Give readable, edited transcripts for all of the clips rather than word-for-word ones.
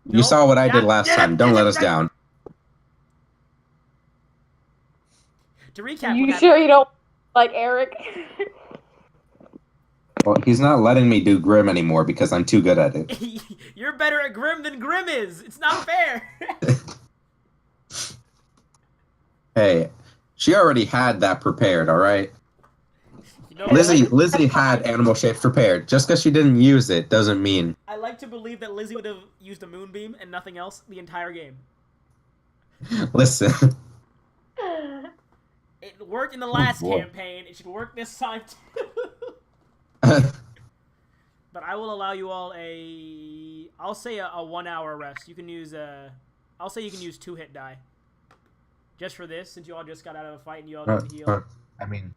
You saw what I did last time. Don't let us down. To recap, You sure you don't like Eric? Well, he's not letting me do Grim anymore because I'm too good at it. You're better at Grim than Grim is. It's not fair. Hey, she already had that prepared, all right? You know, Lizzie had animal shapes prepared. Just because she didn't use it doesn't mean... I like to believe that Lizzie would have used a moonbeam and nothing else the entire game. Listen. It worked in the last campaign. It should work this time too. But I will allow you all I'll say a 1 hour rest. You can use I'll say you can use 2 hit die. Just for this, since you all just got out of a fight and you all need to heal. I mean,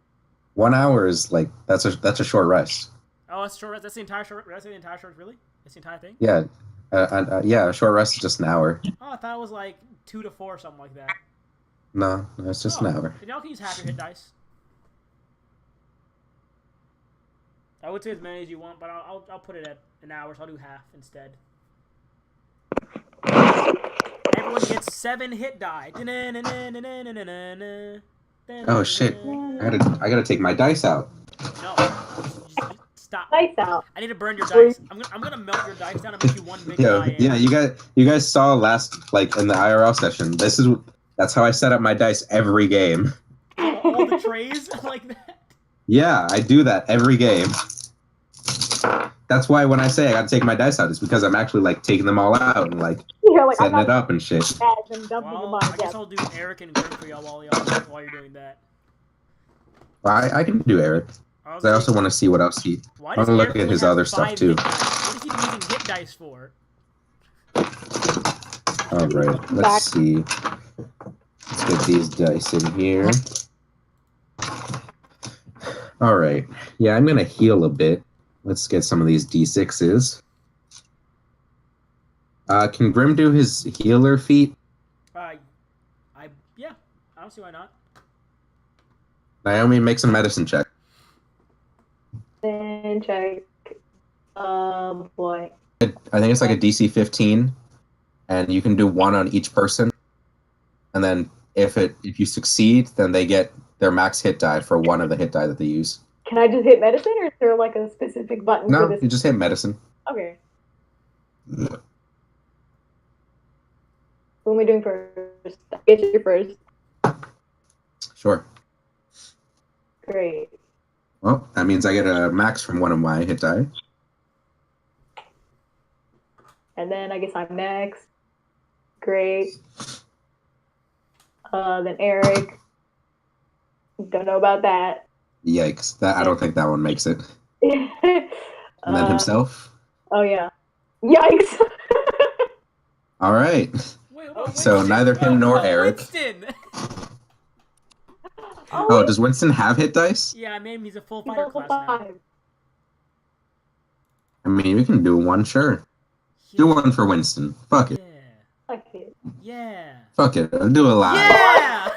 1 hour is like that's a short rest. Oh, that's short rest. That's the entire short. That's the entire short. Really? That's the entire thing. Yeah, yeah. A short rest is just an hour. Oh, I thought it was like 2 to 4 or something like that. No, it's just an hour. Then y'all can use half your hit dice. I would say as many as you want, but I'll put it at an hour, so I'll do half instead. Everyone gets 7 hit die. Oh shit! I gotta take my dice out. No, just stop. Dice out. I need to burn your dice. I'm gonna melt your dice down and make you one big die. Yeah. You guys saw last in the IRL session. That's how I set up my dice every game. All the trays like that. Yeah, I do that every game. That's why when I say I gotta take my dice out, it's because I'm actually like taking them all out and like setting it up and shit. Well, I guess I'll do Eric and Grim for y'all while you're doing that. Well, I can do Eric. I also want to see what else I want to look at his other stuff too. What is he using hit dice for? All right, let's see. Let's get these dice in here. All right. Yeah, I'm gonna heal a bit. Let's get some of these D6s. Can Grim do his healer feat? Yeah. I don't see why not. Naomi, make some medicine check. And check. Boy. I think it's like a DC 15, and you can do 1 on each person. And then if you succeed, then they get their max hit die for 1 of the hit die that they use. Can I just hit medicine, or is there like a specific button for this? No, you just hit medicine. Okay. What am I doing first? Get you first. Sure. Great. Well, that means I get a max from 1 of my hit die. And then I guess I'm next. Great. Then Eric. Don't know about that. Yikes! I don't think that one makes it. And then himself. Oh yeah. Yikes! All right. Wait, so neither him nor Eric. Winston. Oh, does Winston have hit dice? Yeah, I made him. He's a full fighter class now. I mean, we can do 1, sure. Yeah. Do 1 for Winston. Fuck it. Yeah. Fuck it. Yeah. Fuck it. I'll do a lot. Yeah.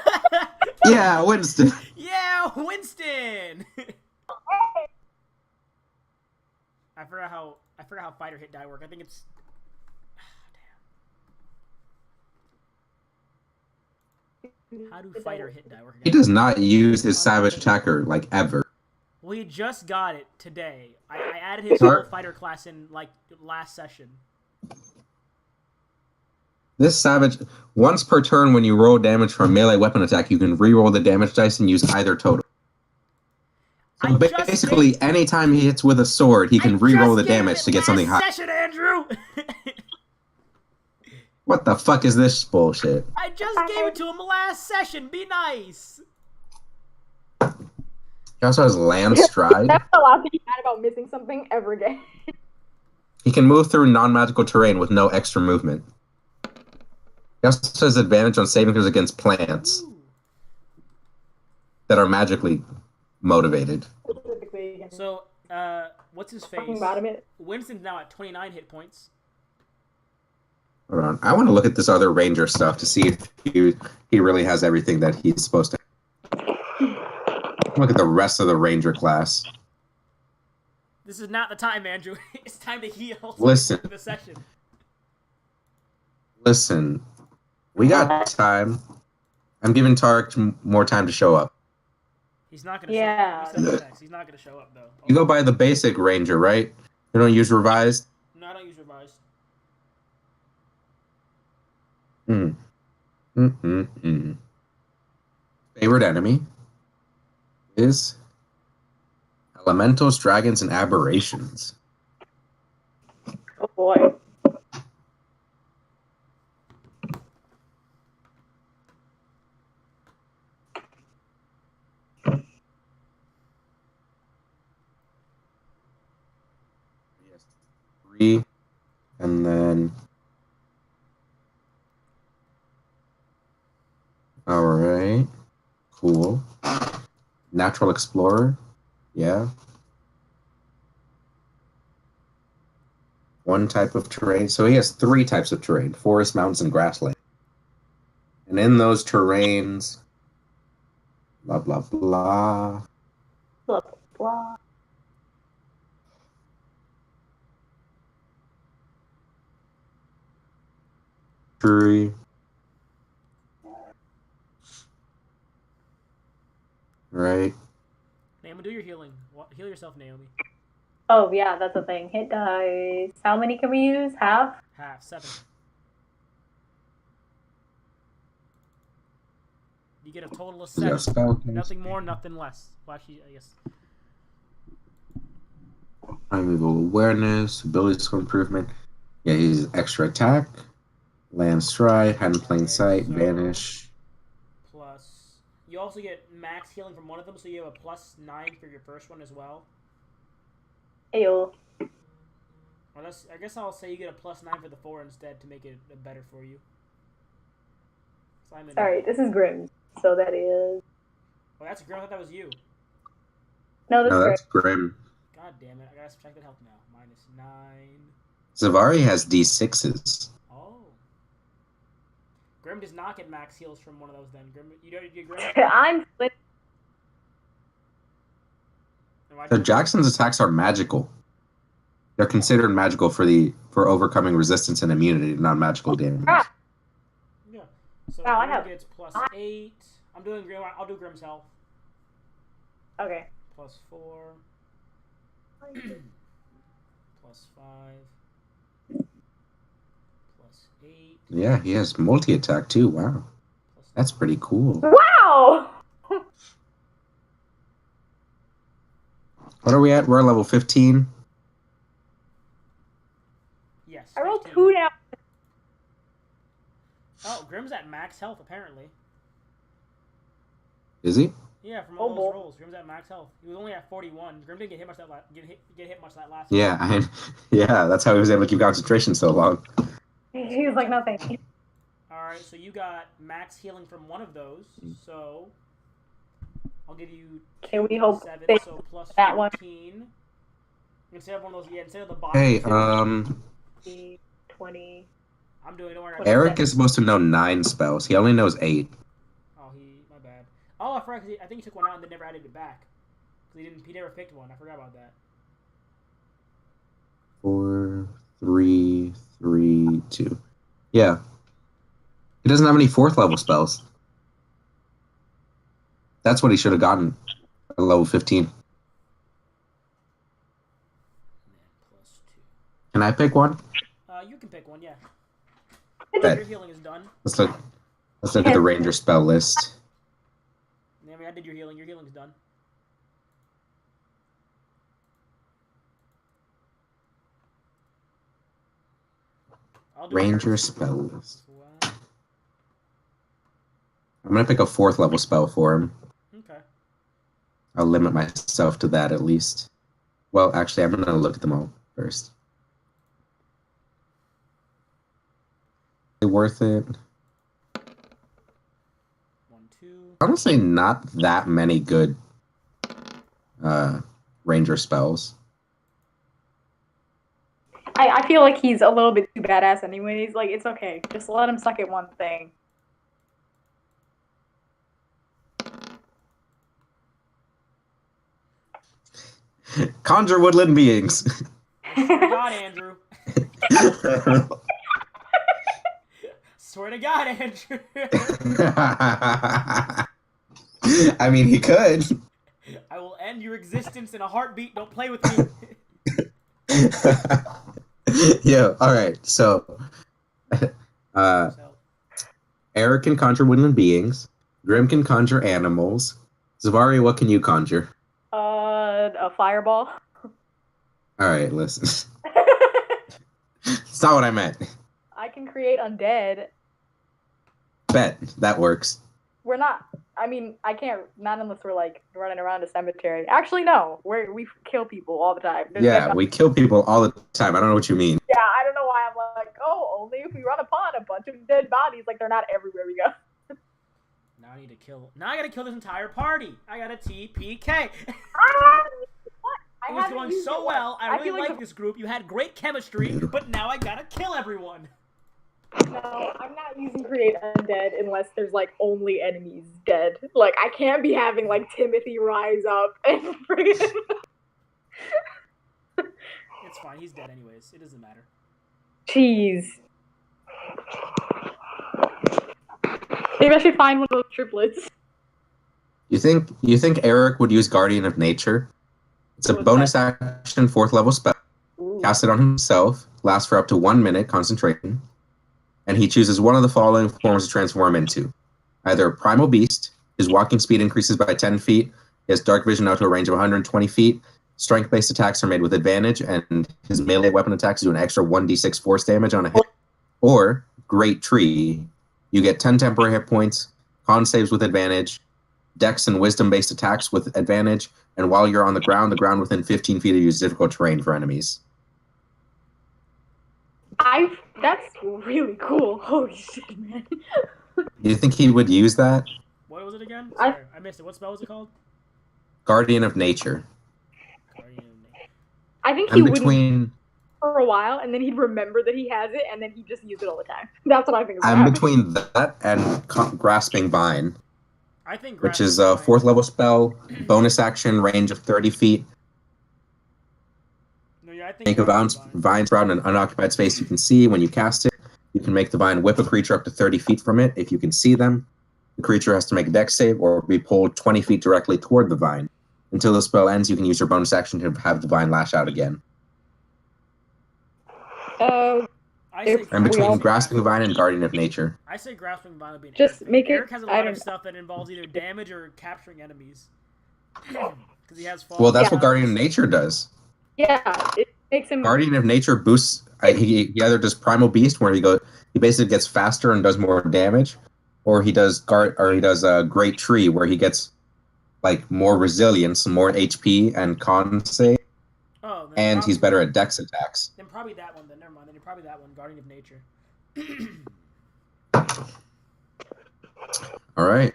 Yeah, Winston. Yeah, Winston. I forgot how fighter hit die work. I think it's. Damn. How do fighter hit die work? He does not use his savage attacker like ever. Well, he just got it today. I added his full fighter class in like last session. This savage, once per turn when you roll damage for a melee weapon attack, you can re-roll the damage dice and use either total. So basically, anytime he hits with a sword, he can re-roll the damage to get something high. Session, Andrew! What the fuck is this bullshit? I just gave it to him last session. Be nice. He also has land stride. That's a lot to be mad about missing something ever again. He can move through non-magical terrain with no extra movement. He also has advantage on saving throws against plants that are magically motivated. So, what's his face? Winston's now at 29 hit points. Hold on. I want to look at this other ranger stuff to see if he really has everything that he's supposed to have. Look at the rest of the ranger class. This is not the time, Andrew. It's time to heal. Listen. The session. Listen, we got time. I'm giving Tarek more time to show up. He's not gonna. Yeah. Show up. He's not gonna show up though. You go by the basic Ranger, right? You don't use revised. No, I don't use revised. Favorite enemy is elementals, dragons, and aberrations. Oh boy. Yes, 3, and then all right, cool. Natural explorer, yeah. One type of terrain. So he has 3 types of terrain: forest, mountains, and grassland. And in those terrains, blah blah blah. Blah, blah. Tree. Right. Naomi, do your healing. Heal yourself, Naomi. Oh yeah, that's a thing. Hit dice. How many can we use? Half? Half 7. You get a total of 7. Nothing more, nothing less. Well, actually, I guess. Primeval awareness, ability skill improvement. Yeah, he's extra attack, land stride, hide in plain sight, so vanish. Plus, you also get max healing from one of them, so you have a plus 9 for your first one as well. Ew. Unless, I guess I'll say you get a plus 9 for the 4 instead to make it better for you. Simon. Sorry, this is Grim. So that is. Oh, that's Grim. I thought that was you. No, That's Grim. God damn it! I gotta subtract that health now. Minus 9. Zavari has D6s. Oh. Grim does not get max heals from one of those. Then Grim, you don't get Grim. I'm split. So Jackson's attacks are magical. They're considered magical for overcoming resistance and immunity, not magical damage. Yeah. So Wow, Grim gets plus 8. I'm doing Grim. I'll do Grim's health. Okay. Plus 4. Plus 5. Plus 8. Yeah, he has multi-attack too. Wow. That's pretty cool. Wow! What are we at? We're at level 15. Yes. I rolled 15. 2 now. Oh, Grim's at max health apparently. Is he? Yeah, from all those rolls, Grim's at max health. He was only at 41. Grim didn't get hit much that last. Yeah, yeah. That's how he was able to keep concentration so long. He was like, no, thank you. All right, so you got max healing from one of those. So I'll give you. Can we hope 7, they so plus that one? 14. Instead of one of those, yeah. Instead of the bottom. Hey, 20. I'm doing. Don't worry. Eric is supposed to know 9 spells. He only knows 8. Oh, my bad. Oh, I forgot. I think he took one out and then never added it back. He never picked one. I forgot about that. 4, 3, 3, 2. Yeah. He doesn't have any 4th level spells. That's what he should have gotten at level 15. Plus 2. Can I pick one? You can pick one, yeah. Bet. Your healing is done. Let's look at the ranger spell list. I mean, I did your healing. Your healing's done. I'll do Ranger spell list. I'm gonna pick a 4th level spell for him. Okay. I'll limit myself to that at least. Well, actually, I'm gonna look at them all first. Worth it? 1, 2. Honestly, not that many good ranger spells. I feel like he's a little bit too badass anyways. Like, it's okay. Just let him suck at one thing. Conjure woodland beings. God, Andrew. Swear to God, Andrew. I mean, he could. I will end your existence in a heartbeat. Don't play with me. Yeah, alright, so So, Eric can conjure woodland beings, Grim can conjure animals. Zavari, what can you conjure? A fireball. Alright, listen. It's not what I meant. I can create undead. Bet, that works. We're not. I mean, I can't. Not unless we're like running around a cemetery. Actually, no. We kill people all the time. Yeah, we kill people all the time. I don't know what you mean. Yeah, I don't know why I'm like, oh, only if we run upon a bunch of dead bodies. Like, they're not everywhere we go. now I need to kill. Now I gotta kill this entire party. I got a TPK. It was going so well. I really like this group. You had great chemistry, but now I gotta kill everyone. No, I'm not using create undead unless there's like only enemies dead. Like, I can't be having like Timothy rise up and friggin'. It's fine. He's dead anyways. It doesn't matter. Jeez. Maybe I should find one of those triplets. You think Eric would use Guardian of Nature? It's a bonus action 4th level spell. Ooh. Cast it on himself. Lasts for up to 1 minute concentration. And he chooses one of the following forms to transform into. Either a primal beast, his walking speed increases by 10 feet, he has dark vision out to a range of 120 feet, strength-based attacks are made with advantage, and his melee weapon attacks do an extra 1d6 force damage on a hit. Or, Great Tree, you get 10 temporary hit points, con saves with advantage, dex and wisdom-based attacks with advantage, and while you're on the ground within 15 feet of you is difficult terrain for enemies. That's really cool. Holy shit, man. Do you think he would use that? What was it again? Sorry, I missed it. What spell was it called? Guardian of Nature. I think he would for a while, and then he'd remember that he has it, and then he'd just use it all the time. That's what I think. I'm between that and Grasping Vine. I think which is a 4th level spell, bonus action, range of 30 feet. No, yeah, I think make a vine sprout in an unoccupied space you can see. When you cast it, you can make the vine whip a creature up to 30 feet from it. If you can see them, the creature has to make a dex save or be pulled 20 feet directly toward the vine. Until the spell ends, you can use your bonus action to have the vine lash out again. I'm between Grasping Vine and Guardian of Nature. I say Grasping Vine would be just make it. Eric has a lot of stuff that involves either damage or capturing enemies. Because he has fall. Well, that's what Guardian of Nature does. Yeah, it makes him. Guardian of Nature boosts. He either does Primal Beast, where he basically gets faster and does more damage, or he does Great Tree, where he gets like more resilience, more HP, and con save. Oh, and he's better at dex attacks. Then probably that one. Then never mind. Then you're probably that one, Guardian of Nature. All right.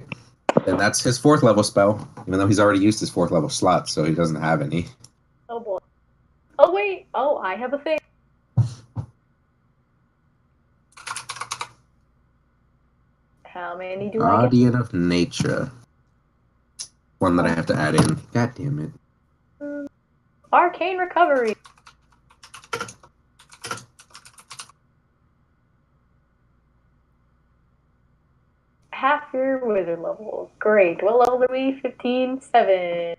And that's his 4th level spell, even though he's already used his 4th level slot, so he doesn't have any. Oh boy. Oh wait. Oh, I have a thing. How many do I get? Guardian of Nature. One that I have to add in. God damn it. Arcane Recovery. Half your wizard level. Great. What level are we? 15? 7.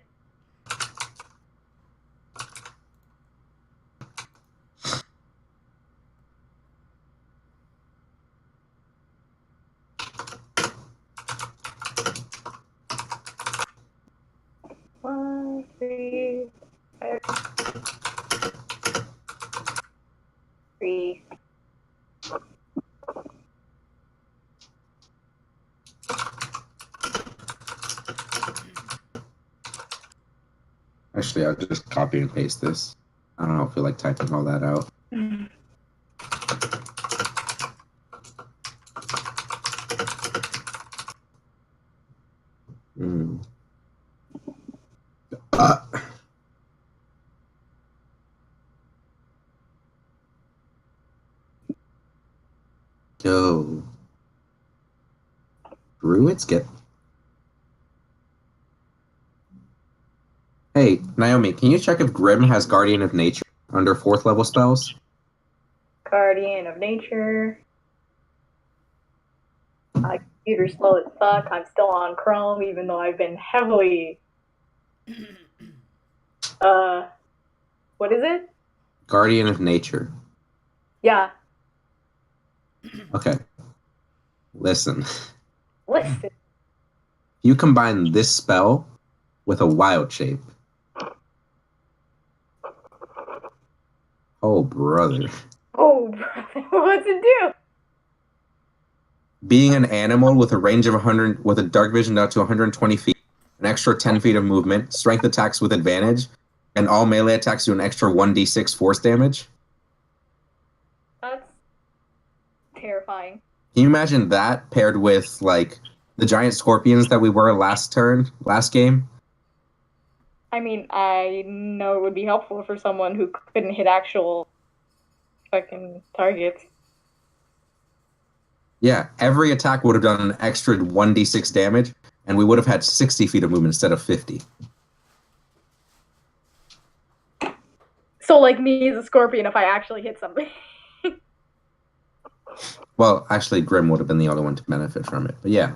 One, 3, 5, 3. Actually, I'll just copy and paste this. I don't feel like typing all that out. Yo. Druids get... Hey, Naomi, can you check if Grim has Guardian of Nature under 4th level spells? Guardian of Nature. My computer's slow as fuck. I'm still on Chrome, even though I've been heavily. What is it? Guardian of Nature. Yeah. Okay. Listen. Listen. You combine this spell with a wild shape. Oh, brother. Oh, brother. What's it do? Being an animal with a range of 100, with a dark vision out to 120 feet, an extra 10 feet of movement, strength attacks with advantage, and all melee attacks do an extra 1d6 force damage. That's terrifying. Can you imagine that paired with, like, the giant scorpions that we were last game? I mean, I know it would be helpful for someone who couldn't hit actual fucking targets. Yeah, every attack would have done an extra 1d6 damage, and we would have had 60 feet of movement instead of 50. So, like me as a scorpion, if I actually hit something. Well, actually, Grim would have been the only one to benefit from it, but yeah.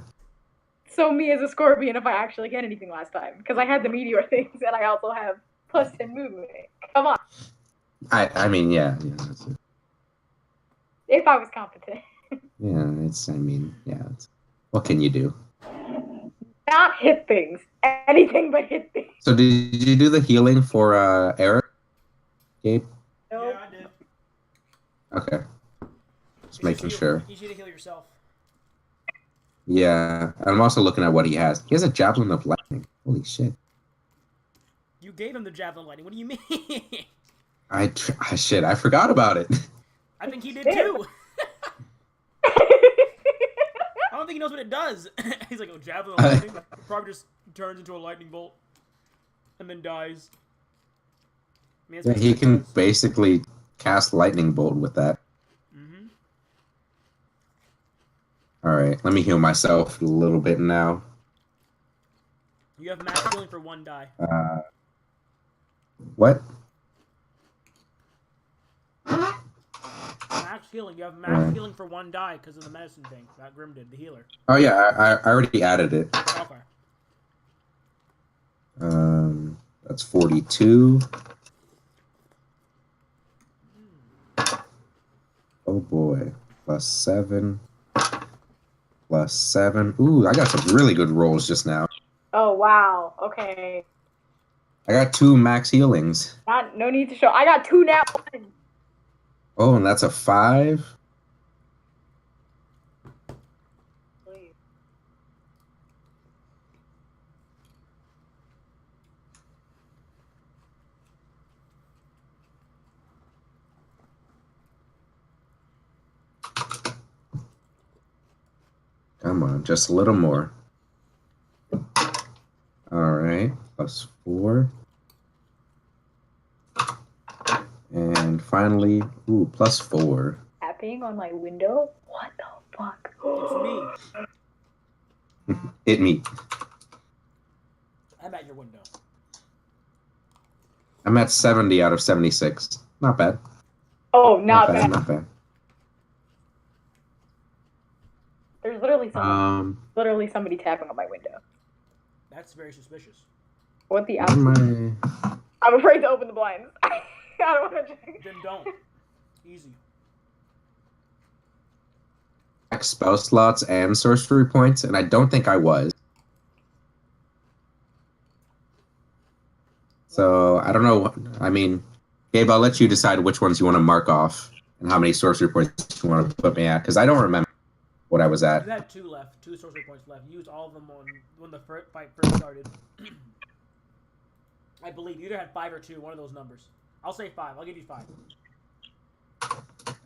So me as a scorpion, if I actually get anything last time, because I had the meteor things, and I also have plus 10 movement. Come on. I mean, yeah. That's it. If I was competent. Yeah, what can you do? Not hit things. Anything but hit things. So did you do the healing for Eric? Gabe? No. Yeah, I did. Okay. Just It's making just sure. Easy to heal yourself. Yeah. And I'm also looking at what he has. He has a Javelin of Lightning. Holy shit. You gave him the javelin lightning. What do you mean? Shit, I forgot about it. I think he did too. I don't think he knows what it does. He's like, oh, javelin lightning. It probably just turns into a lightning bolt and then dies. I mean, Yeah, he can basically cast Lightning Bolt with that. Mm-hmm. Alright, let me heal myself a little bit now. You have max healing for 1 die. What? Max healing. You have max healing for 1 die because of the medicine thing that Grim did, the healer. Oh yeah, I already added it. Okay. That's 42. Oh boy. Plus 7. Plus 7. Ooh, I got some really good rolls just now. Oh, wow. Okay. I got 2 max healings. No need to show. I got 2 now. Oh, and that's a 5. Please. Come on, just a little more. Alright, plus 4. And finally, ooh, plus 4. Tapping on my window? What the fuck? It's me. Hit me. I'm at your window. I'm at 70 out of 76. Not bad. Oh, not bad. Not bad. There's literally somebody tapping on my window. That's very suspicious. What the What absolute? am I'm afraid to open the blinds. I don't want to check. Then don't. Easy. spell slots and sorcery points, and I don't think I was. So I don't know. I mean, Gabe, I'll let you decide which ones you want to mark off and how many sorcery points you want to put me at, because I don't remember what I was at. You had 2 left, 2 sorcery points left. You used all of them on when the fight first started. I believe you either had 5 or 2, one of those numbers. I'll say 5. I'll give you 5.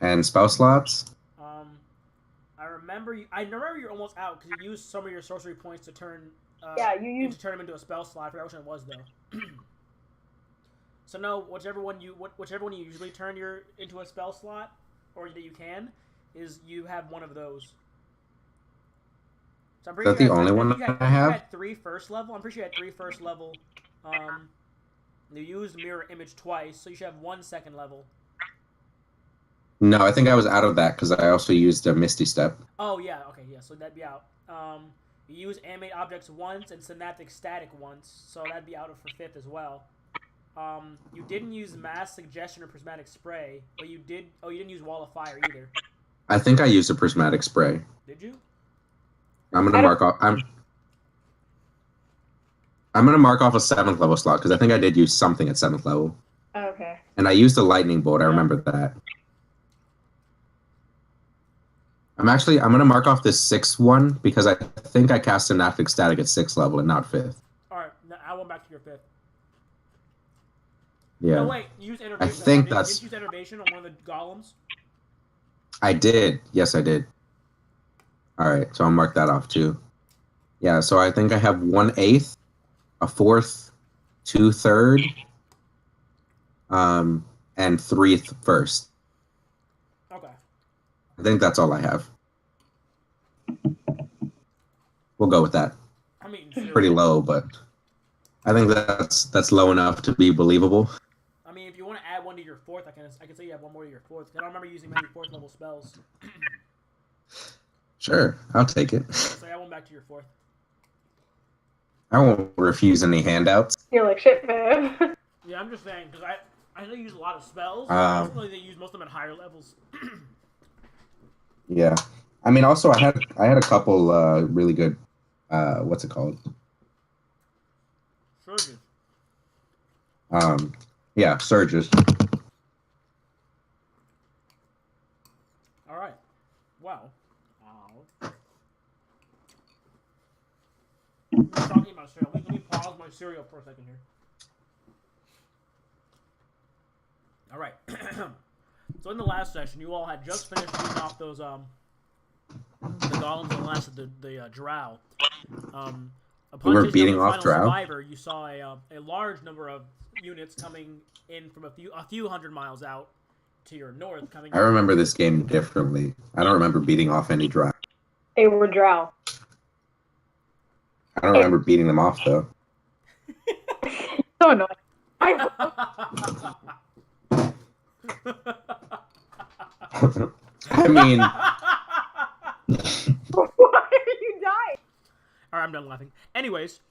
And spell slots? I remember you're almost out because you used some of your sorcery points to turn. You to turn them into a spell slot. I forgot which one it was though. So no, whichever one you usually turn into a spell slot, or that you can, is you have one of those. So I'm pretty Is that the only one I have? You had 3 first level. I'm pretty sure you had 3 first level. You used mirror image twice, so you should have 1 second level. No, I think I was out of that because I also used a Misty Step. Oh yeah, okay, yeah. So that'd be out. You use animate objects once and synaptic static once, so that'd be out for 5th as well. You didn't use mass suggestion or prismatic spray, but you did. Oh, you didn't use wall of fire either. I think I used a prismatic spray. Did you? I'm gonna mark off. I'm gonna mark off a 7th level slot because I think I did use something at 7th level. Okay. And I used a lightning bolt. I remember that. I'm gonna mark off this 6th one because I think I cast synaptic static at 6th level and not 5th. All right, I went back to your 5th. Yeah. No, wait. You used enervation. I think did you use enervation on one of the golems? I did. Yes, I did. All right, so I'll mark that off too. Yeah, so I think I have 1/8, a 4th, 2/3, and 3 first. Okay. I think that's all I have. We'll go with that. I mean, seriously. Pretty low, but I think that's low enough to be believable. I mean, if you want to add one to your 4th, I can say you have one more to your 4th. I don't remember using many 4th level spells. Sure, I'll take it. So I went back to your 4th. I won't refuse any handouts. You're like, shit, man. Yeah, I'm just saying because I know you use a lot of spells. Ultimately, they use most of them at higher levels. Yeah, I mean, also I had a couple really good. What's it called? Surges. Yeah, surges. All right. Wow. We're talking about cereal. Let me pause my cereal for a second here. All right. So in the last session, you all had just finished shooting off those the golems and the last of the drow. We were beating off drow. Survivor, you saw a large number of units coming in from a few hundred miles out to your north. I remember this game differently. I don't remember beating off any drow. They were drow. I don't remember beating them off though. So annoying. I mean, Why are you dying? All right, I'm done laughing. Anyways,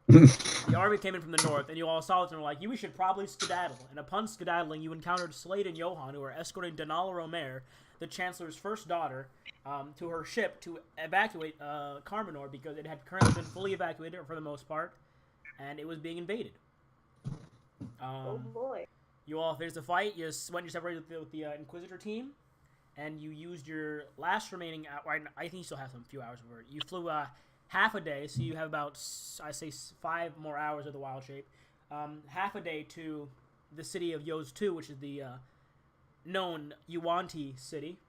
the army came in from the north, and you all saw it and were like, "We should probably skedaddle." And upon skedaddling, you encountered Slade and Johan, who were escorting Donala Romer, the Chancellor's first daughter, to her ship to evacuate Carmenor because it had currently been fully evacuated for the most part, and it was being invaded. Oh boy. You all finished the fight. You went and separated with the Inquisitor team, and you used your last remaining. I think you still have some few hours of it. You flew half a day, so you have about 5 more hours of the wild shape. Half a day to the city of Yoz 2, which is the known Yuanti city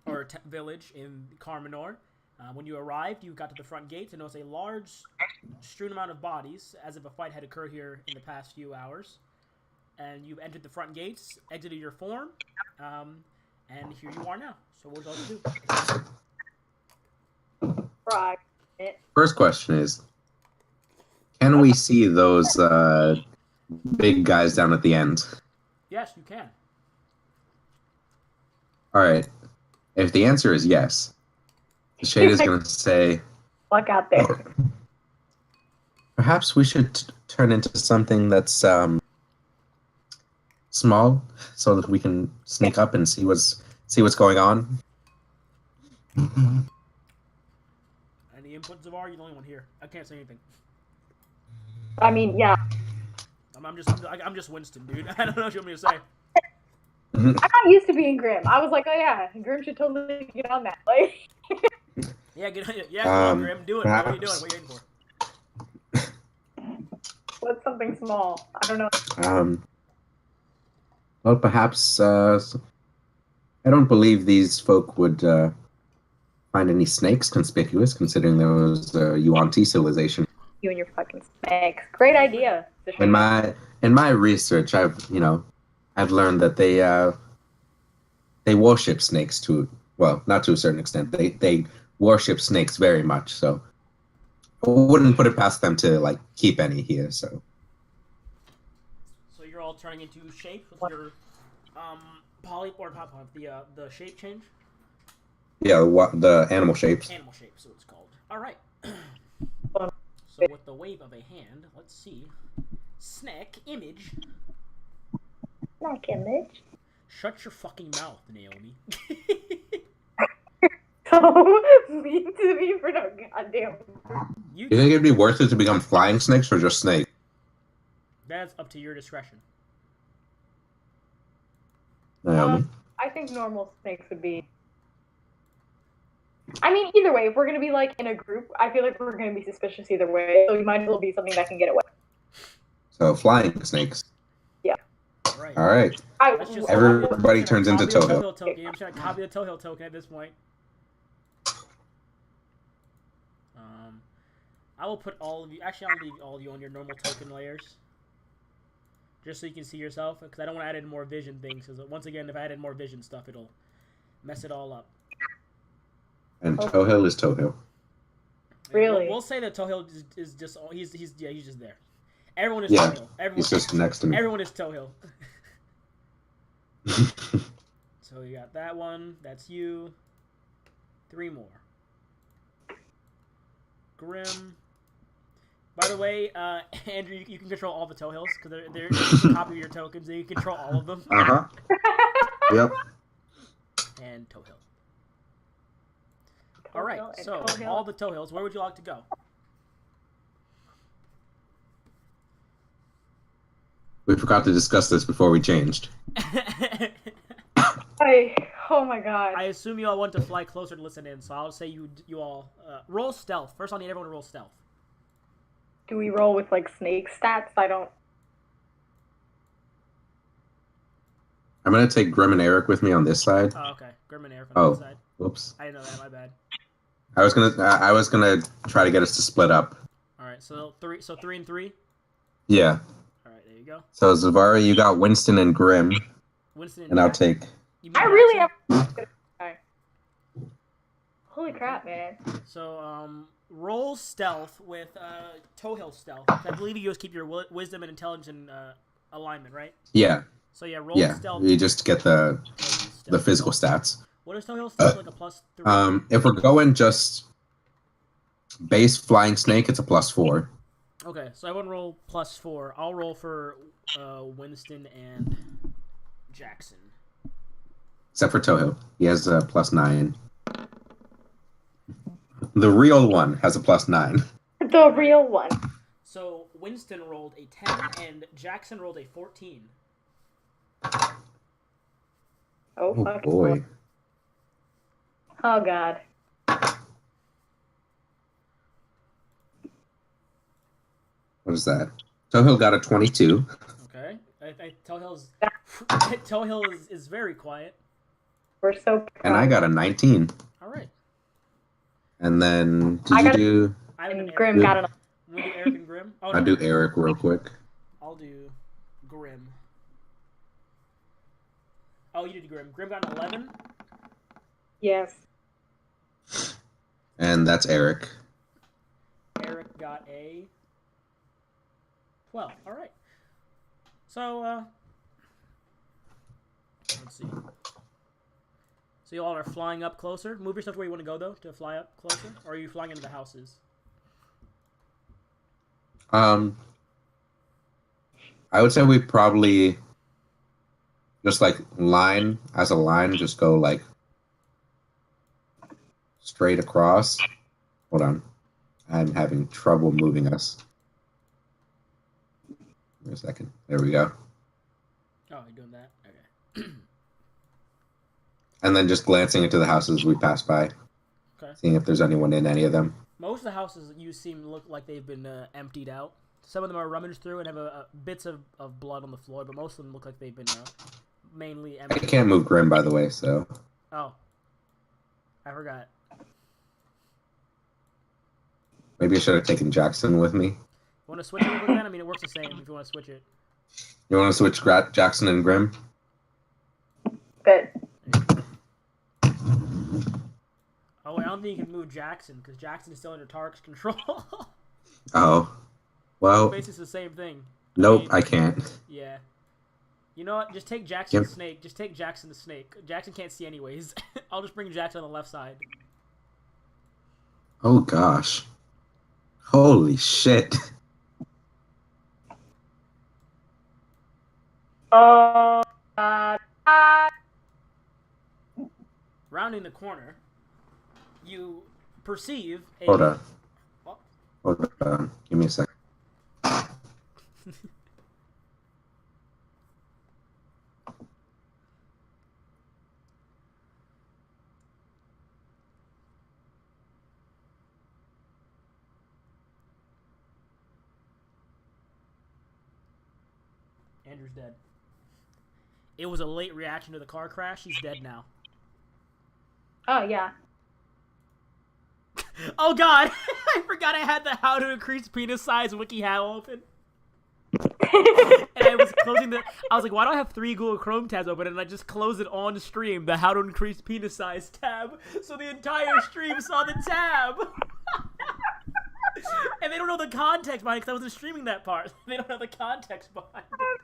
or village in Carmenor. When you arrived, you got to the front gates and noticed a large strewn amount of bodies, as if a fight had occurred here in the past few hours. And you've entered the front gates, exited your form, and here you are now. So what would you do? Right. First question is, can we see those big guys down at the end? Yes, you can. All right. If the answer is yes, Shade is going to say, Look out there. perhaps we should turn into something that's small, so that we can sneak up and see what's going on. Any input, Zavar? You're the only one here. I can't say anything. I mean, yeah. I'm just Winston, dude. I don't know what you want me to say. I'm not used to being Grim. I was like, oh yeah, Grim should totally get on that. Like, Yeah, come on, Grim. Do it. What are you doing? What are you waiting for? what's something small? I don't know. Well, perhaps I don't believe these folk would find any snakes conspicuous, considering there was a Yuan-Ti civilization. You and your fucking snakes. Great idea. In my research, I've learned that they worship snakes not to a certain extent. They worship snakes very much. So I wouldn't put it past them to keep any here. So So you're all turning into shape with your the shape change. Yeah, the animal shapes. Animal shape, so it's called. All right. Fun. So with the wave of a hand, let's see. Snack image. Snack image. Shut your fucking mouth, Naomi. So mean to me for no goddamn. You think it'd be worth it to become flying snakes or just snake? That's up to your discretion. Naomi? I think normal snakes would be. I mean, either way, if we're gonna be like in a group, I feel like we're gonna be suspicious either way. So we might as well be something that can get away. So flying snakes. Yeah. Right. All right. Everybody turns into Toho. I'm trying to copy the Toho token at this point. I will put all of you. Actually, I'll leave all of you on your normal token layers, just so you can see yourself. Because I don't want to add in more vision things. Because once again, if I added more vision stuff, it'll mess it all up. And Toho is Toho. Really? We'll say that Toho is just he's just there. Everyone is Yeah, Toho. Everyone, he's just next to me. Everyone is Toho. So you got that one. That's you. 3 more. Grim. By the way, Andrew, you can control all the toe hills because they're a copy of your tokens. So you can control all of them. Yep. And toe hill. All right. So all the toe hills. Where would you like to go? We forgot to discuss this before we changed. Oh my god. I assume you all want to fly closer to listen in, so I'll say you all roll stealth. First, I'll need everyone to roll stealth. Do we roll with like snake stats? I don't. I'm gonna take Grim and Eric with me on this side. Oh, okay. Grim and Eric on that side. Whoops. I didn't know that. My bad. I was gonna try to get us to split up. All right. So 3 and 3. Yeah. All right. There you go. So Zavari, you got Winston and Grim. Winston and I'll take. I really have. Holy crap, man! So roll stealth with toe hill stealth. I believe you just keep your wisdom and intelligence in alignment, right? Yeah. So yeah, roll stealth. You just get the physical stats. What is toe hill stealth like a +3? If we're going just base flying snake, it's a +4. Okay, so everyone roll +4. I'll roll for Winston and Jackson. Except for Toho. He has a +9. The real one has a +9. The real one. So Winston rolled a 10 and Jackson rolled a 14. Oh boy. Oh god. What is that? Toho got a 22. Okay. Toe Hill is very quiet. We're so proud. And I got a 19. All right. And then did you do? And Grim got an. We'll do Eric and Grim. Oh, I'll do Eric real quick. I'll do Grim. Oh, you did Grim. Grim got an 11. Yes. And that's Eric. Eric got a 12. All right. So let's see. So you all are flying up closer. Move yourself to where you want to go, though, to fly up closer. Or are you flying into the houses? I would say we probably just like line as a line, just go like straight across. Hold on. I'm having trouble moving us. Wait a second. There we go. Oh, you're doing that? Okay. And then just glancing into the houses we pass by. Okay. Seeing if there's anyone in any of them. Most of the houses you seem to look like they've been emptied out. Some of them are rummaged through and have bits of blood on the floor, but most of them look like they've been mainly I emptied. can't move Grim, by the way, so. Oh. I forgot. Maybe I should have taken Jackson with me. You want to switch it real quick then? I mean, it works the same if you want to switch it. You want to switch Jackson and Grim? Good. Oh, wait, I don't think you can move Jackson, because Jackson is still under Tark's control. Oh. Well. Basically, it's the same thing. Nope, I can't. Yeah. You know what? Just take Jackson Yep. the Snake. Just take Jackson the Snake. Jackson can't see anyways. I'll just bring Jackson on the left side. Oh gosh. Holy shit. Uh, Rounding the corner, you perceive a... Hold on. Oh. Hold on. Give me a second. Andrew's dead. It was a late reaction to the car crash. He's dead now. oh yeah. Oh god! I forgot I had the how to increase penis size WikiHow open. And I was closing the... I was like, why do I have 3 Google Chrome tabs open? And I just closed it on stream, the how to increase penis size tab. So the entire stream saw the tab. And they don't know the context behind it because I wasn't streaming that part. They don't know the context behind it.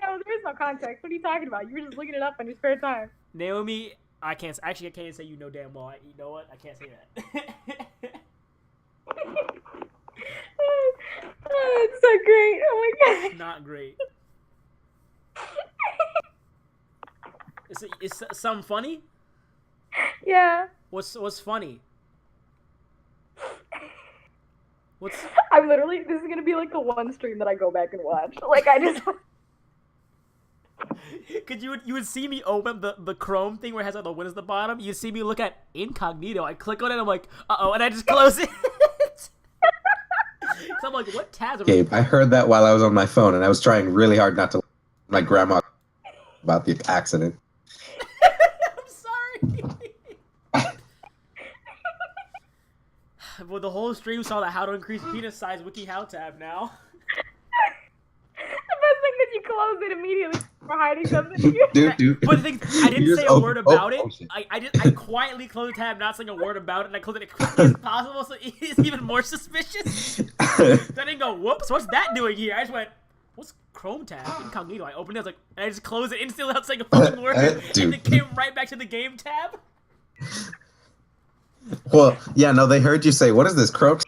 No, there is no context. What are you talking about? You were just looking it up in your spare time. Naomi, I can't say you know damn well. You know what? I can't say that. Oh, it's so great. Oh my god. It's not great. Is something funny? Yeah. What's funny? What's... I'm literally, this is gonna be like the one stream that I go back and watch. Like, I just... Cause you would see me open the Chrome thing where it has like the Win at the bottom. You see me look at incognito. I click on it. I'm like, uh-oh, and I just close it. So I'm like, what tabs are we... Gabe, I heard that while I was on my phone, and I was trying really hard not to my grandma about the accident. I'm sorry. Well, the whole stream saw the how to increase penis size WikiHow tab now. The best thing is you close it immediately for hiding something. Dude. But the thing, I didn't You say just a word about it. shit. I quietly closed the tab, not saying a word about it, and I closed it as quickly as possible, so it's even more suspicious. Then I didn't go, whoops, what's that doing here? I just went, what's Chrome tab? Incognito. I opened it, I was like, and I just closed it instantly without saying a fucking word, and it came right back to the game tab. Well, yeah, no, they heard you say, what is this, Croak?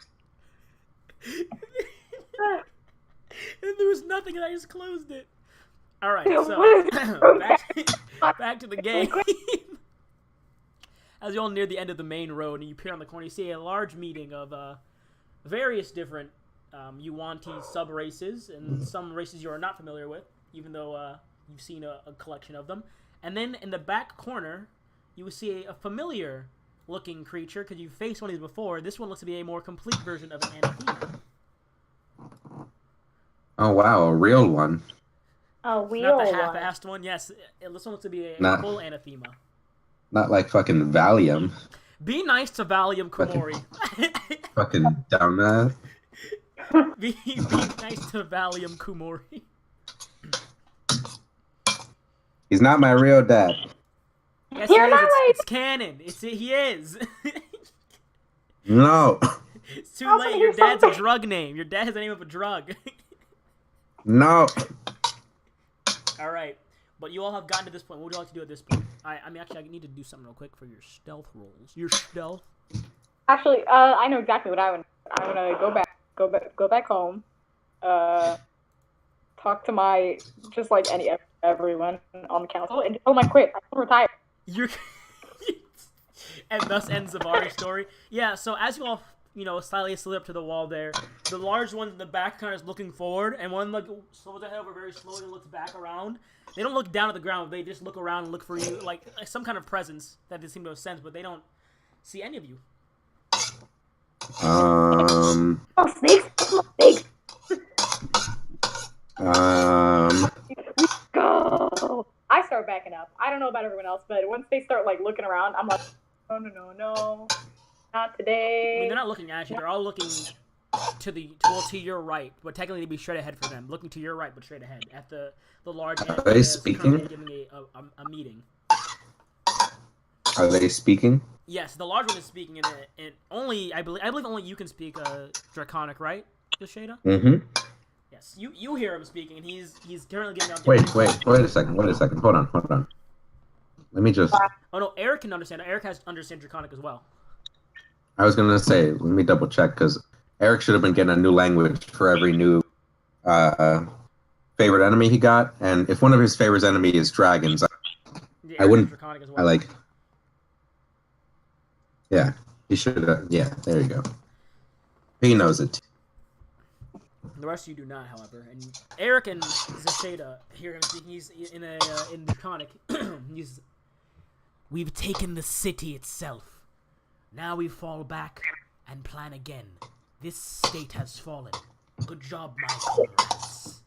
And there was nothing, and I just closed it. Alright, What so, is this? back to the game. As you all near the end of the main road, and you appear on the corner, you see a large meeting of various different Yuan-Ti sub-races, and some races you are not familiar with, even though you've seen a collection of them. And then in the back corner, you will see a familiar-looking creature, because you've faced one of these before. This one looks to be a more complete version of an anathema. Oh, wow, a real one. A wheel Not the one. half-assed one. Yes, this one looks to be a Not- full anathema. Not like fucking Valium. Be nice to Valium Kumori. Fucking dumbass. be nice to Valium Kumori. He's not my real dad. Yes, You're he is. not right. It's canon. He is. No. It's too Also, late. you're Your dad's a something. drug name. Your dad has the name of a drug. No. All right. But you all have gotten to this point. What would you like to do at this point? I mean, actually, I need to do something real quick for your stealth rolls. Your stealth. Actually, I know exactly what I would. I'm gonna go back home. Talk to my just like everyone on the council and tell them I quit. I'm retired. You're. And thus ends the Vardy story. Yeah. So as you all, slightly slid up to the wall there, the large one in the back kind of is looking forward, and one like slows their head over very slowly and looks back around. They don't look down at the ground. They just look around and look for you, like some kind of presence that they seem to sense, but they don't see any of you. Oh, snakes! Go! I start backing up. I don't know about everyone else, but once they start like looking around, I'm like, no, not I today. mean, they're not looking at you. They're all looking to your right, but technically they'd be straight ahead for them. Looking to your right, but straight ahead at the large. Are they speaking? Giving a meeting. Are they speaking? Yes, the large one is speaking, and only I believe only you can speak Draconic, right, Shada? Mm-hmm. Yeah. Yes, you hear him speaking, and he's currently getting out. Wait a second. Hold on. Let me just. Oh no, Eric can understand. Eric has understand Draconic as well. I was gonna say, let me double check because Eric should have been getting a new language for every new favorite enemy he got, and if one of his favorite enemies is dragons, Yeah, I wouldn't. Draconic as well. I like. Yeah, he should have. Yeah, there you go. He knows it. The rest of you do not, however. And Eric and Zasheda hear him speaking. He's in Draconic. He's. We've taken the city itself. Now we fall back and plan again. This state has fallen. Good job, my comrades.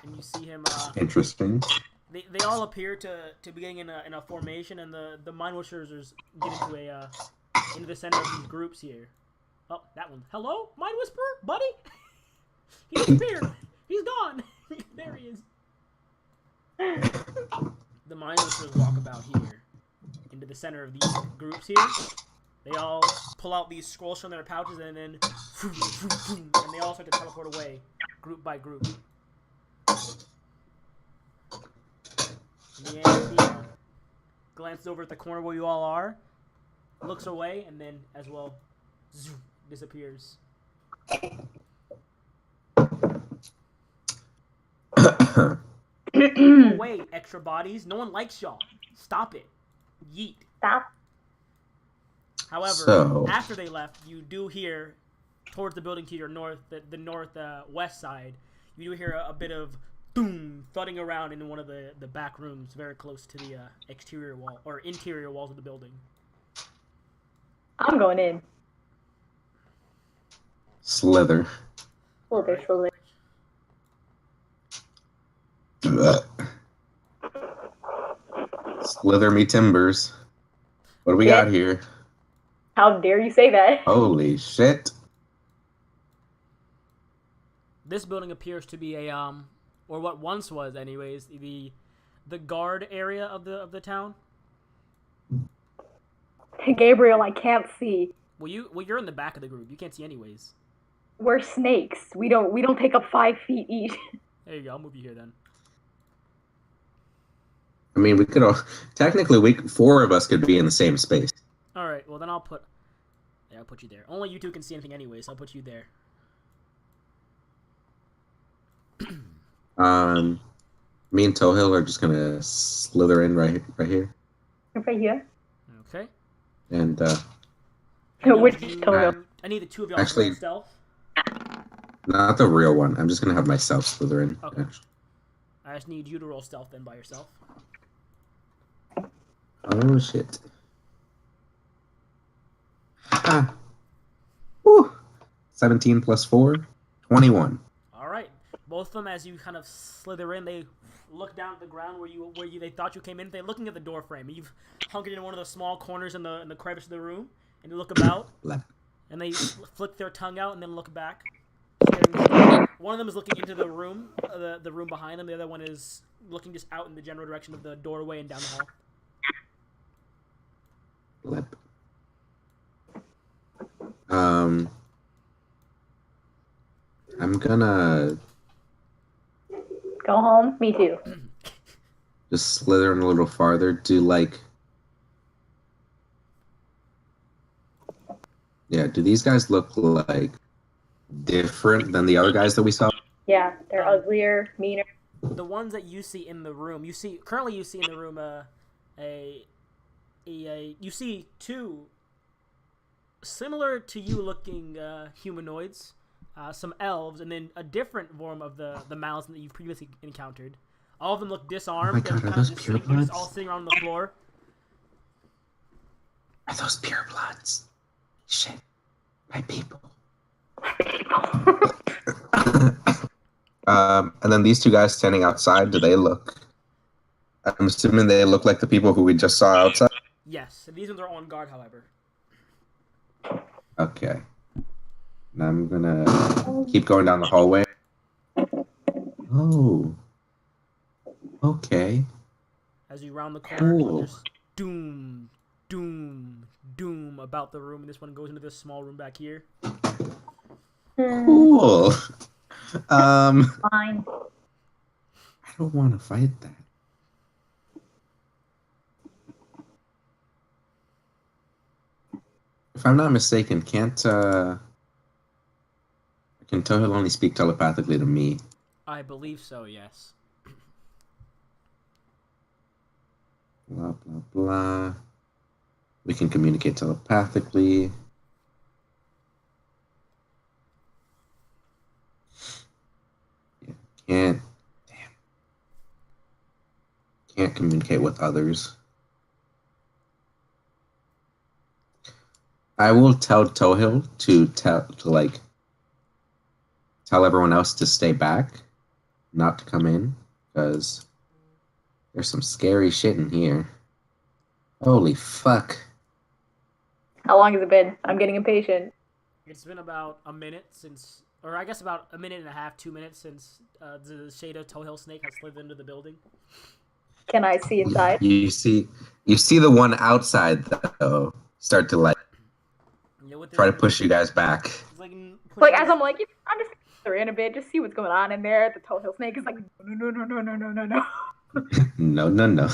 And you see him. Interesting. They all appear to be getting in a formation, and the Mind Whisperers get into the center of these groups here. Oh, that one. Hello, Mind Whisperer, buddy. He disappeared. He's gone. There he is. The Mind Whisperers walk about here, into the center of these groups here. They all pull out these scrolls from their pouches, and then and they all start to teleport away, group by group. Yeah, he glances over at the corner where you all are, looks away, and then, as well, zoom, disappears. Away, extra bodies. No one likes y'all. Stop it. Yeet. Stop. However, after they left, you do hear, towards the building to your north, the northwest side, you do hear a bit of boom thudding around in one of the back rooms, very close to the exterior wall or interior walls of the building. I'm going in. Slither. Slither. Slither me timbers. What do we got here? How dare you say that? Holy shit. This building appears to be a or what once was anyways, the guard area of the town. Gabriel, I can't see. Well, you're in the back of the group. You can't see anyways. We're snakes. We don't take up 5 feet each. There you go. I'll move you here then. I mean, we could all technically 4 of us could be in the same space. All right. Well, then I'll put you there. Only you two can see anything anyway, so I'll put you there. Me and Tohill are just gonna slither in right here. Right here. Okay. And Which Tohill? I need the two of y'all actually to stealth. Not the real one. I'm just gonna have myself slither in. Okay. I just need you to roll stealth then by yourself. Oh shit. Ah. Woo. 17 plus 4, 21. All right. Both of them, as you kind of slither in, they look down at the ground where they thought you came in. They're looking at the door frame. You've hunkered in one of the small corners in the crevice of the room, and you look about, and they flick their tongue out and then look back. One of them is looking into the room behind them. The other one is looking just out in the general direction of the doorway and down the hall. Lip. I'm gonna go home. Me too. Just slither in a little farther. Do these guys look like different than the other guys that we saw? Yeah, they're uglier, meaner. The ones that you see in the room, you see in the room you see 2 similar to you looking humanoids, some elves, and then a different form of the Malison that you've previously encountered. All of them look disarmed. Oh my God, and are those purebloods? all sitting around the floor. Are those purebloods? Shit. My people. And then these 2 guys standing outside, do they look... I'm assuming they look like the people who we just saw outside? Yes, these ones are on guard, however. Okay. Now I'm gonna keep going down the hallway. Oh. Okay. As you round the corner, Cool. there's doom, doom, doom about the room, and this one goes into this small room back here. Cool. I Fine. don't want to fight that. If I'm not mistaken, can Tohil only speak telepathically to me? I believe so, yes. Blah, blah, blah. We can communicate telepathically. Yeah, can't communicate with others. I will tell Tohil to tell everyone else to stay back, not to come in, because there's some scary shit in here. Holy fuck. How long has it been? I'm getting impatient. It's been about a minute since, or I guess about a minute and a half, 2 minutes since the shade of Tohil Snake has slid into the building. Can I see inside? You see the one outside though start to try to push you guys back. It's like As I'm like, I'm just in a bit, just see what's going on in there. The Tohil Snake is like, no. No.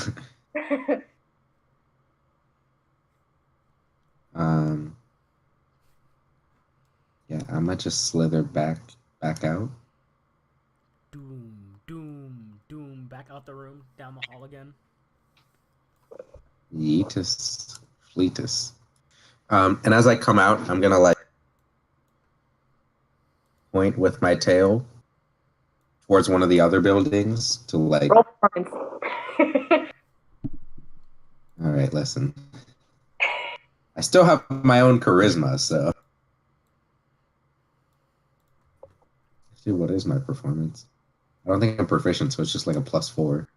Yeah, I might just slither back out. Doom, back out the room, down the hall again. Yeetus, fleetus. And as I come out, I'm gonna point with my tail towards one of the other buildings to Roll performance. All right, listen. I still have my own charisma, so. See, what is my performance? I don't think I'm proficient, so it's just like a +4.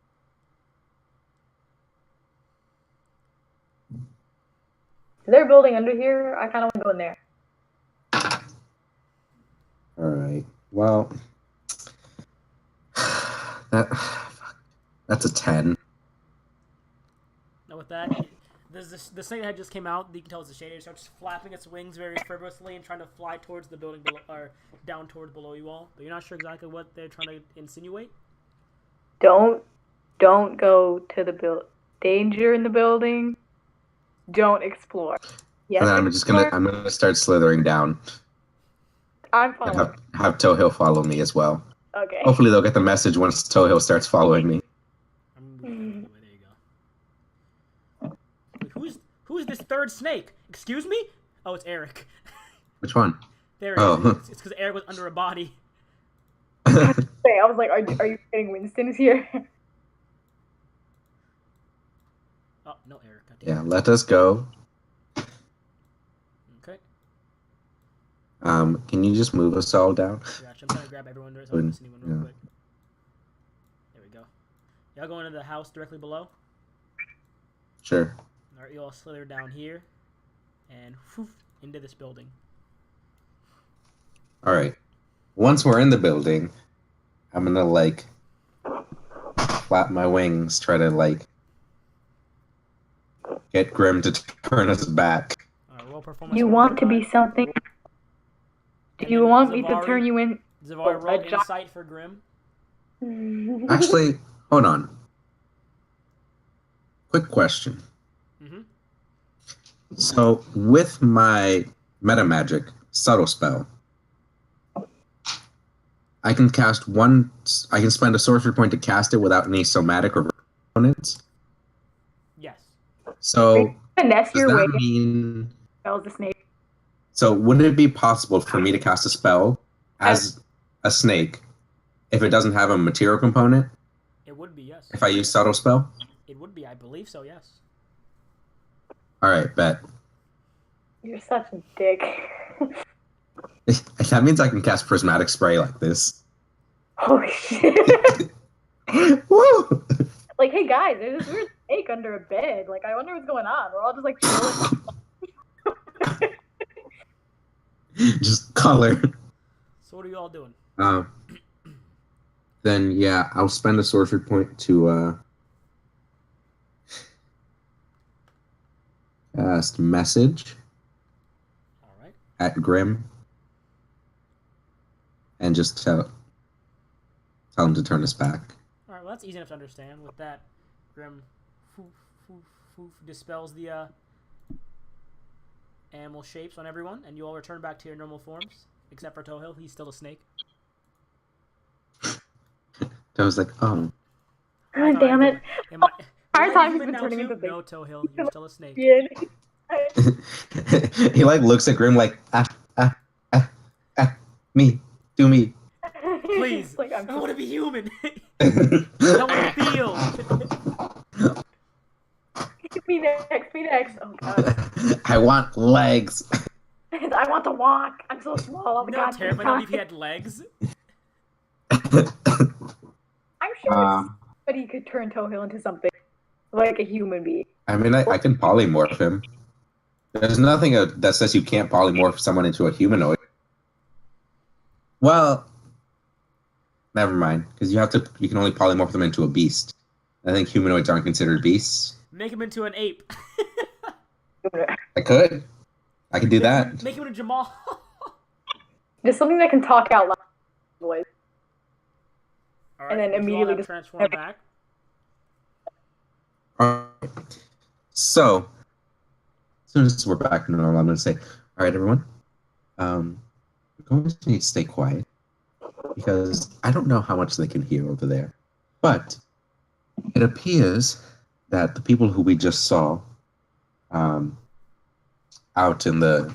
Is there a building under here? I kind of want to go in there. All right. Well, that's a 10. Now with that, there's the snake that just came out. You can tell it's a shade. It starts flapping its wings very frivolously and trying to fly towards the building below, or down towards below you all. But you're not sure exactly what they're trying to insinuate. Don't go to the danger in the building. Don't explore. Yes, And then I'm gonna start slithering down. I'm following. Have Tohil follow me as well. Okay. Hopefully they'll get the message once Tohil starts following me. There you go. Wait, who's this third snake? Excuse me? Oh, it's Eric. Which one? There he is. It's because Eric was under a body. I was like, are you kidding? Winston's here. Oh no, Eric. Yeah, let us go. Okay. Can you just move us all down? Gotcha. I'm trying to grab everyone so I don't miss anyone real quick. There we go. Y'all go into the house directly below? Sure. Alright, you all slither down here and whoof, into this building. Alright. Once we're in the building, I'm gonna flap my wings, try to get Grim to turn us back. Roll performance. You want to be something? Do you want me to turn you in? Zavari, roll insight for Grim. Actually, hold on. Quick question. Mm-hmm. So, with my meta magic subtle spell, I can spend a sorcery point to cast it without any somatic or components. Yes. So, Finesse does your way. that mean? Spells the snake. So, would it be possible for me to cast a spell as a snake if it doesn't have a material component? It would be, yes. If I use subtle spell? It would be, I believe so, yes. All right, bet. You're such a dick. That means I can cast prismatic spray like this. Holy shit. Woo! Like, hey guys, there's this weird snake under a bed. Like, I wonder what's going on. We're all just chilling. Just color. So what are you all doing? Then yeah, I'll spend a sorcery point to cast message. All right. At Grim. and just tell him to turn his back. All right, well that's easy enough to understand. With that, Grim dispels the animal shapes on everyone, and you all return back to your normal forms, except for Tohill. He's still a snake. I was like, oh. God damn it. Our time he's been turning into No, Tohill, you're still a snake. Yeah. He like looks at Grim like, me, do me. Please, Like, I want to be human. I I want to feel. Me next. Oh god. I want legs. I want to walk. I'm so small. No, terrifying. Not if he had legs. I'm sure somebody could turn Tohill into something like a human being. I mean, I can polymorph him. There's nothing that says you can't polymorph someone into a humanoid. Well, never mind, because you can only polymorph them into a beast. I think humanoids aren't considered beasts. Make him into an ape. I could do that. Make him into Jamal. Just something that can talk out loud. Voice. All right, And then you all immediately have just transform back. Alright. So, as soon as we're back to normal, I'm going to say, all right, everyone, we're going to need to stay quiet because I don't know how much they can hear over there. But it appears that the people who we just saw out in the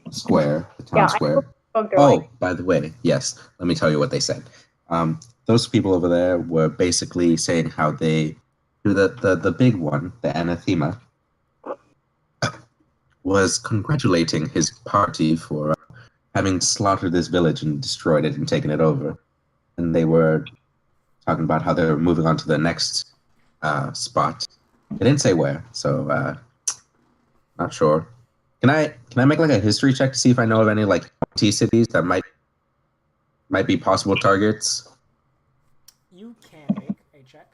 square, the town square. Oh, by the way, yes, let me tell you what they said. Those people over there were basically saying how they, the big one, the anathema, was congratulating his party for having slaughtered this village and destroyed it and taken it over. And they were talking about how they were moving on to the next spot. They didn't say where, so not sure. Can I make like a history check to see if I know of any like T cities that might be possible targets? You can make a check.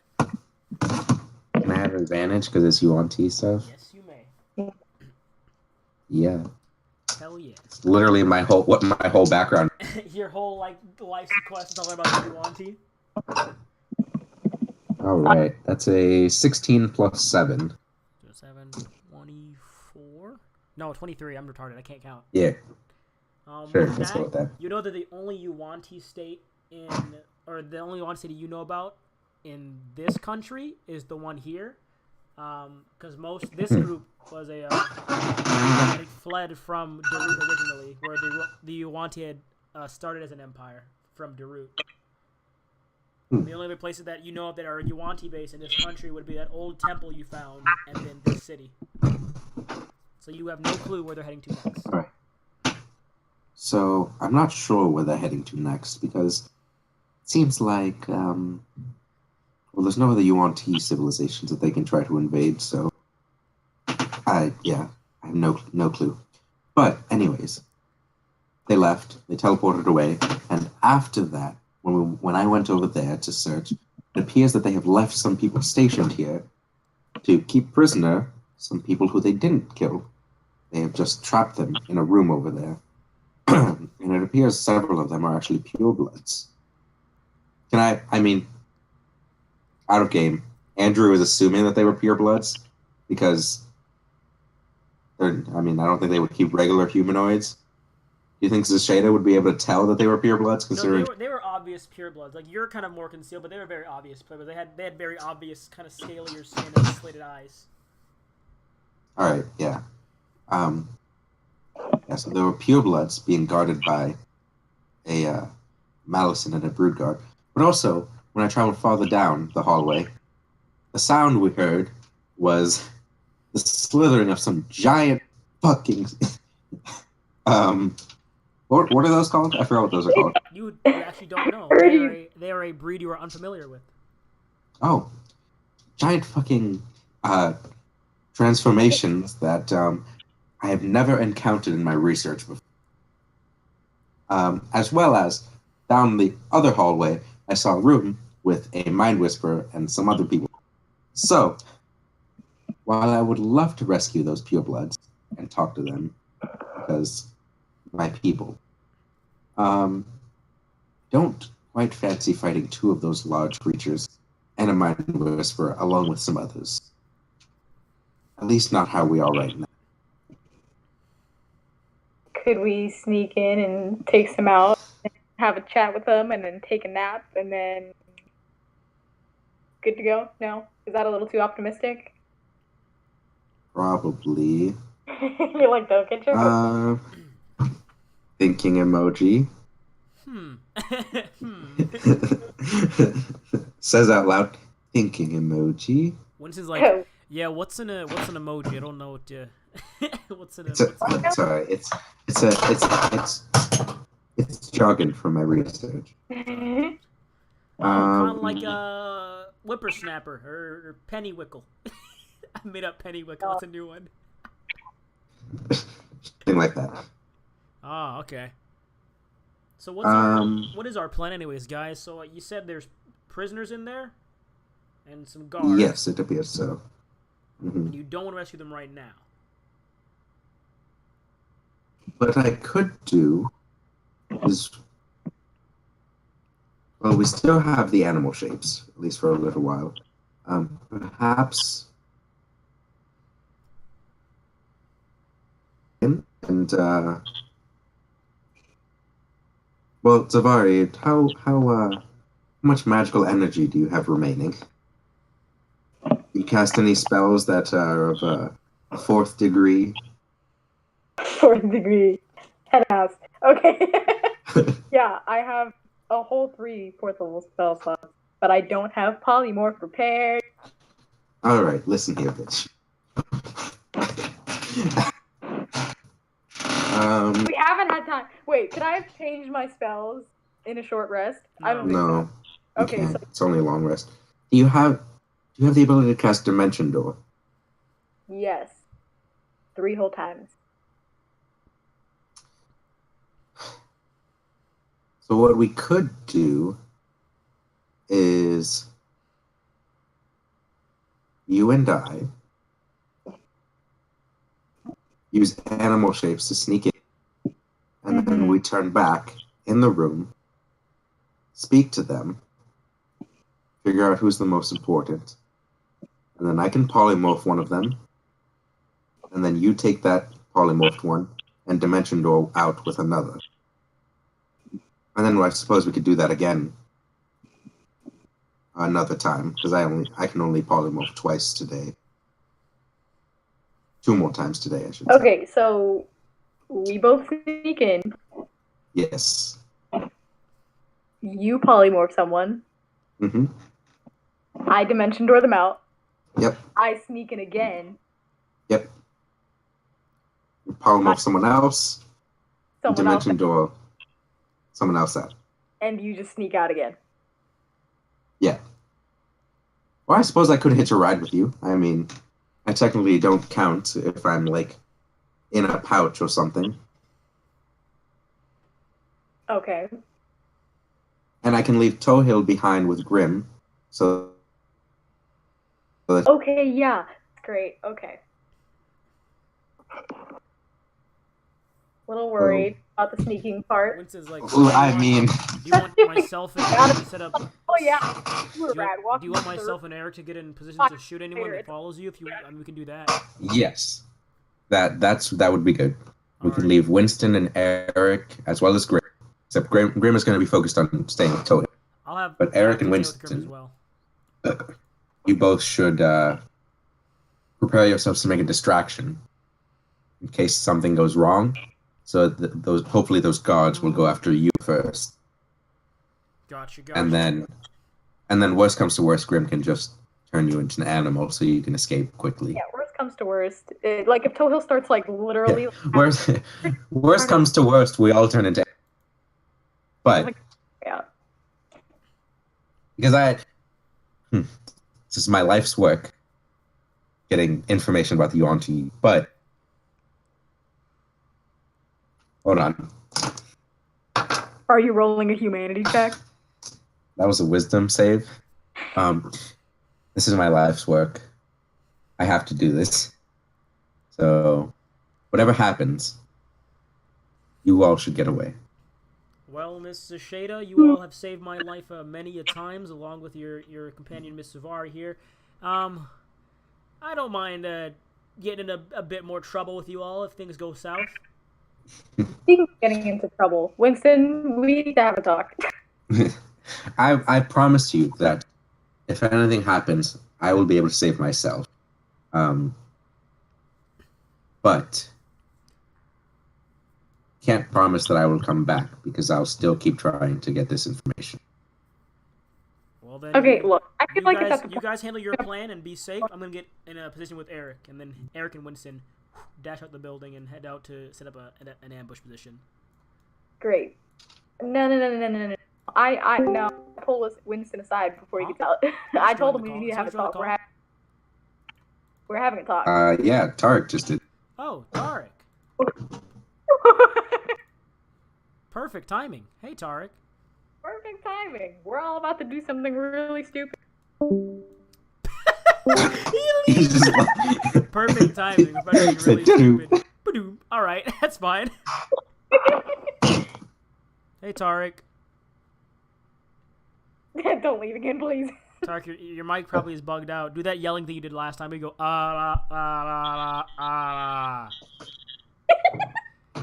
Can I have an advantage because it's UOT stuff? Yes, you may. Yeah. Hell yeah. It's literally my whole background. Your whole like life quest is talking about Yuanti. All right, that's a 16 plus 7. 7, 24? No, 23. I'm retarded. I can't count. Yeah. Sure, with let's go with that. You know that the only Yuanti state or the only Yuanti state you know about in this country is the one here. Because this group was fled from Darut originally, where the Yuanti had started as an empire from Darut. The only other places that you know of that are Yuanti based in this country would be that old temple you found and then this city. So you have no clue where they're heading to next. All right. So I'm not sure where they're heading to next because it seems like well, there's no other Yuan-Ti civilizations that they can try to invade. So I have no clue. But anyways, they left. They teleported away, and after that, when I went over there to search, it appears that they have left some people stationed here to keep prisoner some people who they didn't kill. They have just trapped them in a room over there. And it appears several of them are actually purebloods. I mean, out of game, Andrew is assuming that they were purebloods because I don't think they would keep regular humanoids. Do you think Zasheda would be able to tell that they were purebloods? Considering no, they were obvious purebloods. Like you're kind of more concealed, but they were very obvious purebloods. They had very obvious kind of scalier skin and slated eyes. All right, yeah. So there were purebloods being guarded by a Malison and a Broodguard. But also, when I traveled farther down the hallway, the sound we heard was the slithering of some giant fucking what are those called? I forgot what those are called. You actually don't know. They are a breed you are unfamiliar with. Oh, giant fucking transformations that I have never encountered in my research before. As well as down the other hallway, I saw a room with a Mind Whisperer and some other people. So, while I would love to rescue those purebloods and talk to them, because my people, Don't quite fancy fighting two of those large creatures and a mind whisperer along with some others. At least not how we are right now. Could we sneak in and take some out, and have a chat with them, and then take a nap, and then good to go? No? Is that a little too optimistic? Probably. You're like, don't get your hopes. Thinking emoji. Says out loud, thinking emoji. Winston's like, yeah, what's an emoji? I don't know what to. It's jargon from my research. Kind of like whippersnapper or pennywickle. I made up pennywickle. It's a new one. Something like that. Ah, okay. So what is our plan, anyways, guys? So you said there's prisoners in there, and some guards. Yes, it appears so. And you don't want to rescue them right now. What I could do is, well, we still have the animal shapes, at least for a little while. Perhaps, well, Zavari, how much magical energy do you have remaining? You cast any spells that are of a fourth degree? Fourth degree. Head ass. Okay. Yeah, I have a whole 3 fourth level spell slots, but I don't have polymorph prepared. Alright, listen here, bitch. We haven't had time. Wait, could I have changed my spells in a short rest? I don't think No. so. Okay, so It's only a long rest. Do you have the ability to cast Dimension Door? yes. 3 whole times. So what we could do is you and I use animal shapes to sneak in, and then we turn back in the room, speak to them, figure out who's the most important, and then I can polymorph one of them, and then you take that polymorphed one and Dimension Door out with another. And then I suppose we could do that again another time, because I can only polymorph twice today. 2 more times today, I should say. Okay, so we both sneak in. Yes. You polymorph someone. I Dimension Door them out. Yep. I sneak in again. Yep. You polymorph someone else. Dimension Door someone else out. And you just sneak out again. Yeah. Well, I suppose I could hitch a ride with you. I mean, I technically don't count if I'm, like, in a pouch or something. Okay. And I can leave Tohill behind with Grim, so... Okay, yeah. Great, okay. Little worried about the sneaking part. Winston's like, I mean... Do you want myself and Eric to set up... Oh, yeah. You were rad. Do you want myself and Eric to get in position to shoot anyone that follows you? If you, I mean, we can do that. Yes. That would be good. We can leave Winston and Eric, as well as Grim. Except Grim is going to be focused on staying with Tohill. I'll have... But Eric and Grim as Winston... well. You both should prepare yourselves to make a distraction in case something goes wrong. So hopefully those guards will go after you first. Gotcha. And then worst comes to worst, Grim can just turn you into an animal so you can escape quickly. Yeah, worst comes to worst. Like if Tohill starts like literally... Yeah. Worst comes to worst, we all turn into... But... Yeah. Because this is my life's work, getting information about the Yuan-Ti, but... Hold on. Are you rolling a humanity check? That was a wisdom save. This is my life's work. I have to do this. So, whatever happens, you all should get away. Well, Miss Shada, you all have saved my life many a times, along with your companion, Miss Savari here. I don't mind getting in a bit more trouble with you all if things go south. Speaking of getting into trouble, Winston, we need to have a talk. I promise you that if anything happens, I will be able to save myself. But can't promise that I will come back because I'll still keep trying to get this information. Well then. Okay, look, I feel like you guys handle your plan and be safe. I'm gonna get in a position with Eric, and then Eric and Winston dash out the building and head out to set up an ambush position. Great. No. I pull Winston aside before he gets out. I told him we need to have a talk. We're having a talk. Yeah, Tarek just did. Oh, Tarek. Perfect timing. Hey, Tarek. Perfect timing. We're all about to do something really stupid. Perfect timing. We're about to be really stupid. All right, that's fine. Hey, Tarek. Don't leave again, please. Tarek, your mic probably is bugged out. Do that yelling thing you did last time. You go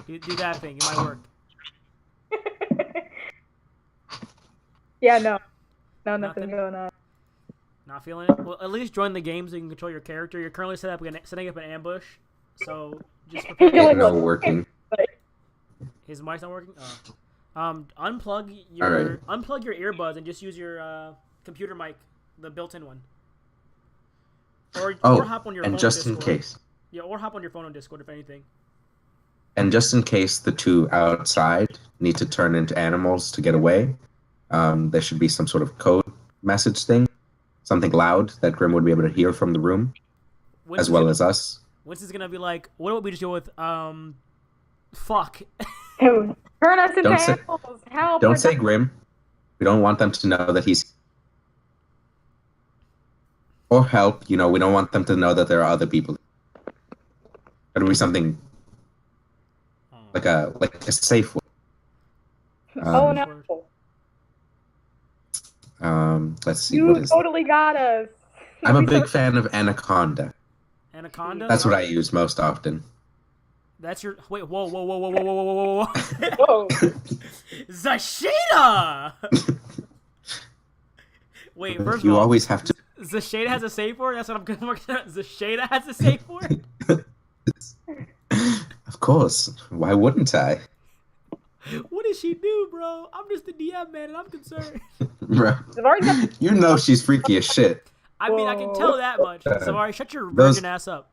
do that thing. It might work. Yeah, no, nothing going on. Not feeling it? Well, at least join the game so you can control your character. You're currently setting up an ambush, so just prepare. It's not working. His mic's not working? Oh. Unplug your earbuds and just use your computer mic, the built-in one. Or hop on your phone and just on in case. Yeah, or hop on your phone on Discord if anything. And just in case the two outside need to turn into animals to get away, there should be some sort of code message thing, something loud that Grim would be able to hear from the room, as well as us. Winston's gonna be like, what would we just go with? Fuck. Turn us into animals. Help. Don't say Grim. We don't want them to know that he's... Or help. We don't want them to know that there are other people. It'll be something like a safe way. Oh no. Let's see. You what is totally got us. I'm a big fan of Anaconda. Anaconda? That's what I use most often. That's your... Wait, whoa. Whoa. Zashida! Wait, first of all... You always have to... Zashida has a safe word? That's what I'm going to work out. Zashida has a safe word? Of course. Why wouldn't I? What does she do, bro? I'm just the DM, man, and I'm concerned. Bro, you know she's freaky as shit. I mean, I can tell that much. Savari, shut your virgin ass up.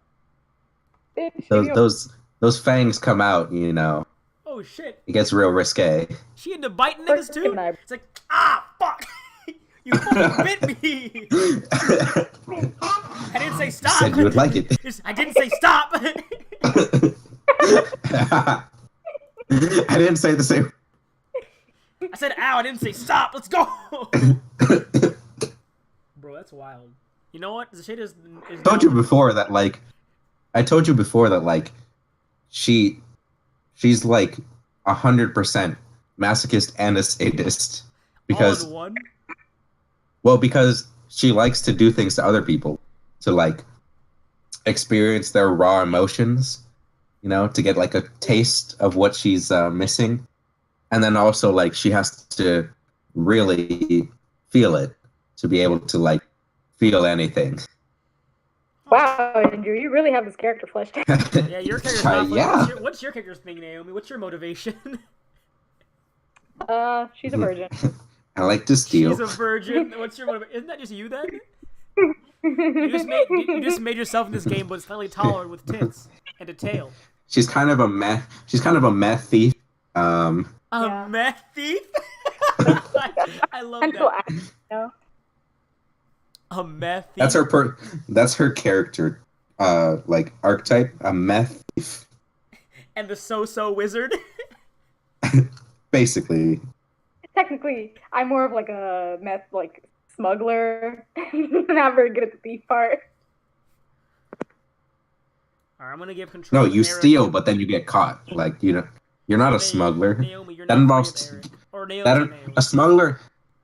Those fangs come out, Oh, shit. It gets real risque. She into biting niggas, too? It's like, fuck. You fucking bit me. I didn't say stop. You said you would like it. I didn't say stop. I didn't say the same. I said ow, I didn't say stop. Let's go. Bro, that's wild. You know what? The shit is I told you before that she's like 100% masochist and a sadist. Because all in one? Well, because she likes to do things to other people to experience their raw emotions, to get a taste of what she's missing. And then also she has to really feel it to be able to feel anything. Wow, Andrew, you really have this character fleshed out. Yeah, your character's not yeah. What's your character's thing, Naomi? What's your motivation? She's a virgin. I like to steal. She's a virgin. What's your motivation? Isn't that just you then? You just made yourself in this game, but slightly taller with tits and a tail. She's kind of a meth thief. A meth thief? I love that. A meth thief. That's her character, archetype. A meth thief. And the so-so wizard. Basically. Technically, I'm more of a meth smuggler. Not very good at the thief part. Alright, I'm gonna give control. No, you steal, but then you get caught. You're not a smuggler. Naomi, you're that not involves or nails That are a nails.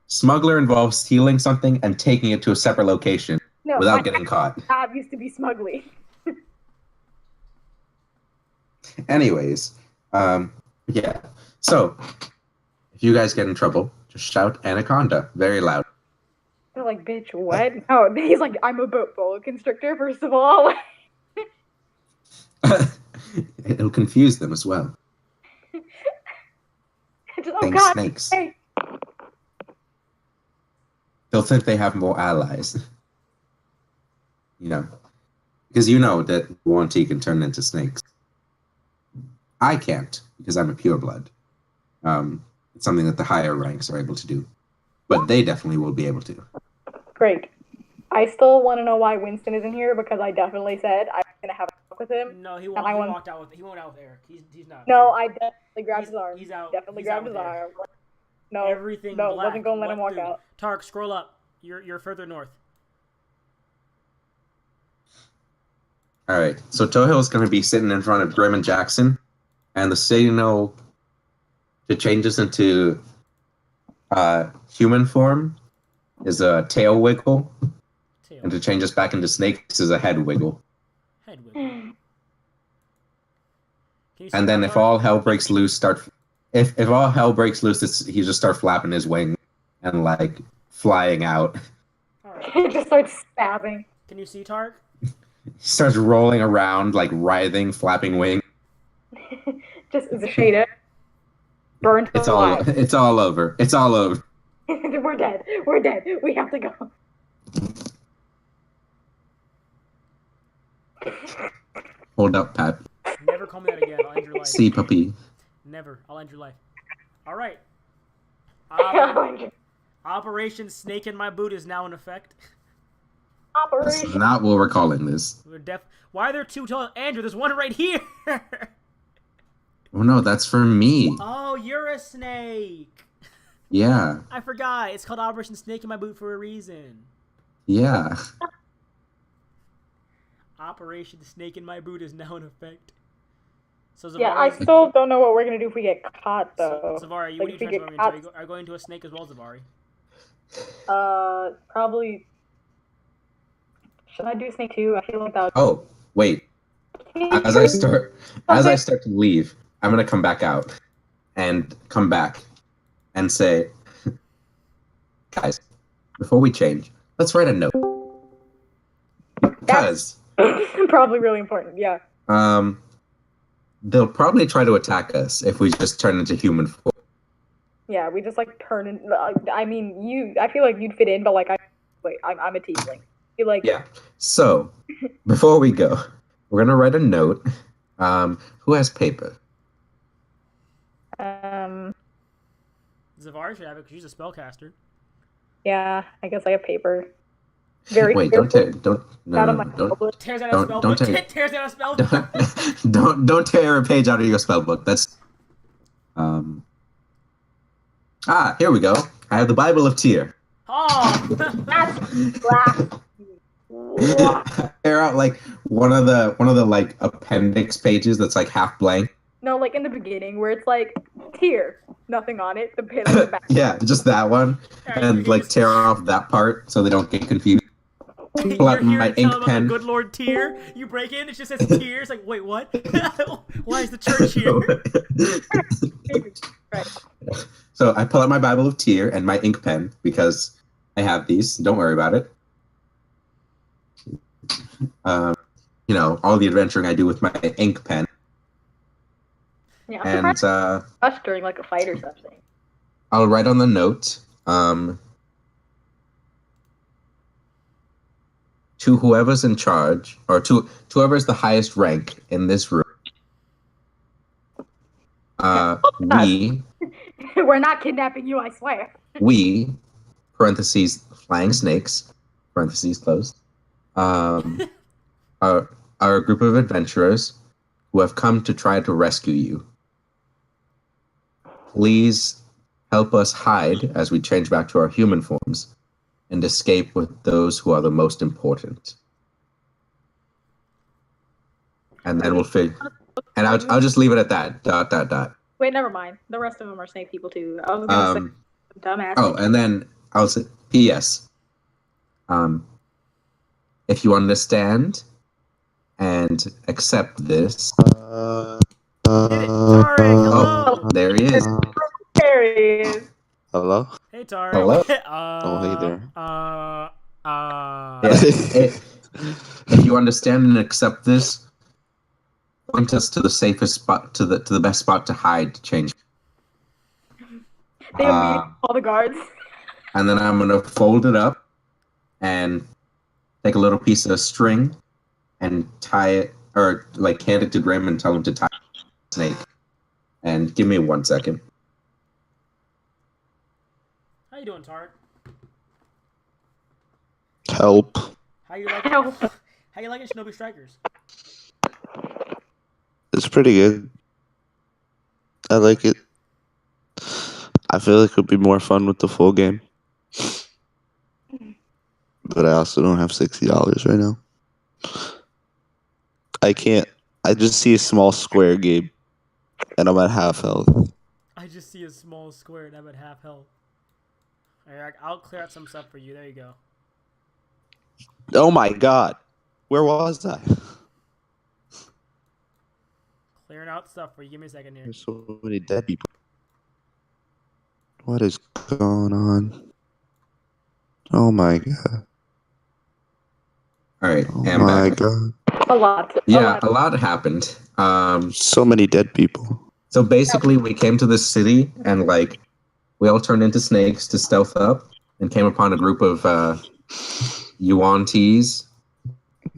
smuggler involves stealing something and taking it to a separate location No, without my getting caught. job used to be smuggling. Anyways, yeah. So if you guys get in trouble, just shout anaconda very loud. They're like, bitch, what? No, he's like, I'm a boat polo constrictor, first of all. It'll confuse them as well. Just, oh Think god, snakes. hey. They'll think they have more allies. You know, because you know that Yuan-Ti can turn into snakes. I can't because I'm a pureblood. It's something that the higher ranks are able to do, but they definitely will be able to. Great. I still want to know why Winston isn't here because I definitely said I was gonna have a talk with him. No, he won't. He walked out with. He went out with Eric. He's not. No, I definitely grabbed his arm. He's out. Definitely He's grabbed out his with Eric. arm. No, Everything no, black. wasn't gonna let him walk webtoon. out. Tark, scroll up. You're further north. All right, so Tohil is going to be sitting in front of Grim and Jackson, and the signal to change us into human form is a tail wiggle, and to change us back into snakes is a head wiggle. Head wiggle. And then if all hell breaks loose, if all hell breaks loose, he just start flapping his wing and like flying out. All right. It just starts stabbing. Can you see Tark? He starts rolling around, like writhing, flapping wing. Just is a shade. Burned It's alive. it's all over. It's all over. We're dead. We're dead. We have to go. Hold up, Pat. Never call me that again. I'll end your life. See, puppy. Never. I'll end your life. All right. Operation. Operation Snake in My Boot is now in effect. That's not what we're calling this. Why are there two tall? Andrew, there's one right here. Oh no, that's for me. Oh, you're a snake. Yeah. I forgot. It's called Operation Snake in My Boot for a reason. Yeah. Operation Snake in My Boot is now in effect. So Yeah, I still don't know what we're gonna do if we get caught, though. So, Zavari, what are you transforming into? Are you going to a snake as well, Zavari? Probably. Should I do snake too? I feel like that. Oh, wait. As I start to leave, I'm gonna come back out and come back and say, guys, before we change, let's write a note. Because probably really important, yeah. They'll probably try to attack us if we just turn into human form. Yeah, we just like turn in. I mean, I feel like you'd fit in, but like I'm a tiefling. I feel like Yeah. So before we go, we're gonna write a note. Who has paper? Zavari should have it because she's a spellcaster. Yeah, I guess I have paper. Very Wait, don't tear don't Tears out a spell book. Tears out a spell book. don't tear a page out of your spell book. That's here we go. I have the Bible of Tyr. Oh, That's black. Tear out like one of the like appendix pages that's like half blank. No, like in the beginning where it's like tier, nothing on it. The pin on the back. Yeah, just that one, and like tear off that part so they don't get confused. Pull out my ink pen. Good Lord Tyr. You break in, it just says Tyr. It's like, wait, what? Why is the church here? Right. So I pull out my Bible of Tyr and my ink pen because I have these. Don't worry about it. You know, all the adventuring I do with my ink pen. Yeah, and us during like a fight or something. I'll write on the note, to whoever's in charge, or to whoever's the highest rank in this room. We're not kidnapping you, I swear. We, parentheses, flying snakes, parentheses closed, are a group of adventurers who have come to try to rescue you. Please help us hide as we change back to our human forms and escape with those who are the most important. And then we'll figure. And I'll just leave it at that. ... Wait, never mind. The rest of them are snake people too. I was gonna say dumbass. Oh, and then I'll say P.S. If you understand and accept this. Did it. Tarek, hello. Oh, there he is. There he is. Hello? Hey, Tarek. Hello? Oh, hey there. Yeah, if you understand and accept this, point us to the safest spot, to the best spot to hide to change. They immediately call the guards. And then I'm gonna fold it up and take a little piece of string and tie it, or like hand it to Grim and tell him to tie the snake. And give me 1 second. How you doing, Tarek? Help. How you liking? How you liking Shinobi Strikers? It's pretty good. I like it. I feel like it would be more fun with the full game. But I also don't have $60 right now. I can't. I just see a small square game. And I'm at half health. I just see a small square and I'm at half health. Alright, I'll clear out some stuff for you. There you go. Oh my god. Where was I? Clearing out stuff for you. Give me a second here. There's so many dead people. What is going on? Oh my god. All right, Oh I'm my back. god. A lot. Yeah, a lot happened. So many dead people. So basically, we came to this city and like we all turned into snakes to stealth up and came upon a group of Yuan-Ts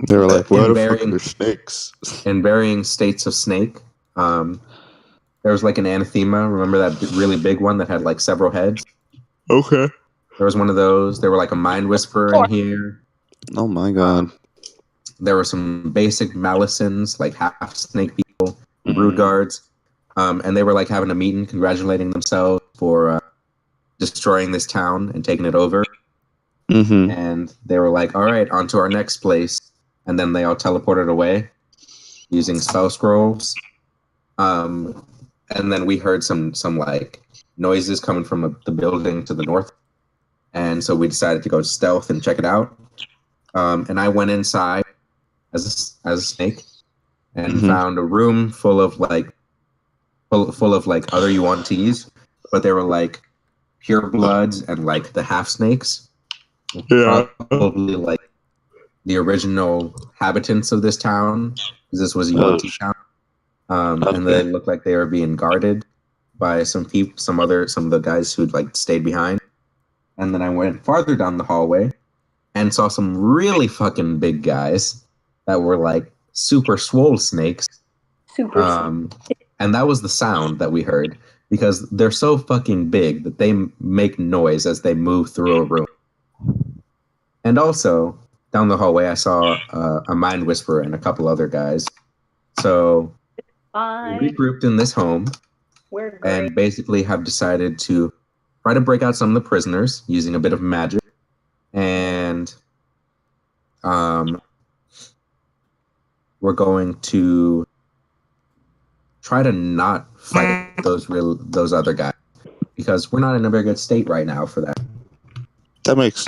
They were like, where in the fuck varying- are states? in varying states of snake. There was like an anathema. Remember that really big one that had like several heads? Okay. There was one of those. There were like a mind whisperer in here. Oh my god. There were some basic Malicins, like half snake people, brood guards. And they were like having a meeting, congratulating themselves for destroying this town and taking it over. Mm-hmm. And they were like, all right, on to our next place. And then they all teleported away using spell scrolls. And then we heard some like noises coming from the building to the north. And so we decided to go stealth and check it out. And I went inside as a snake and found a room full of like other Yuan-Ts, but they were like pure bloods and like the half snakes. Yeah. Probably like the original inhabitants of this town, because this was a Yuan-T town. And they looked like they were being guarded by some people, some of the guys who'd like stayed behind. And then I went farther down the hallway and saw some really fucking big guys that were like super swole snakes. Super. And that was the sound that we heard, because they're so fucking big that they make noise as they move through a room. And also, down the hallway, I saw a mind whisperer and a couple other guys. So we regrouped in this home We're great. and basically have decided to try to break out some of the prisoners using a bit of magic. And we're going to try to not fight those other guys, because we're not in a very good state right now for that. That makes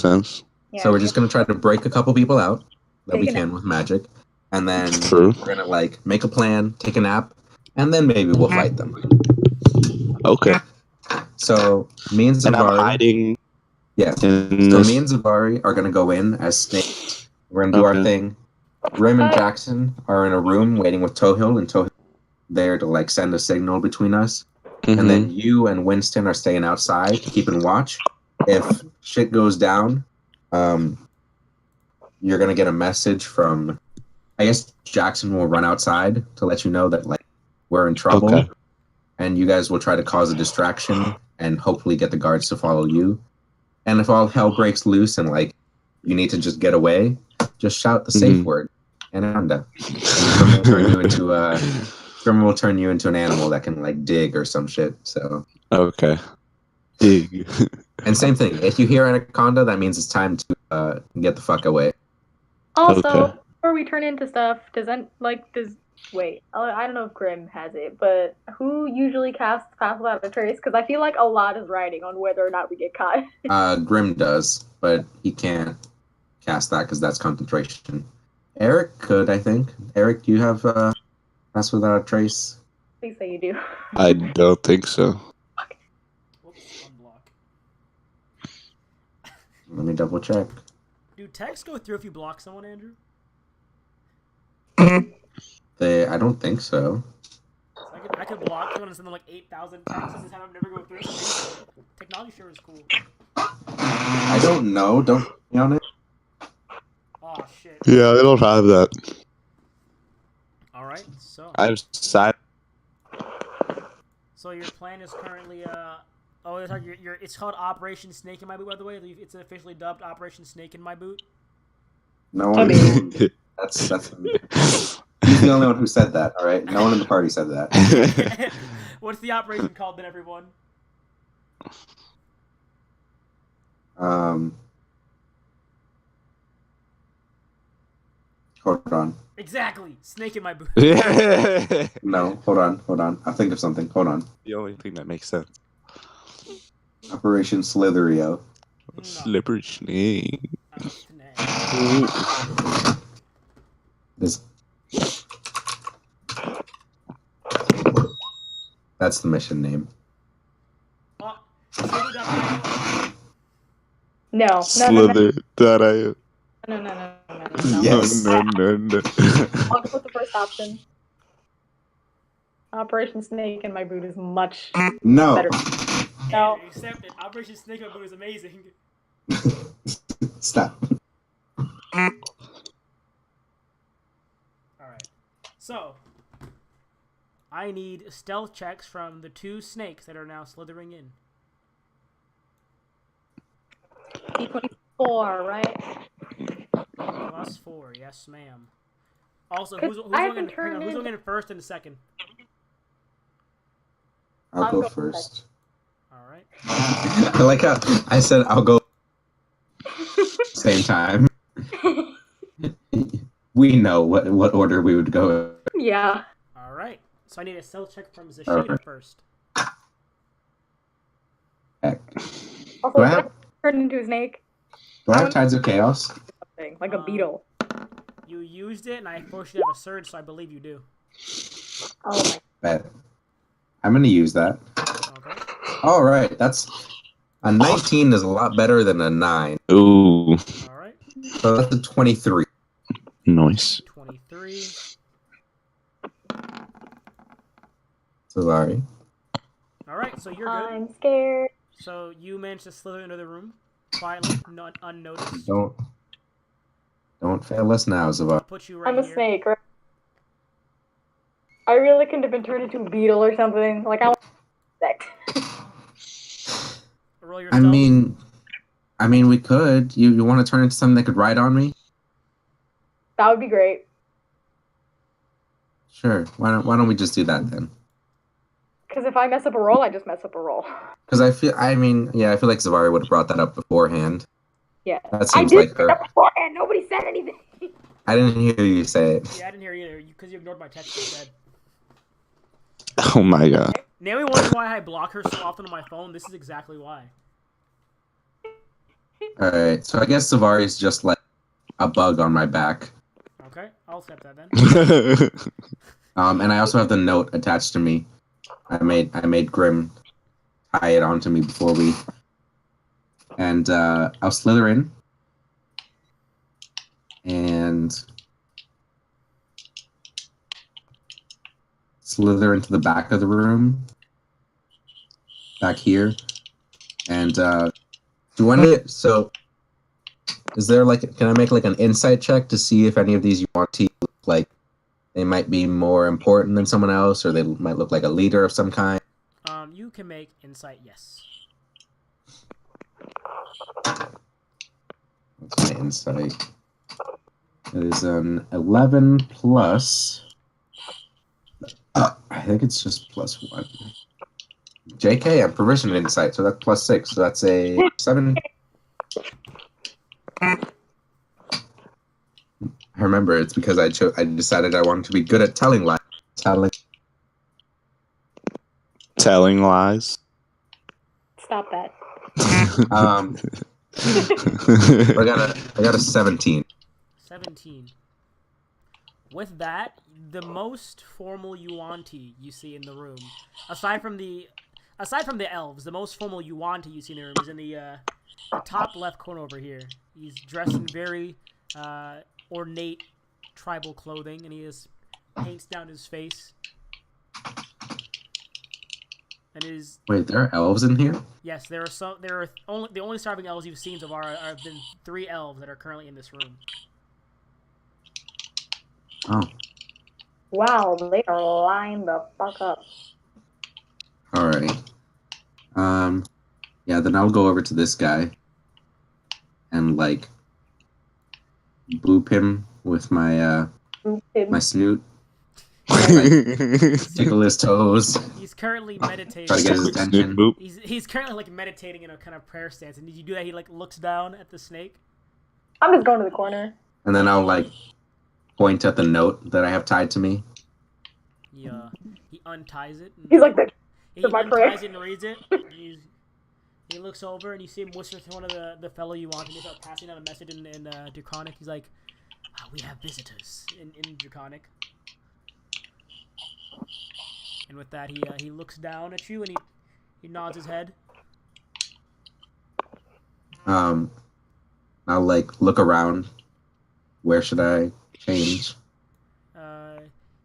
sense. Yeah, So we're just gonna try to break a couple people out that we Take a can with magic, and then True. we're gonna like make a plan, take a nap, and then maybe we'll fight them. Okay. So me and And I'm Zavari, hiding yeah. in So this. me and Zavari are gonna go in as snakes. We're gonna do our Okay. thing. Rim and Jackson are in a room waiting with Tohill, and Tohill there to like send a signal between us. And then you and Winston are staying outside, keeping watch. If shit goes down, you're gonna get a message from, I guess Jackson will run outside to let you know that like we're in trouble. Okay. And you guys will try to cause a distraction and hopefully get the guards to follow you. And if all hell breaks loose and like you need to just get away, just shout the safe word, Ananda. And Grim will turn you into an animal that can like dig or some shit. So Okay. Dig. and same thing. If you hear anaconda, that means it's time to get the fuck away. Also, Okay. before we turn into stuff, does wait? I don't know if Grim has it, but who usually casts Pass Without a Trace? Because I feel like a lot is riding on whether or not we get caught. Grim does, but he can't cast that because that's concentration. Eric could, I think. Eric, do you have Pass Without a Trace? Please say you do. I don't think so. Whoops, unblock. Let me double check. Do texts go through if you block someone, Andrew? I don't think so. I could block someone and send them like 8,000 texts and have them never go through. Technology sure is cool. I don't know. Don't be on it. Oh shit. Yeah, I don't have that. Alright, so. I have side. So your plan is currently oh, it's called Operation Snake in My Boot, by the way. It's officially dubbed Operation Snake in My Boot. No one. That's he's the only one who said that. All right. No one in the party said that. What's the operation called then, everyone? Hold on. Exactly, Snake in My Boot. No, hold on. I'll think of something. Hold on. The only thing that makes sense. Operation Slitherio. No. Slippery snake. This. That's the mission name. Oh, No. Slither. That No. Yes. No. I'll go with the first option. Operation Snake in My Boot is much No. better. No. Accept it. Operation Snake in My Boot is amazing. Stop. Alright. So, I need stealth checks from the 2 snakes that are now slithering in. D24, right? +4, yes ma'am. Also, who's going in first and second? I'll go first. Alright. I like how I said I'll go same time. We know what order we would go in. Yeah. Alright. So I need a stealth check from Zashida first. Heck. Also, Do I have- turned into a snake. Do I have Tides of Chaos? Something, like a beetle. You used it, and I forced you to have a surge, so I believe you do. Oh my. Bet. I'm gonna use that. Okay. All right, that's a 19 is a lot better than a 9. Ooh. Alright. So that's a 23. Nice. 23. So sorry. Alright, so you're good. I'm scared. So you managed to slither into the room quietly, unnoticed. Don't fail us now, Zavar. Put you right I'm a here. snake, right? I really couldn't have been turned into a beetle or something. Like, I want insect. Roll I yourself. mean, we could. You want to turn into something that could ride on me? That would be great. Sure. Why don't we just do that then? Because if I mess up a roll, I just mess up a roll. Because I feel like Zavari would have brought that up beforehand. Yeah. That seems like her. Beforehand. Nobody said anything. I didn't hear you say it. Yeah, I didn't hear either, because you ignored my text instead. Oh my god. Naomi wonders why I block her so often on my phone. This is exactly why. Alright, so I guess Zavari is just like a bug on my back. Okay, I'll accept that then. And I also have the note attached to me. I made Grim tie it onto me before we. And I'll slither in. And slither into the back of the room. Back here. And do I need so is there can I make like an insight check to see if any of these you want to look like they might be more important than someone else, or they might look like a leader of some kind? You can make insight, yes. What's my insight? It is an 11 plus. I think it's just +1. JK, I'm proficient in insight, so that's +6. So that's a 7. I remember it's because I decided I wanted to be good at telling lies. Telling lies. Stop that. I got a 17. 17. With that, the most formal Yuan-Ti you see in the room, aside from the elves, the most formal Yuan-Ti you see in the room is in the top left corner over here. He's dressed in very ornate tribal clothing, and he has paints down his face. And his Wait, there are elves in here? Yes, there are only the only starving elves you've seen so far have been 3 elves that are currently in this room. Oh. Wow, they are lined the fuck up. Alright. Yeah, then I'll go over to this guy and, like, boop him with my, my snoot. Tickle his toes. He's currently meditating. Try to get his attention. He's currently, like, meditating in a kind of prayer stance. And did you do that? He, like, looks down at the snake? I'm just going to the corner. And then I'll, like, point at the note that I have tied to me. He unties it. He's like, he unties it and reads it. He looks over and you see him whisper to one of the fellow you want, and he starts passing out a message in Draconic. He's like, "We have visitors in Draconic." And with that, he looks down at you and he nods his head. I'll, like, look around. Where should I change?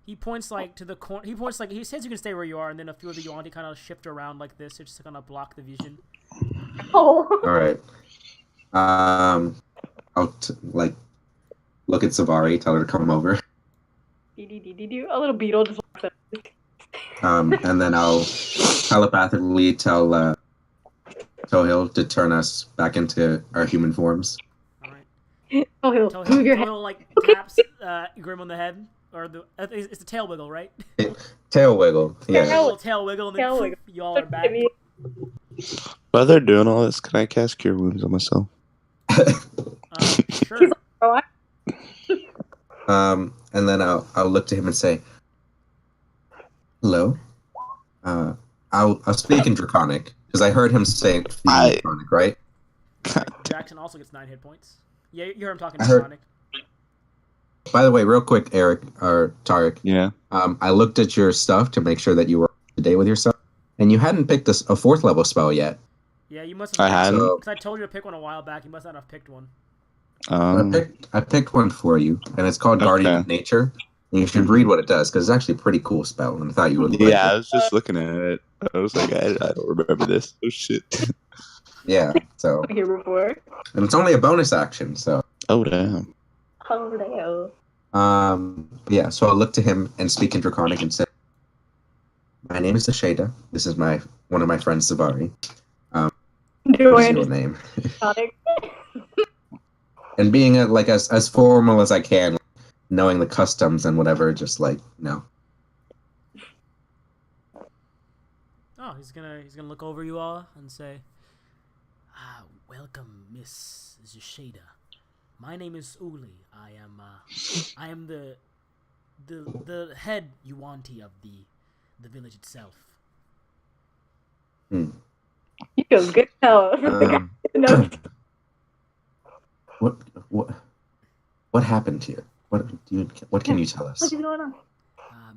He points, like, to the corner. He says you can stay where you are, and then a few of the Yuan-Ti kind of shift around like this. It's just to kind of block the vision. oh. Alright. I'll, like, look at Savari, tell her to come over. A little beetle just walks up. And then I'll telepathically tell Tohil to turn us back into our human forms. Alright. Tohil, move your head. Tohil, like, taps Grim on the head. Or it's the tail wiggle, right? Tail wiggle, yeah. A little tail wiggle, and then y'all are back. While they're doing all this, can I cast Cure Wounds on myself? Sure. And then I'll look to him and say, "Hello." I'll speak in Draconic because I heard him say Draconic, right? Jackson also gets 9 hit points. Yeah, you heard him talking Draconic. By the way, real quick, Eric or Tarek. Yeah. I looked at your stuff to make sure that you were up to date with your stuff, and you hadn't picked a 4th level spell yet. Yeah, you must have. I hadn't. Because I told you to pick one a while back. You must not have picked one. I picked one for you, and it's called Guardian of Nature. And you should read what it does because it's actually a pretty cool spell, and I thought you would. Like I was just looking at it. I was like, I don't remember this. Oh shit. Yeah. So. Here before. And it's only a bonus action, so. Oh damn. Oh no. Yeah. So I'll look to him and speak in Draconic and say, "My name is Asheda. This is one of my friends, Savari. What is your name?" And being as formal as I can, knowing the customs and whatever, just like no. Oh, he's gonna look over you all and say, "Welcome, Miss Asheda. My name is Uli. I am the head Yuan-Ti of the village itself." He feels good now. What happened here? What can you tell us? What's going on?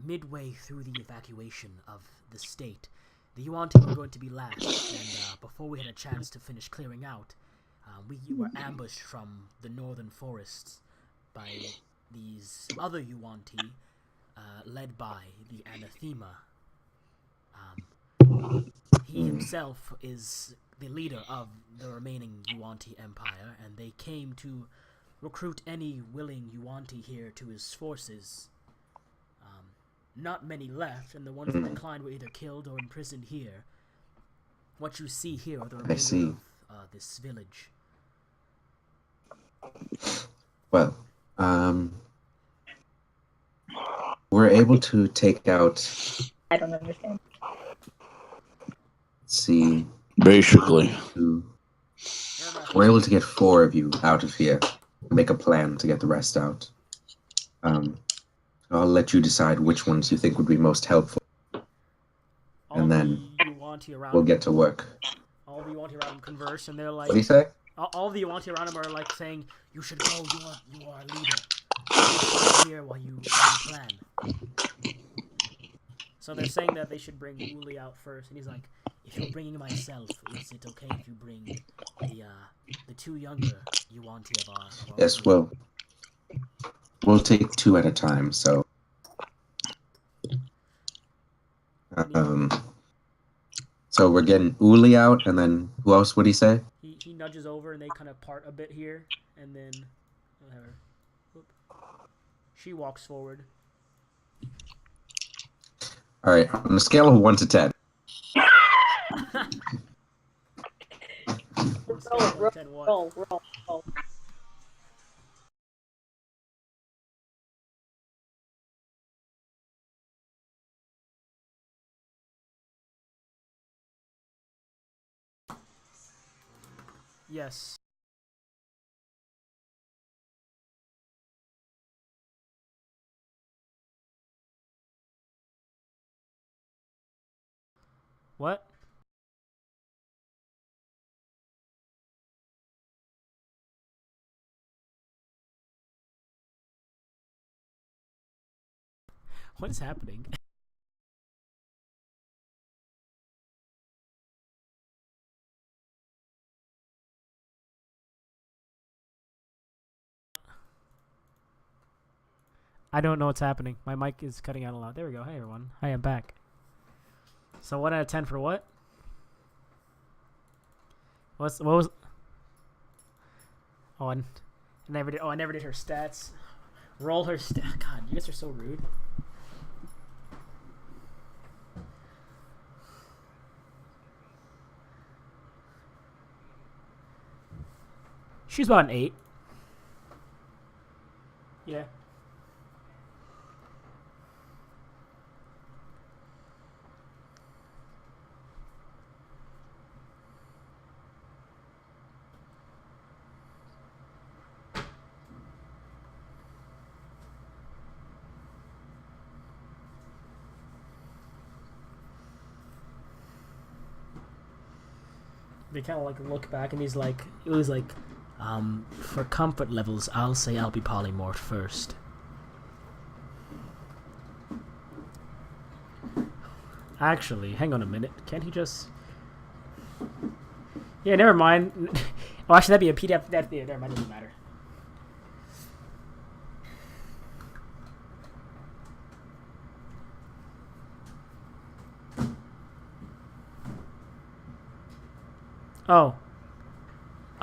Midway through the evacuation of the state, the Yuan-Ti were going to be last, and before we had a chance to finish clearing out, we were ambushed from the northern forests by these other Yuan-Ti, led by the Anathema. He himself is the leader of the remaining Yuan-Ti Empire, and they came to recruit any willing Yuan-Ti here to his forces. Not many left, and the ones that declined were either killed or imprisoned here. What you see here are the remainder of this village. Well, we're able to take out. I don't understand. Let's see. Basically. We're able to get 4 of you out of here. Make a plan to get the rest out. I'll let you decide which ones you think would be most helpful, and then we'll get to work. All the Yuanti around him converse, and they're like, What do you say? all the Yuanti around him are like saying, "You should go. You are a leader. Stay here while you plan." So they're saying that they should bring Uli out first, and he's like, "If you're bringing myself, is it okay if you bring the two younger Yuanti of our Yes, group?" we'll take 2 at a time. So, so we're getting Uli out, and then who else would he say? He nudges over, and they kind of part a bit here, and then she walks forward. All right, on a scale of 1 to 10. Roll. Yes. What? What is happening? I don't know what's happening. My mic is cutting out a lot. There we go. Hey, everyone. Hi, I'm back. So 1 out of 10 for what? What was? Oh, I never did. Oh, I never did her stats. Roll her stat. God, you guys are so rude. She's about an 8. Yeah. They kind of like look back, and he's like, it was like, for comfort levels, I'll say I'll be polymorphed first. Actually, hang on a minute. Can't he just? Yeah, never mind. Oh, actually, that'd be a PDF. Never mind. Doesn't matter.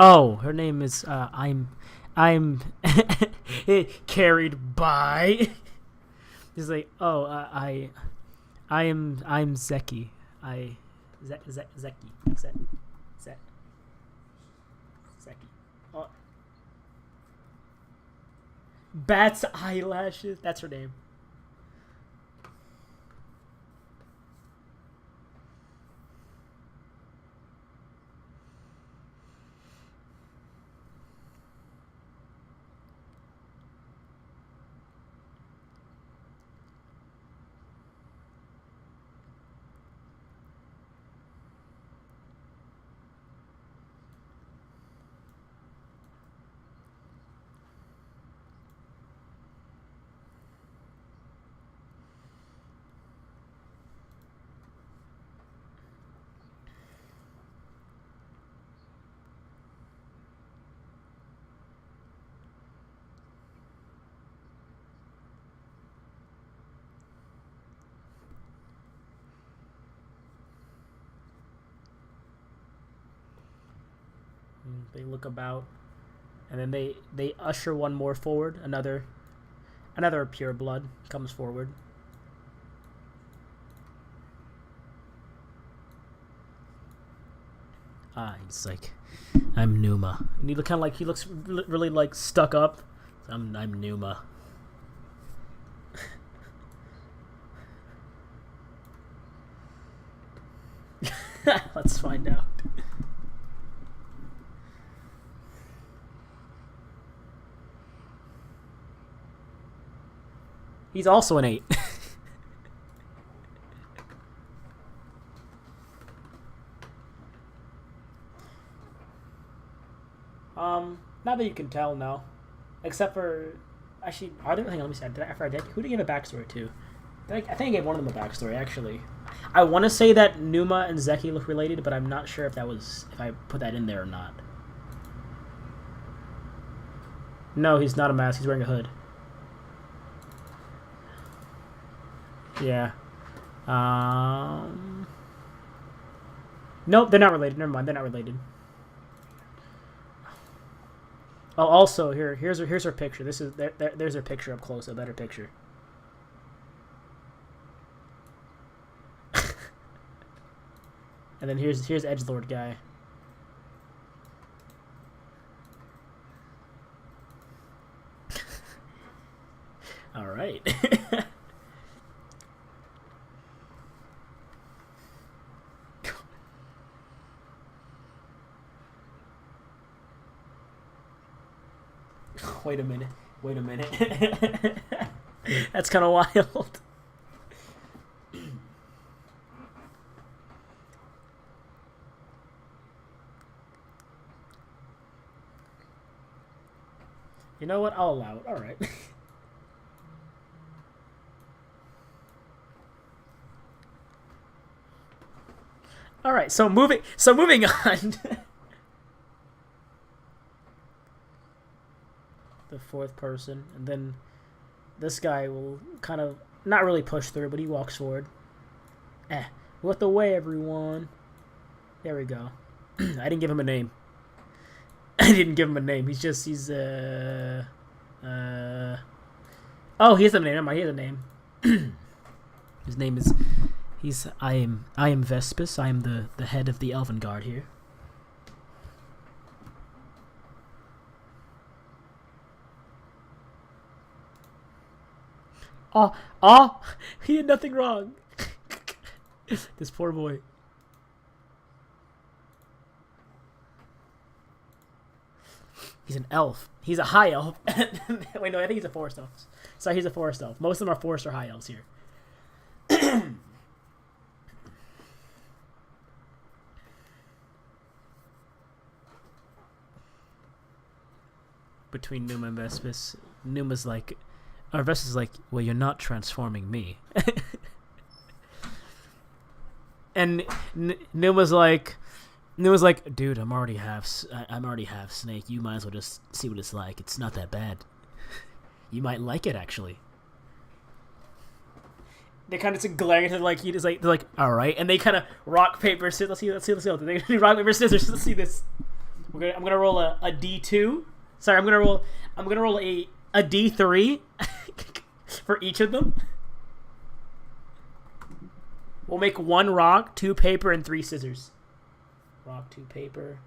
Oh, her name is I'm carried by. He's like, oh, I'm Zeki. Zeki. Oh. Bat's eyelashes. That's her name. They look about, and then they usher one more forward. Another pure blood comes forward. He's like, I'm Numa, and he kind of like he looks really like stuck up. I'm Numa. Let's find out. He's also an 8. Not that you can tell, no. Except for... Actually, hang on, let me see. Who did he give a backstory to? I think I gave one of them a backstory, actually. I want to say that Numa and Zeki look related, but I'm not sure if I put that in there or not. No, he's not a mask. He's wearing a hood. Yeah. Nope, they're not related. Never mind, they're not related. Oh, also here's her picture. There's her picture up close. A better picture. And then here's Edgelord guy. All right. Wait a minute. That's kind of wild. You know what? I'll allow it. All right. All right. So moving on. The fourth person, and then this guy will kind of not really push through, but he walks forward. What the way, everyone? There we go. I didn't give him a name. He's oh, he has a name. Never mind, he has a name. His name is I am Vespus. I am the head of the Elven Guard here. He did nothing wrong. This poor boy. He's an elf. He's a high elf. Wait, no, I think he's a forest elf. Sorry, he's a forest elf. Most of them are forest or high elves here. Between Numa and Vespus, Numa's like... Or Vespus is like, well, you're not transforming me. And Numa's like, dude, I'm already half snake. You might as well just see what it's like. It's not that bad. You might like it, actually. They kind of glaring at him like they're like, all right, and they kind of rock paper scissors. Let's see. They rock paper scissors. Let's see this. I'm gonna roll a D2. Sorry, I'm gonna roll a D3 for each of them. We'll make 1 rock, 2 paper, and 3 scissors. Rock, 2 paper.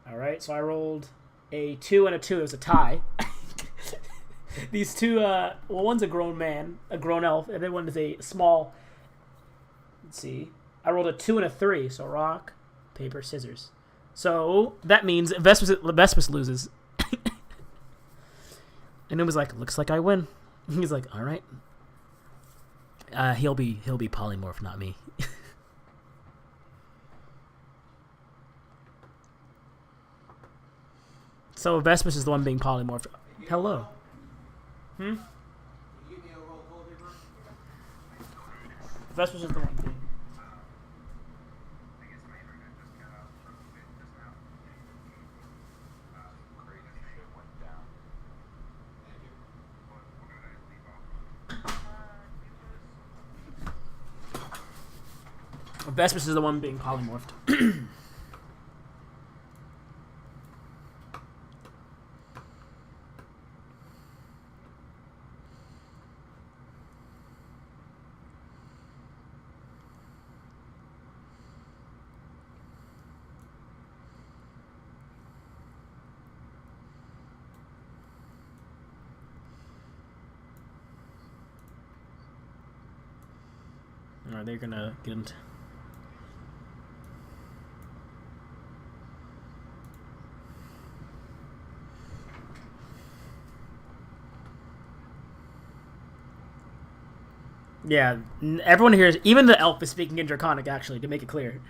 Alright, so I rolled a 2 and a 2. It was a tie. These two, one's a grown man, a grown elf, and then one is a small... Let's see. I rolled a 2 and a 3, so rock, paper, scissors. So that means Vespus loses. And it was like, looks like I win. He's like, all right. He'll be polymorph, not me. So Vespus is the one being polymorphed. Hello. Vespus is the one being. Vespus is the one being polymorphed. Alright, they're gonna get into... Yeah, everyone here, even the elf is speaking in Draconic, actually, to make it clear.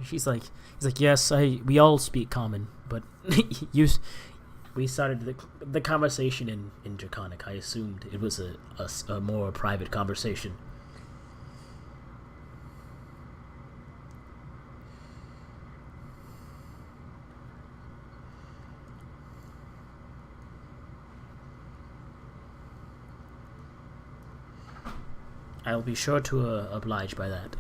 He's like, yes, we all speak common, but we started the conversation in Draconic. I assumed it was a more private conversation. I'll be sure to oblige by that.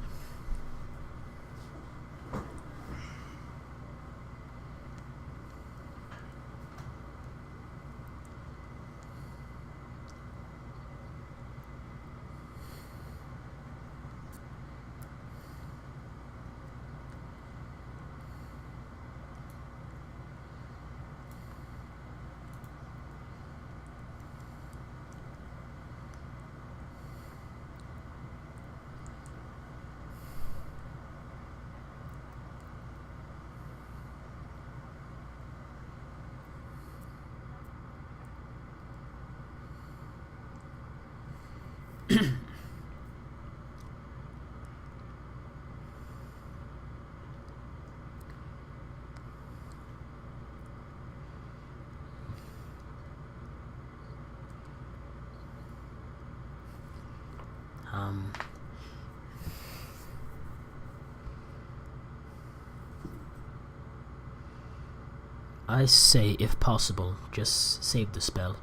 I say, if possible, just save the spell.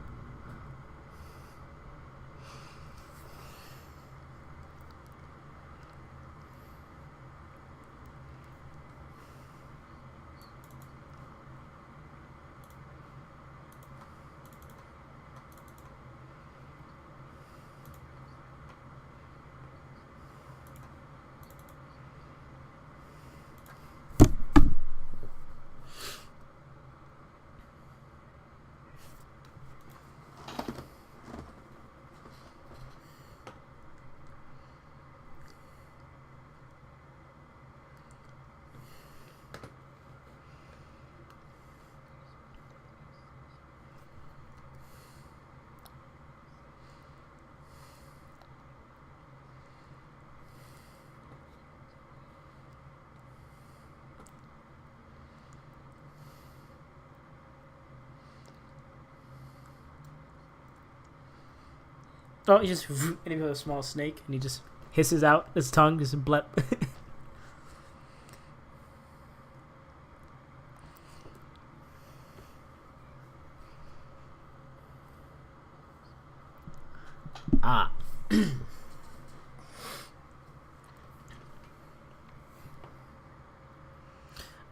Oh, he just and he goes a small snake, and he just hisses out his tongue, just blep. Ah.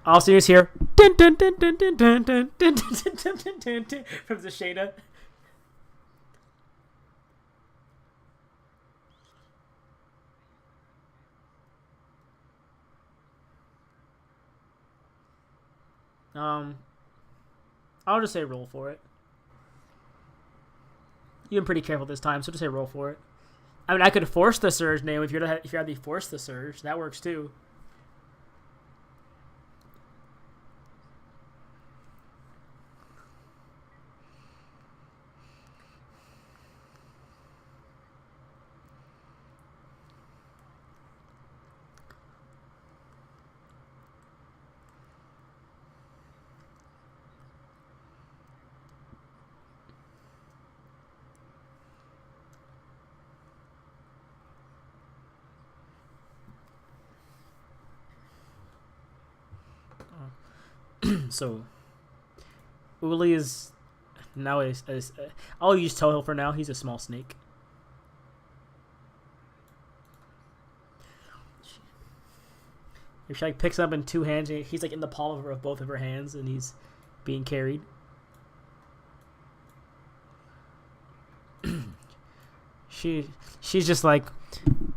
All serious here. Dun, dun, dun, dun, dun, dun, dun, dun, dun, dun, dun, dun, dun, from Zashada. I'll just say roll for it. You've been pretty careful this time, so just say roll for it. I mean, I could force the surge name if you had me force the surge. That works too. So, Uli is now I'll use Toho for now. He's a small snake. If she like picks him up in two hands, he's like in the palm of both of her hands, and he's being carried. She's just like,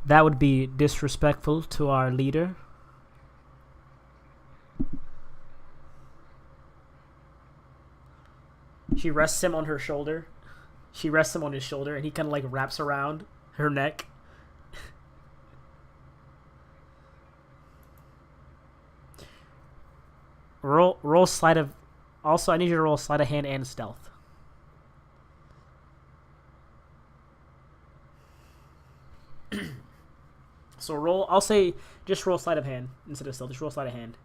that would be disrespectful to our leader. She rests him on her shoulder. She rests him on his shoulder, and he kind of like wraps around her neck. roll sleight of. Also, I need you to roll sleight of hand and stealth. So roll. I'll say just roll sleight of hand instead of stealth. Just roll sleight of hand.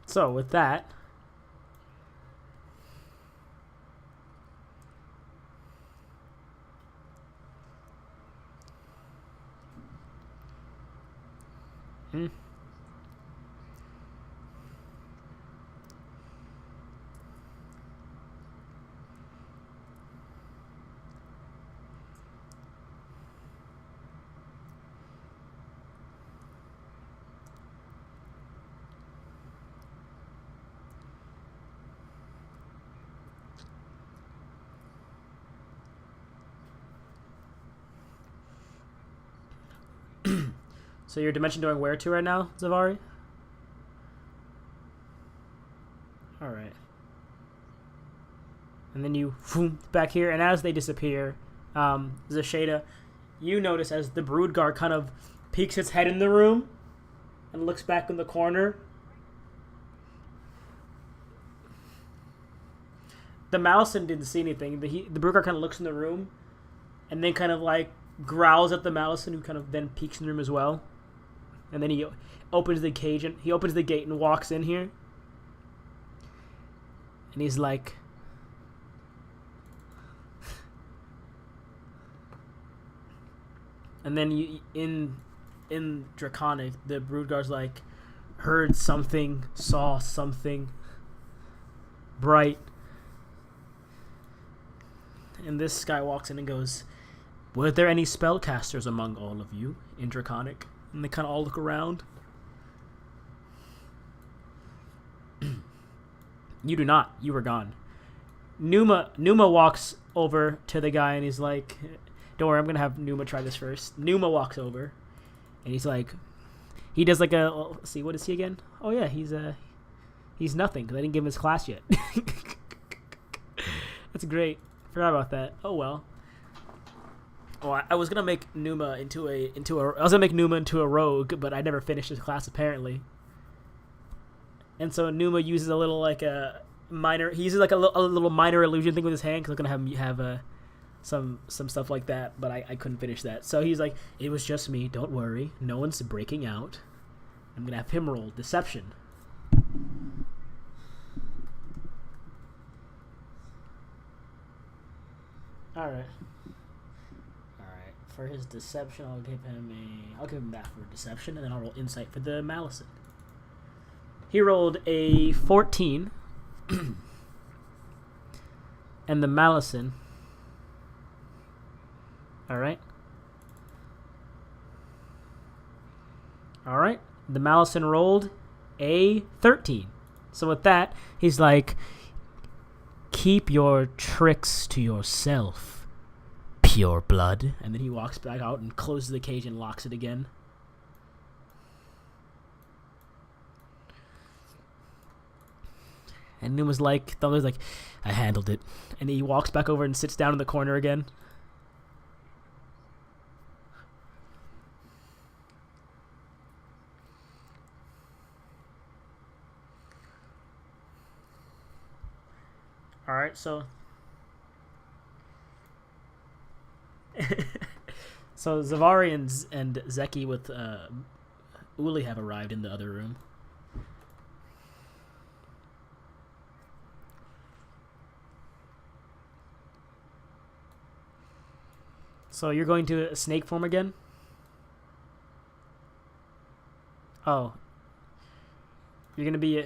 So with that, so you're dimension doing where to right now, Zavari? All right. And then you back here, and as they disappear, Zashada, you notice as the Broodgar kind of peeks its head in the room and looks back in the corner. The Malison didn't see anything. The Broodgar kind of looks in the room and then kind of like growls at the Malison, who kind of then peeks in the room as well. And then he opens the cage and he opens the gate and walks in here. And he's like, and then you in Draconic, the Broodgar's like, heard something, saw something bright. And this guy walks in and goes, "Were there any spellcasters among all of you in Draconic?" And they kind of all look around. You do not. You were gone. Numa walks over to the guy and he's like, "Don't worry, I'm gonna have Numa try this first." Numa walks over, and he's like, he does like a, let's see, what is he again? Oh yeah, he's nothing because I didn't give him his class yet. That's great. Forgot about that. Oh well. Oh, I was gonna make Numa into a rogue, but I never finished his class apparently. And so Numa uses a little like a minor. He uses like a little minor illusion thing with his hand because I'm gonna have some stuff like that, but I couldn't finish that. So he's like, "It was just me. Don't worry. No one's breaking out." I'm gonna have him roll deception. All right. For his deception, I'll give him that for deception, and then I'll roll insight for the Malison. He rolled a 14, and the Malison. All right. The Malison rolled a 13. So with that, he's like, "Keep your tricks to yourself, pure blood." And then he walks back out and closes the cage and locks it again. And Numa's like, Thunder's like, "I handled it." And he walks back over and sits down in the corner again. Alright, so so Zavari and Zeki with Uli have arrived in the other room. So you're going to a snake form again? Oh. You're going to be...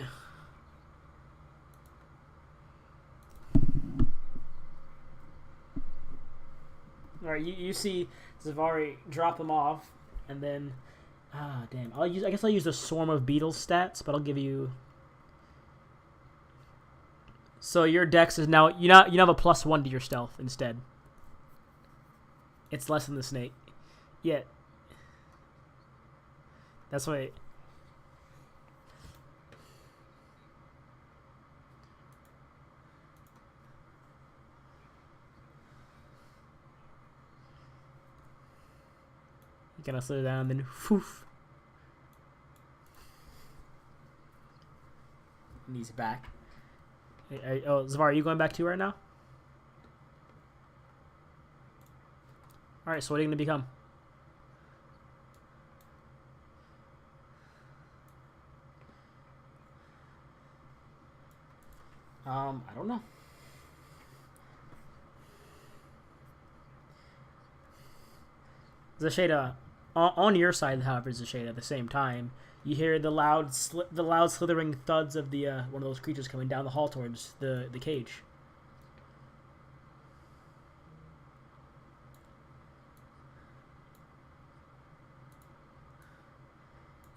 Alright, you see Zavari drop him off, and then... damn. I guess I'll use the Swarm of Beetles stats, but I'll give you... So your dex is now... You now have a +1 to your stealth instead. It's less than the snake. Yeah. That's why... He kind of slid down, and then poof. And he's back. Oh, Zavar, are you going back too right now? Alright, so what are you going to become? I don't know. Zasheda, on your side, however, Zasheda, at the same time, you hear the loud slithering thuds of the one of those creatures coming down the hall towards the cage.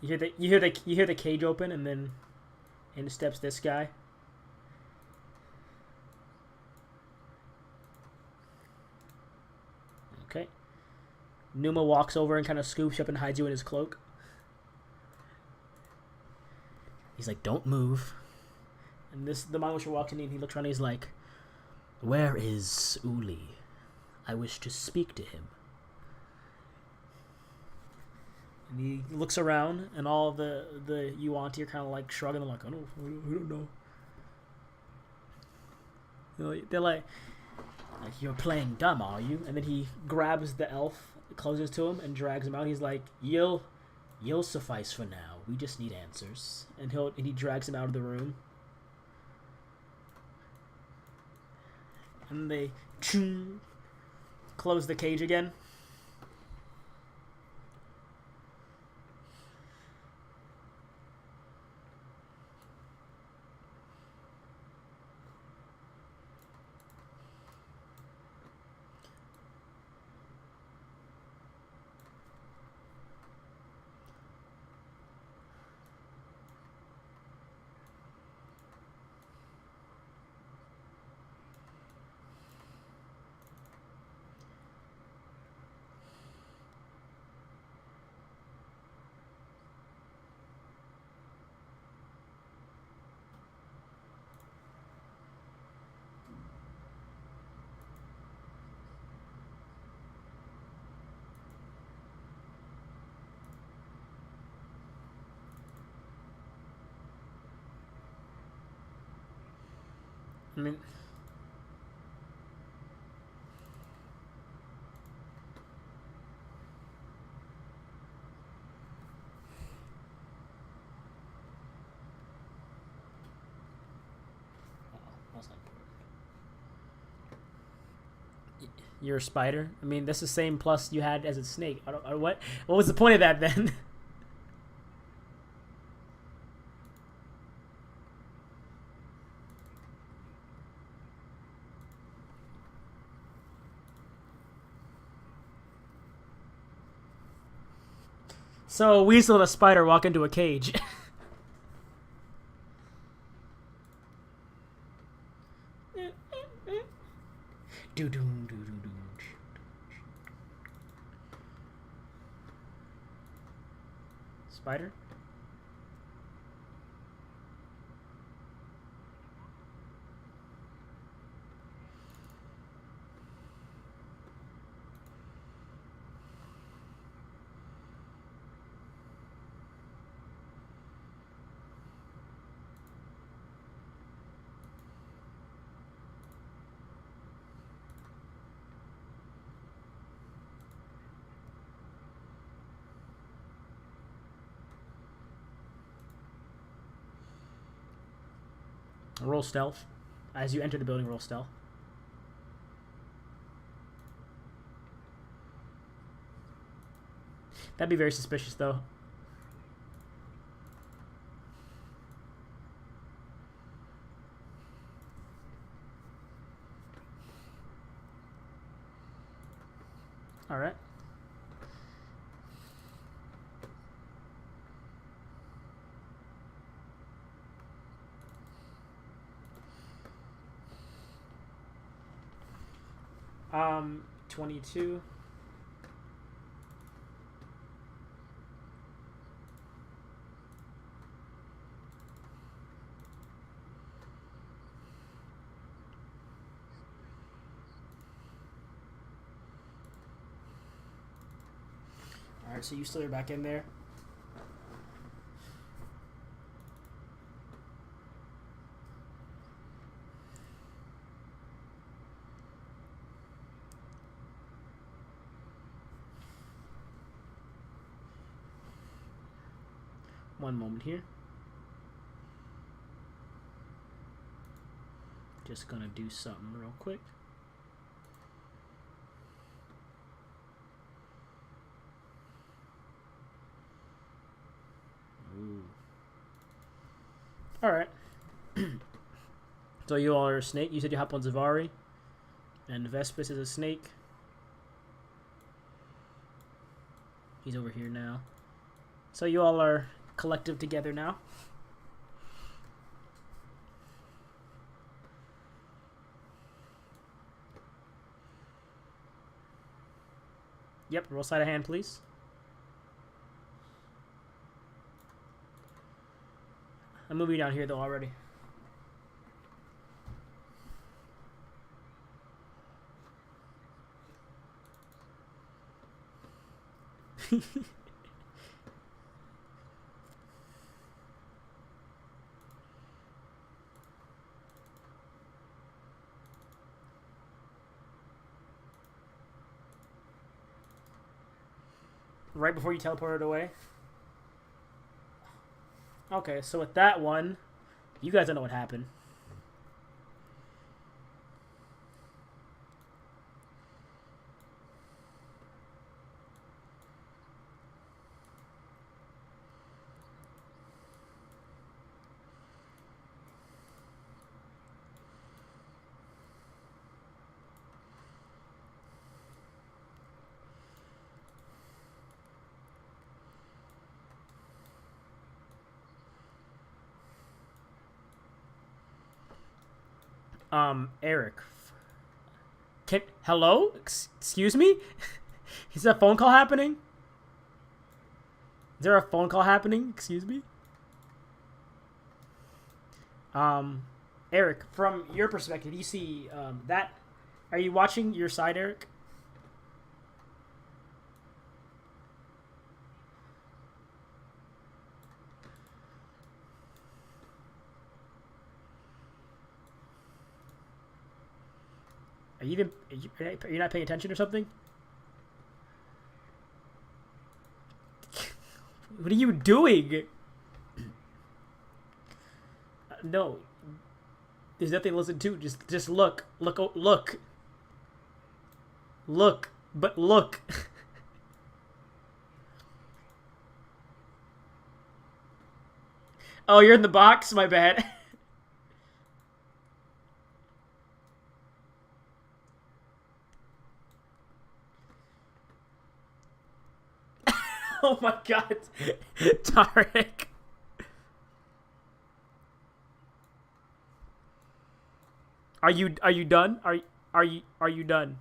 You hear the cage open, and then in steps this guy. Okay. Numa walks over and kind of scoops you up and hides you in his cloak. He's like, "Don't move." And the Manwasher walks in and he looks around and he's like, "Where is Uli? I wish to speak to him." And he looks around and all the Yuan-Ti are kind of like shrugging. They're like, "I don't know." They're like, "You're playing dumb, are you?" And then he grabs the elf, closes to him, and drags him out. He's like, You'll suffice for now. We just need answers." And he drags him out of the room. And they close the cage again. I mean, that's not important. You're a spider? I mean, that's the same plus you had as a snake. What was the point of that then? So a weasel and a spider walk into a cage. Spider? Roll stealth. As you enter the building, roll stealth. That'd be very suspicious, though. All right. Um, 22. Alright, so you still are back in there. One moment here. Just gonna do something real quick. Ooh. Alright. So you all are a snake. You said you hop on Zavari. And Vespus is a snake. He's over here now. So you all are collective together now. Yep, roll sleight of hand, please. I'm moving down here though already. Right before you teleported away. Okay, so with that one, you guys don't know what happened. Eric. Hello? Excuse me? Is that a phone call happening? Is there a phone call happening? Excuse me? Eric, from your perspective, you see, that... Are you watching your side, Eric? Are you not paying attention or something? What are you doing? No. There's nothing to listen to. Just look. Look. Look. Look. But look. Oh, you're in the box? My bad. Oh my god. Tarek. Are you done? Are you done?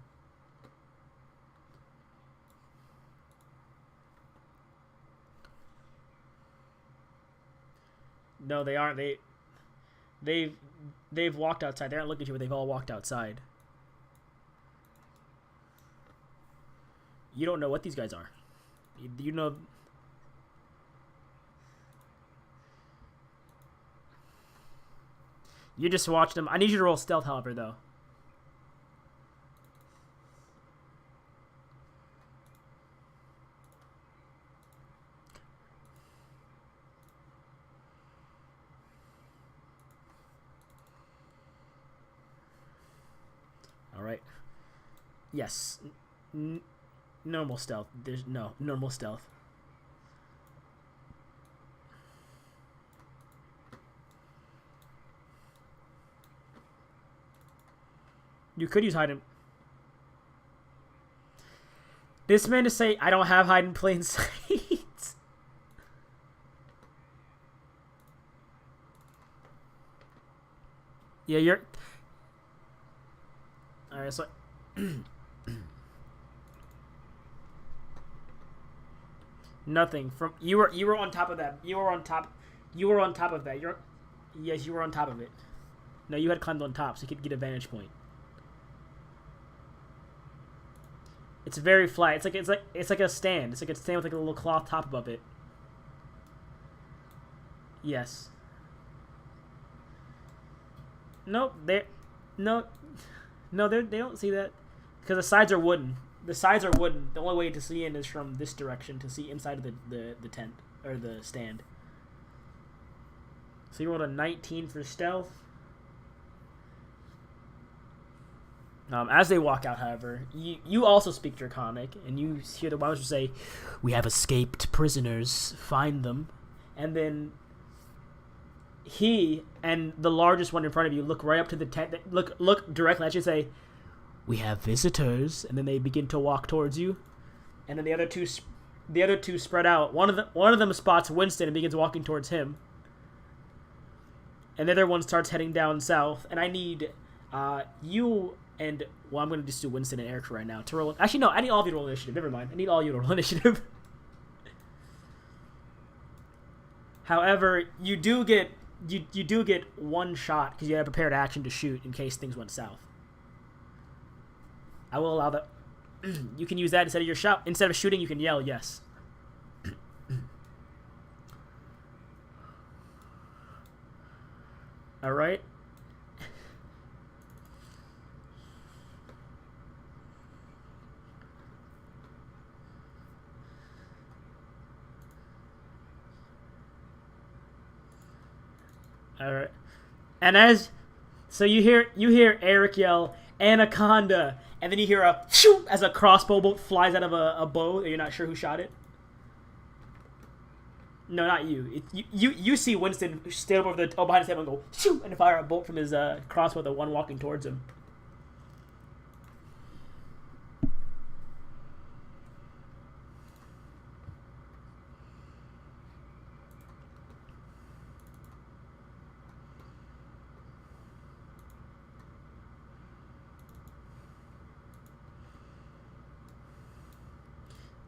No, they aren't. They've walked outside. They aren't looking at you, but they've all walked outside. You don't know what these guys are. You know. You just watched them. I need you to roll stealth, however, though. All right. Yes. Normal stealth. There's no normal stealth. You could use hide and... This man to say I don't have hide in plain sight. Yeah, you're... Alright, so... Nothing from you were on top of that. You were on top of that. Yes, you were on top of it. No, you had climbed on top so you could get a vantage point. It's very flat. It's like a stand. It's like a stand with like a little cloth top above it. Yes. Nope. They don't see that because the sides are wooden. The sides are wooden. The only way to see in is from this direction to see inside of the tent or the stand. So you rolled a 19 for stealth. As they walk out, however, you also speak Draconic, and you hear the Wilders say, "We have escaped prisoners. Find them." And then he and the largest one in front of you look right up to the tent. Look directly at you and say, "We have visitors." And then they begin to walk towards you. And then the other two spread out. One of them spots Winston and begins walking towards him. And the other one starts heading down south. And I need you. And, well, I'm going to just do Winston and Eric right now to roll. Actually, no, I need all of you to roll initiative. Never mind. I need all of you to roll initiative. However, you do get one shot because you had a prepared action to shoot in case things went south. I will allow that. You can use that instead of your shot. Instead of shooting, you can yell yes. All right. All right, and so you hear Eric yell "Anaconda," and then you hear a shoot as a crossbow bolt flies out of a bow. You're not sure who shot it. No, not you. You see Winston stand over behind his table and go shoot and fire a bolt from his crossbow. The one walking towards him.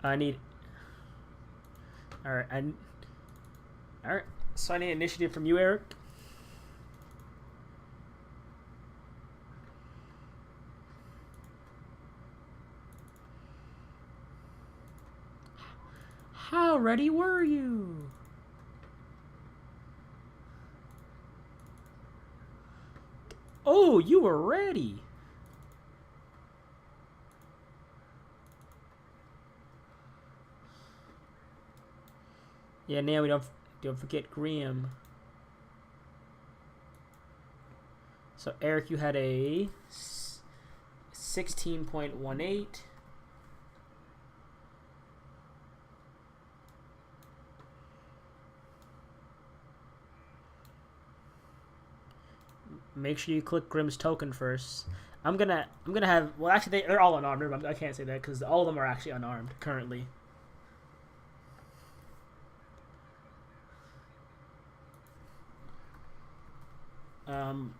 I need. All right. So I need initiative from you, Eric. How ready were you? Oh, you were ready. Yeah, now we don't forget Graham. So Eric, you had a 16.18. Make sure you click Grimm's token first. I'm gonna have, well, actually they're all unarmed. I can't say that because all of them are actually unarmed currently.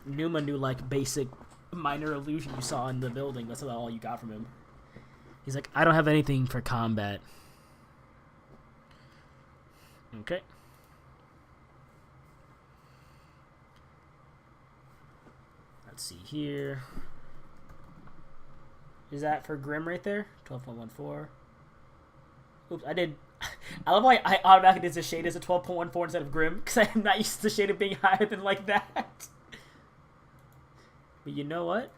Numa knew like basic minor illusion you saw in the building. That's all you got from him. He's like, I don't have anything for combat. Okay. Let's see here. Is that for Grim right there? 12.14. Oops, I did. I love why I automatically did the shade as a 12.14 instead of Grim, because I'm not used to the shade of being higher than like that. But you know what?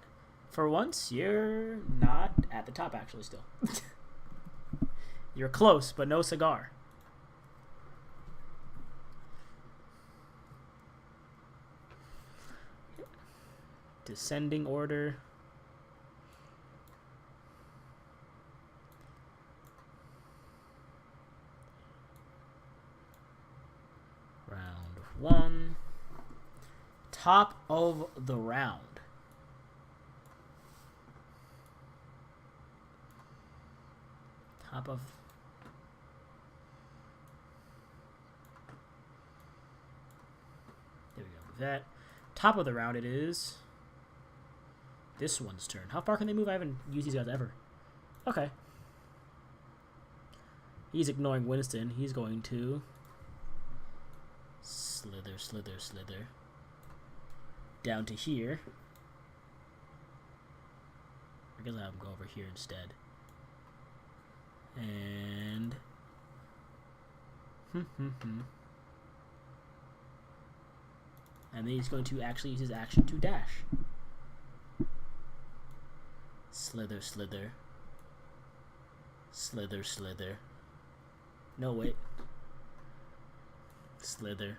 For once, you're not at the top, actually, still. You're close, but no cigar. Descending order. Round one. Top of the round. Top of. There we go. With that. Top of the round it is. This one's turn. How far can they move? I haven't used these guys ever. Okay. He's ignoring Winston. He's going to slither, slither, slither down to here. I guess I'll have him go over here instead. And and then he's going to actually use his action to dash. Slither, slither. Slither, slither. No, wait. Slither.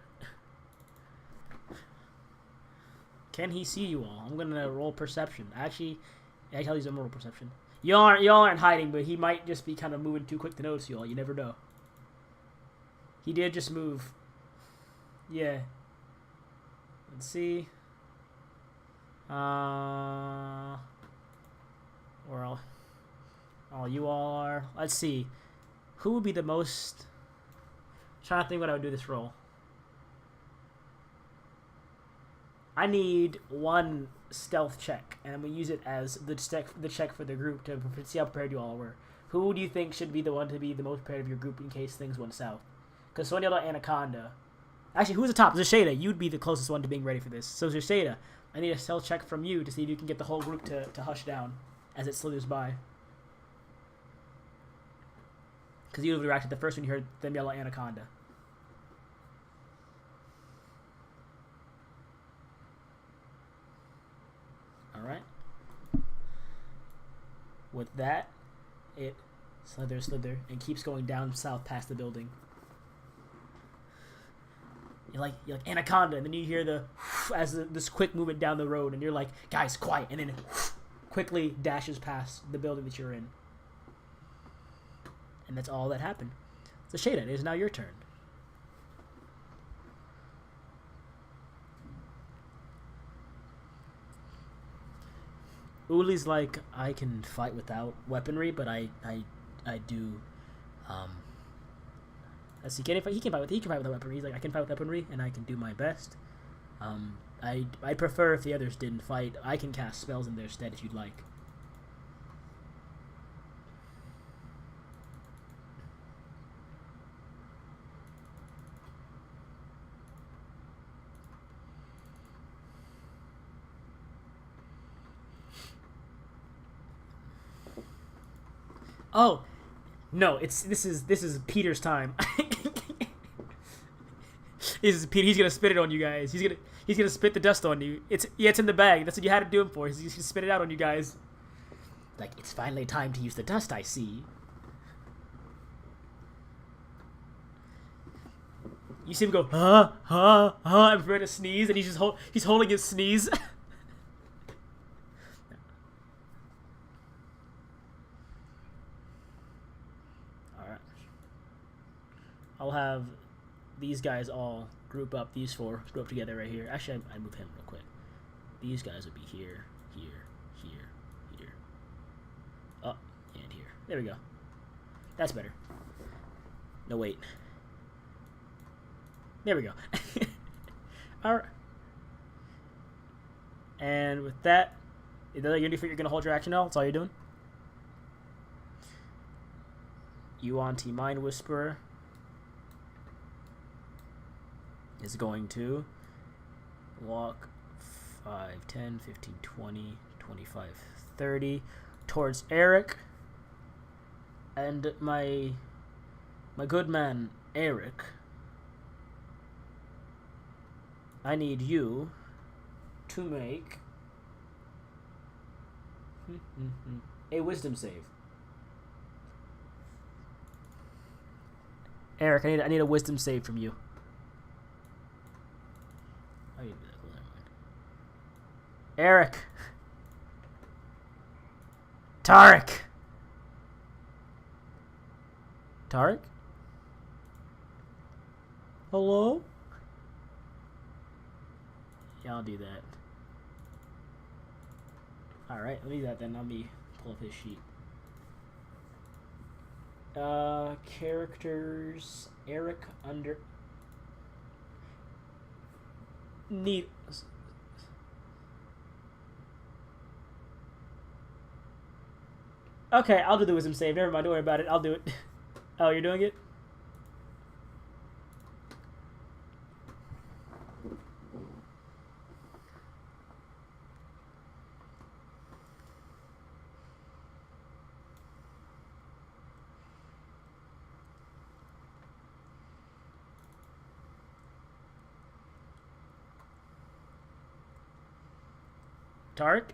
Can he see you all? I'm gonna roll perception. Actually, I tell you, I'm roll perception. Y'all aren't hiding, but he might just be kind of moving too quick to notice you all. You never know. He did just move. Yeah. Let's see. Where all you all are. Let's see. Who would be the most... I'm trying to think what I would do this roll. I need one stealth check, and I'm going to use it as the check for the group to see how prepared you all were. Who do you think should be the one to be the most prepared of your group in case things went south? Because Sonya got Anaconda. Actually, who's the top? Zasheda. You'd be the closest one to being ready for this. So, Zasheda, I need a stealth check from you to see if you can get the whole group to hush down as it slithers by. Because you would have reacted the first when you heard them yell at Anaconda. Alright. With that, it slithers, and keeps going down south past the building. You're like Anaconda, and then you hear this quick movement down the road, and you're like, guys, quiet, and then quickly dashes past the building that you're in. And that's all that happened. So Shada, it is now your turn. Uli's like, I can fight without weaponry, but I do. Let's see, he can fight without weaponry. He's like, I can fight with weaponry, and I can do my best. I prefer if the others didn't fight. I can cast spells in their stead if you'd like. Oh, no! This is Peter's time. He's gonna spit it on you guys. He's gonna spit the dust on you. It's in the bag. That's what you had to do him for. He's gonna spit it out on you guys. Like, it's finally time to use the dust. I see. You see him go, I'm prepared to sneeze, and he's holding his sneeze. I'll have these guys all group up. These four group up together right here. Actually, I move him real quick. These guys would be here, here, here, here. Oh, and here. There we go. That's better. No, wait. There we go. All right. And with that, is that you're going to hold your action now? That's all you're doing? Yuan-Ti Mind Whisperer is going to walk 5, 10, 15, 20, 25, 30 towards Eric. And my good man, Eric, I need you to make a wisdom save. Eric, I need a wisdom save from you. Oh, you do that. Never mind. Eric. Tarek. Tarek? Hello? Yeah, I'll do that. Alright, let me do that then. Let me pull up his sheet. Characters. Eric under... Need... Okay, I'll do the wisdom save. Never mind, don't worry about it. I'll do it. Oh, you're doing it? Tarek?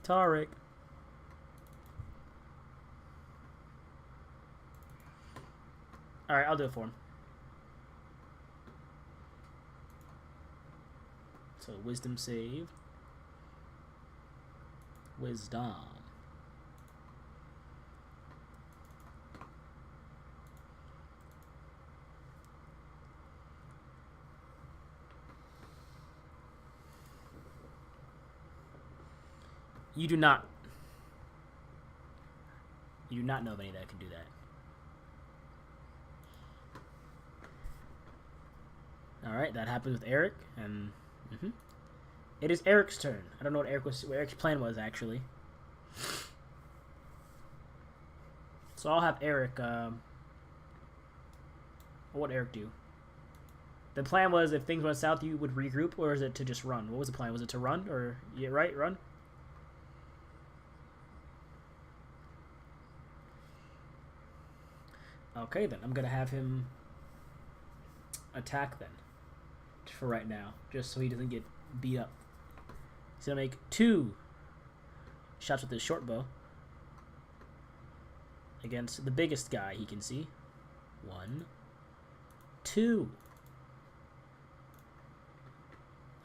Tarek. Alright, I'll do it for him. So, wisdom save. Wisdom. You do not know of any that can do that. Alright, that happens with Eric, and it is Eric's turn. I don't know what Eric's plan was, actually. So I'll have Eric, what would Eric do? The plan was if things went south, you would regroup, or is it to just run? What was the plan? Was it to run, or, yeah, right, run? Okay, then. I'm going to have him attack, then, for right now, just so he doesn't get beat up. He's going to make 2 shots with his short bow against the biggest guy he can see. 1, 2.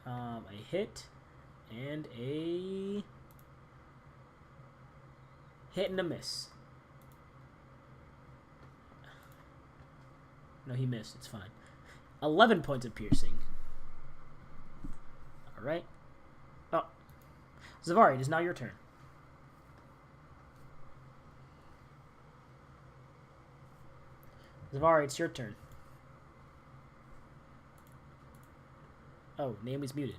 A hit and a hit and a miss. No, he missed. It's fine. 11 points of piercing. Alright. Oh. Zavari, it is now your turn. Zavari, it's your turn. Oh, Naomi's muted.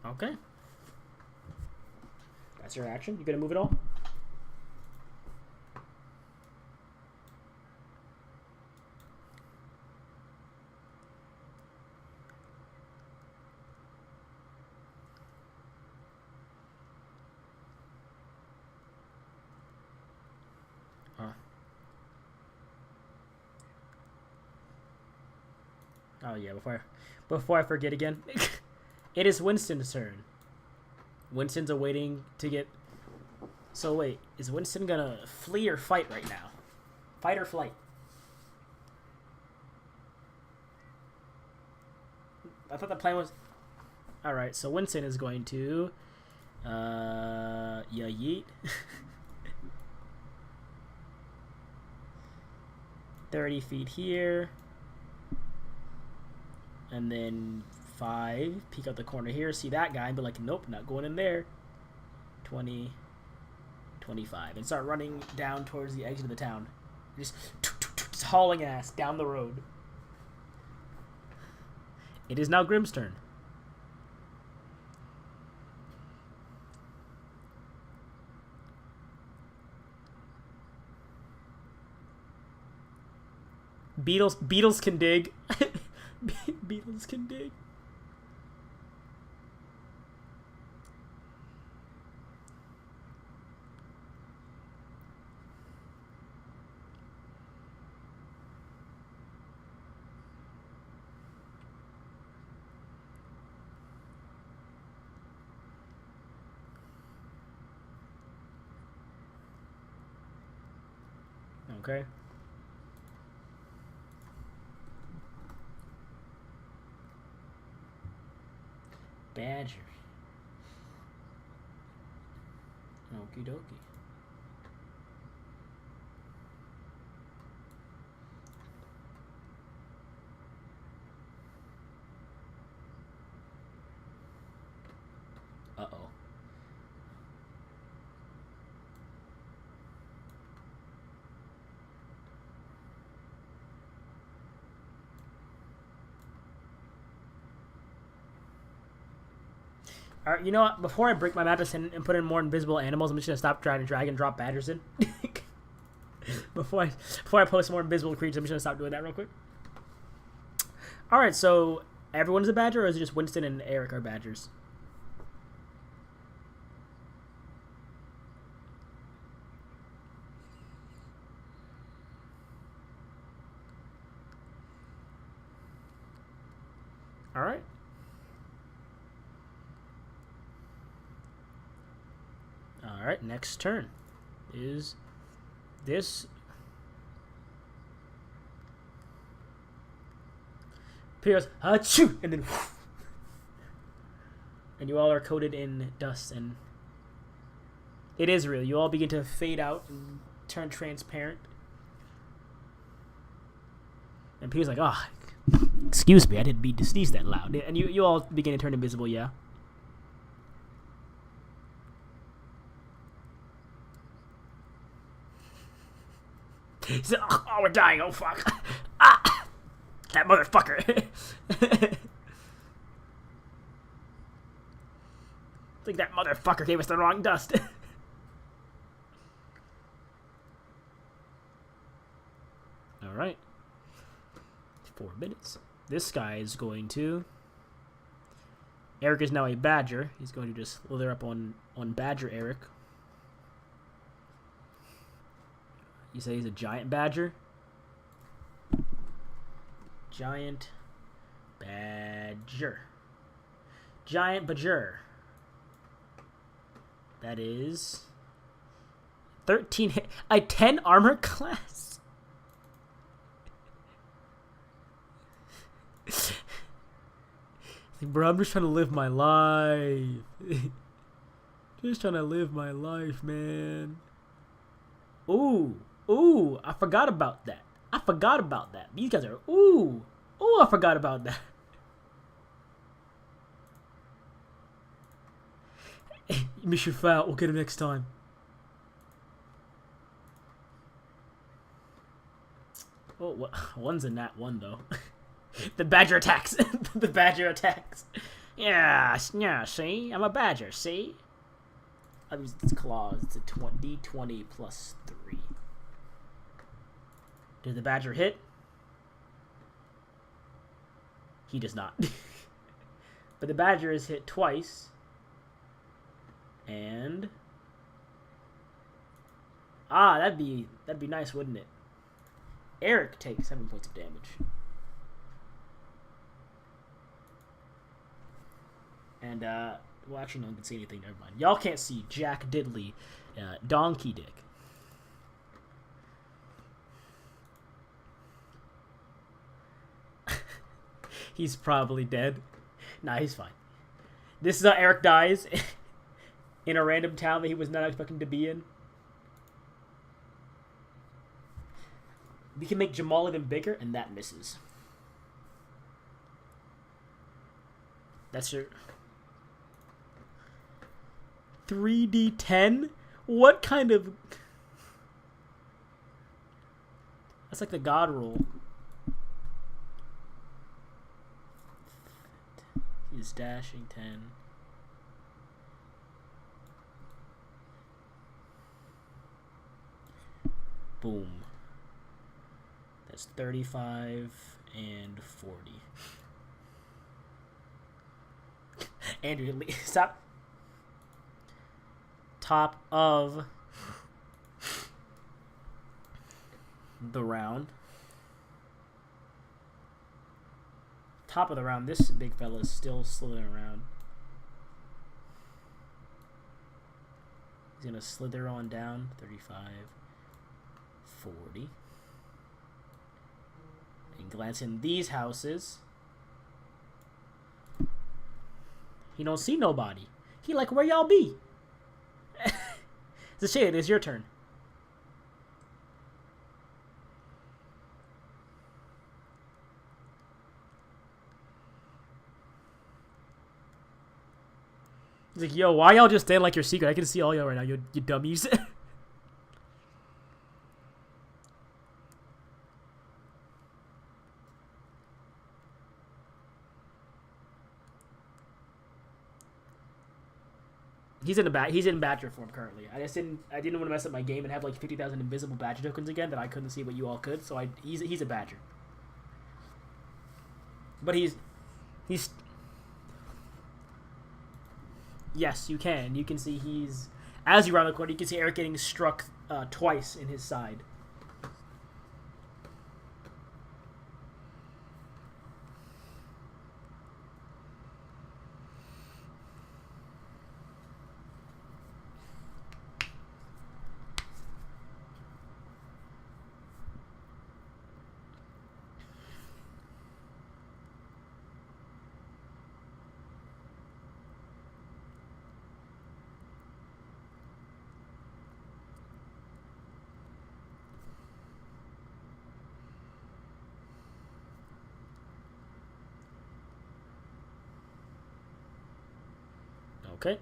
Okay. That's your action. You gonna move it all? Oh yeah, before I forget again. It is Winston's turn. Winston's awaiting to get... So wait, is Winston gonna flee or fight right now? Fight or flight? I thought the plan was... Alright, so Winston is going to... Yeah, yeet. 30 feet here. And then 5, peek out the corner here, see that guy, and be like, nope, not going in there. 20, 25, and start running down towards the exit of the town. Just hauling ass down the road. It is now Grimm's turn. Beetles can dig. Beetles can dig. Okay. Badger. Okie dokie. Uh-oh. Alright, you know what? Before I break my mattress and put in more invisible animals, I'm just gonna stop trying to drag and drop badgers in. before I post more invisible creatures, I'm just gonna stop doing that real quick. Alright, so everyone's a badger, or is it just Winston and Eric are badgers? Alright. Alright, next turn is this. Pierce, achoo, and then and you all are coated in dust, and it is real. You all begin to fade out and turn transparent. And Peter's like, oh, excuse me, I didn't mean to sneeze that loud. And you all begin to turn invisible, yeah? He said, oh, we're dying, oh fuck. Ah! That motherfucker. I think that motherfucker gave us the wrong dust. Alright. 4 minutes. This guy is going to... Eric is now a badger. He's going to just slither up on Badger Eric. You say he's a giant badger? Giant badger. Giant badger. That is 13 hit. A 10 armor class. Like, bro, I'm just trying to live my life. Just trying to live my life, man. Ooh. Ooh, I forgot about that. I forgot about that. These guys are... Ooh. Ooh, I forgot about that. Mission failed. We'll get him next time. Oh, one's a nat 1, though. The badger attacks. The badger attacks. Yeah, see? I'm a badger, see? I'll use its claws. It's a D20 plus 3. Did the badger hit? He does not. But the badger is hit twice. And... Ah, that'd be nice, wouldn't it? Eric takes 7 points of damage. And, well, actually, no one can see anything. Never mind. Y'all can't see Jack Diddley, Donkey Dick. He's probably dead. Nah, he's fine. This is how Eric dies in a random town that he was not expecting to be in. We can make Jamal even bigger, and that misses. That's your 3d10? What kind of... That's like the god roll. He's dashing 10. Boom. That's 35 and 40. Andrew, stop. Top of the round. Top of the round, this big fella is still slithering around. He's gonna slither on down. 35, 40. And glance in these houses. He don't see nobody. He like, where y'all be? The shade, it's your turn. He's like, yo, why y'all just stand like your secret? I can see all y'all right now, you dummies. He's in badger form currently. I didn't want to mess up my game and have like 50,000 invisible badger tokens again that I couldn't see, but you all could. So he's a badger. But he's yes, you can. You can see he's as you round the corner. You can see Eric getting struck twice in his side. Okay.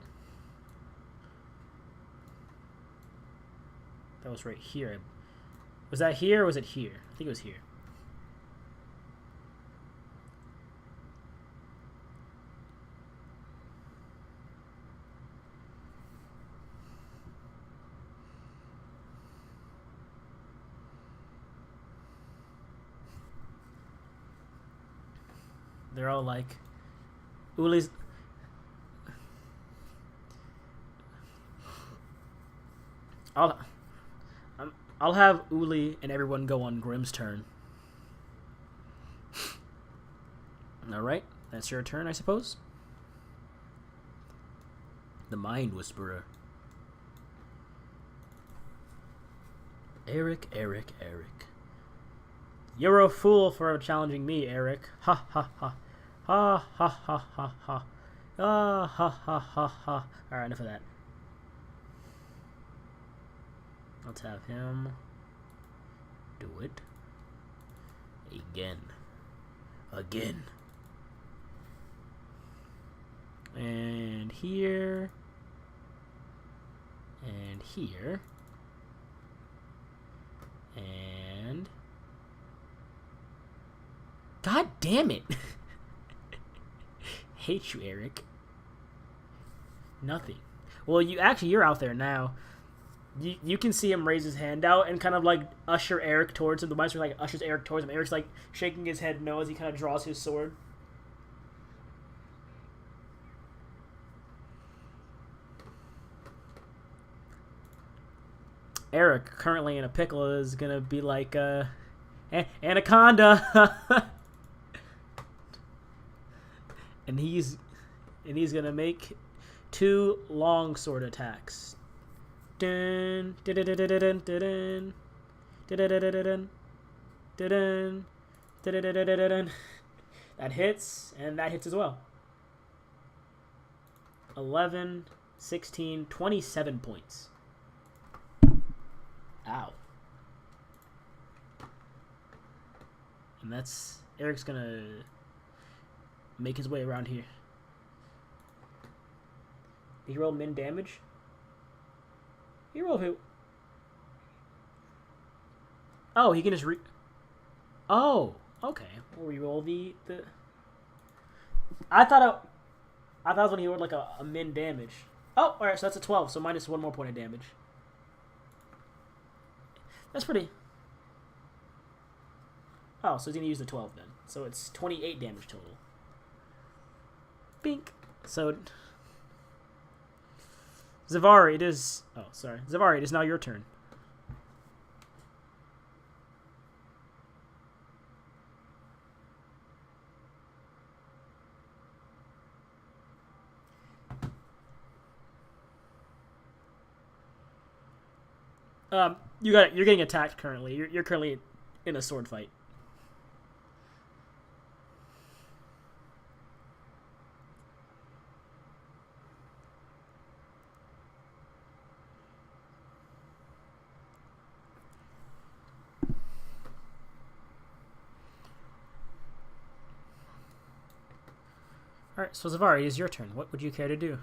That was right here. Was that here or was it here? I think it was here. They're all like, Uli's. I'll have Uli and everyone go on Grimm's turn. Alright, that's your turn, I suppose. The Mind Whisperer. Eric. You're a fool for challenging me, Eric. Ha ha ha. Ha ha ha ha ha. Ah ha ha ha ha. Alright, enough of that. Let's have him do it again. And here. And here. And... God damn it! Hate you, Eric. Nothing. Well, you're out there now. You can see him raise his hand out and kind of like usher Eric towards him. The monster like ushers Eric towards him. Eric's like shaking his head no as he kind of draws his sword. Eric, currently in a pickle, is gonna be like Anaconda. and he's gonna make 2 long sword attacks. Dun, dun, dun, dun, dun, dun, dun, dun, dun, dun. That hits, and that hits as well. 11, 16, 27 points. Ow. And that's... Eric's gonna make his way around here. Did he roll min damage? He rolled who? Oh, he can just Oh, okay. We'll re-roll the... I thought it was when he rolled like a min damage. Oh, alright, so that's a 12, so minus 1 more point of damage. That's pretty... Oh, so he's going to use the 12 then. So it's 28 damage total. Bink. So... Zavari, it is... Oh, sorry. Zavari, it is now your turn. You're getting attacked currently. You're currently in a sword fight. Alright, so Zavari, it is your turn. What would you care to do?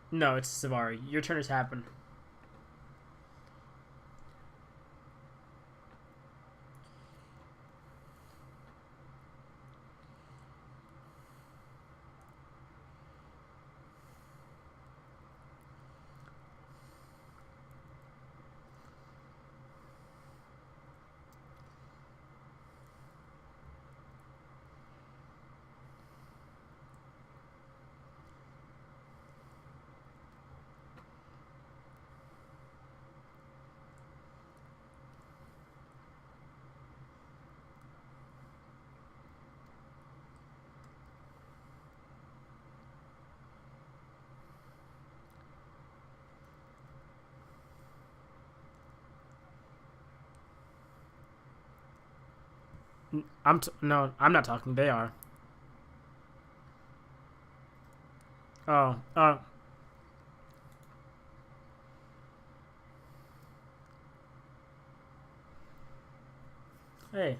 No, it's Zavari. Your turn has happened. No, I'm not talking. They are. Oh, hey.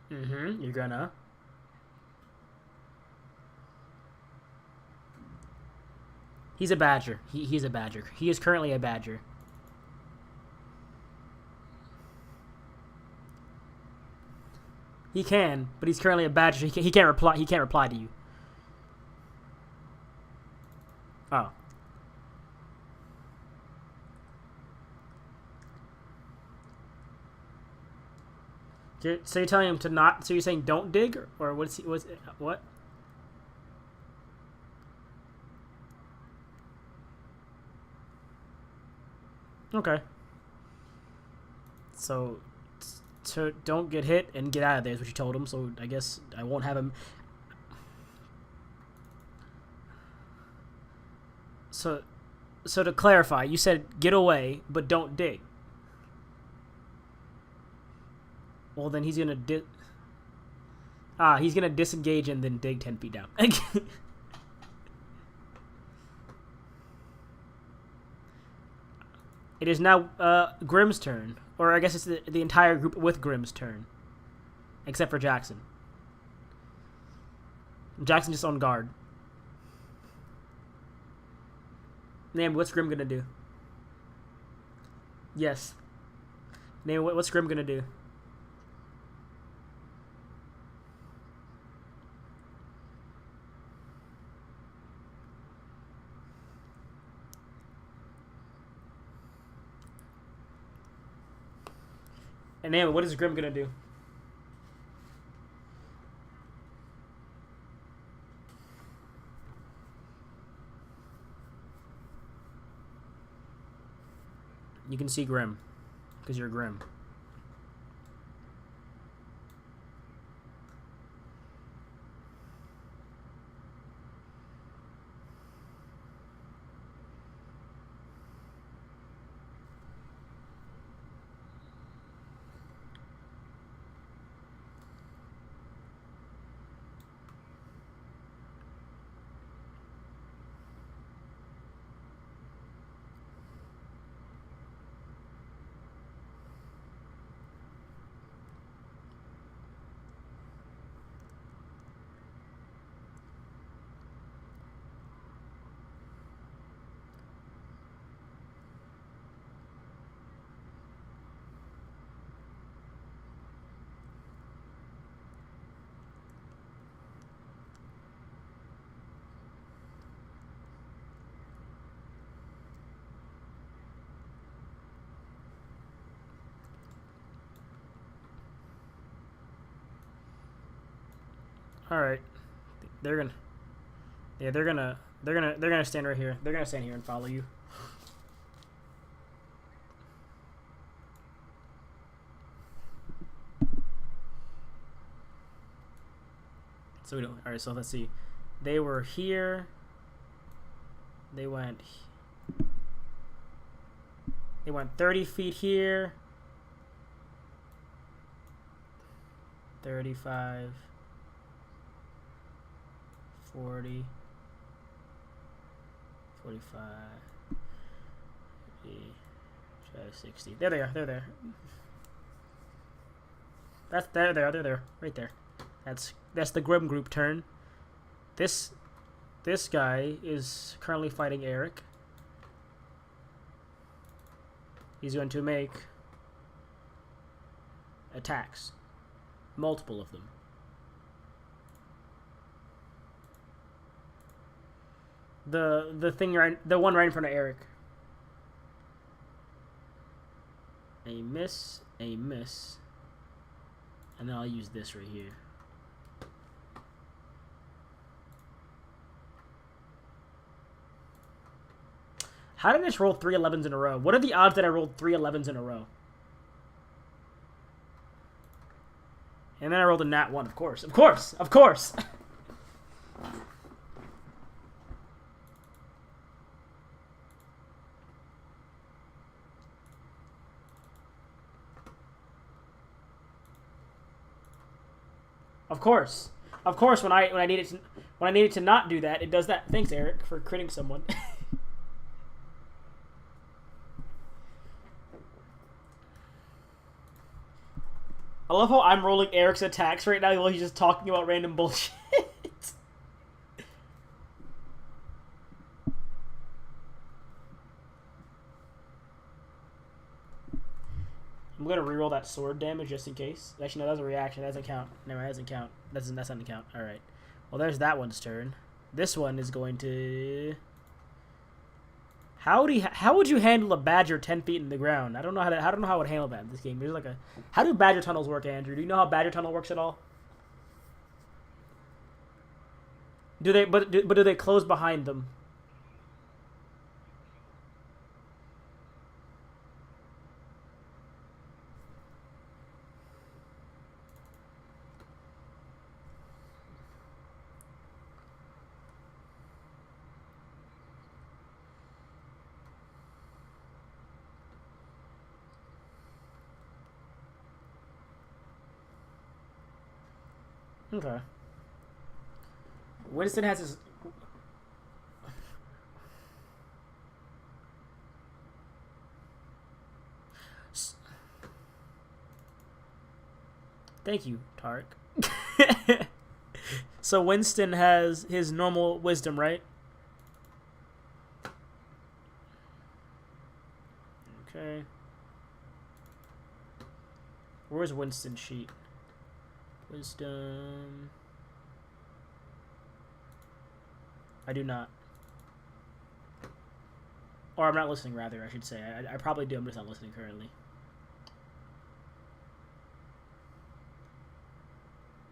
You're gonna. He's a badger. He's a badger. He is currently a badger. He can, but he's currently a badger. He can't reply. He can't reply to you. Oh. So you're telling him to not? So you're saying don't dig, or what's he? What? Okay. So don't get hit and get out of there is what you told him. So I guess I won't have him. So to clarify, you said get away, but don't dig. Well, then he's gonna he's gonna disengage and then dig 10 feet down. It is now Grimm's turn, or I guess it's the entire group with Grimm's turn, except for Jackson. Jackson just on guard. Name, what's Grimm gonna do? Yes. Name, what's Grimm gonna do? And Naomi, what is Grimm gonna do? You can see Grimm, because you're Grimm. All right. They're gonna. Yeah, they're gonna stand right here. They're gonna stand here and follow you. So we don't. All right. So let's see. They were here. They went 30 feet here. 35, 40, 45, 50, 60. There they are. They're there. That's there. They are. They're there. Right there. That's the Grim group turn. This guy is currently fighting Eric. He's going to make attacks. Multiple of them. The one right in front of Eric. A miss, and then I'll use this right here. How did I just roll 3 11s in a row? What are the odds that I rolled 3 11s in a row? And then I rolled a nat 1, of course. Of course! Of course! Of course. Of course, when I needed to not do that, it does that. Thanks, Eric, for critting someone. I love how I'm rolling Eric's attacks right now while he's just talking about random bullshit. I'm gonna reroll that sword damage just in case. Actually, no, that was a reaction. That doesn't count. No, that doesn't count. That's not gonna count. All right. Well, there's that one's turn. This one is going to. How would you handle a badger 10 feet in the ground? I don't know how I would handle that in this game. There's like a. How do badger tunnels work, Andrew? Do you know how badger tunnel works at all? Do they? But do they close behind them? Okay. Winston has his. Thank you, Tarek. So Winston has his normal wisdom, right? Okay. Where's Winston's sheet? Wisdom. I do not. Or I'm not listening, rather, I should say. I probably do, I'm just not listening currently.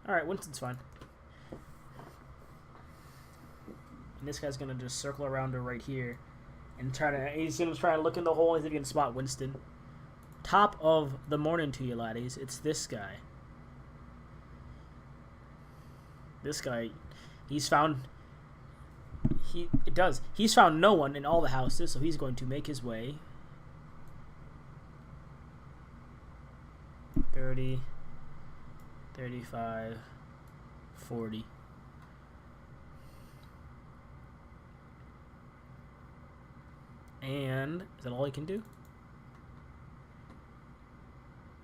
Alright, Winston's fine. And this guy's gonna just circle around her right here. And he's gonna try to look in the hole and see if he can spot Winston. Top of the morning to you, laddies. It's this guy. This guy, he's found no one in all the houses, so he's going to make his way 30, 35, 40. And is that all he can do?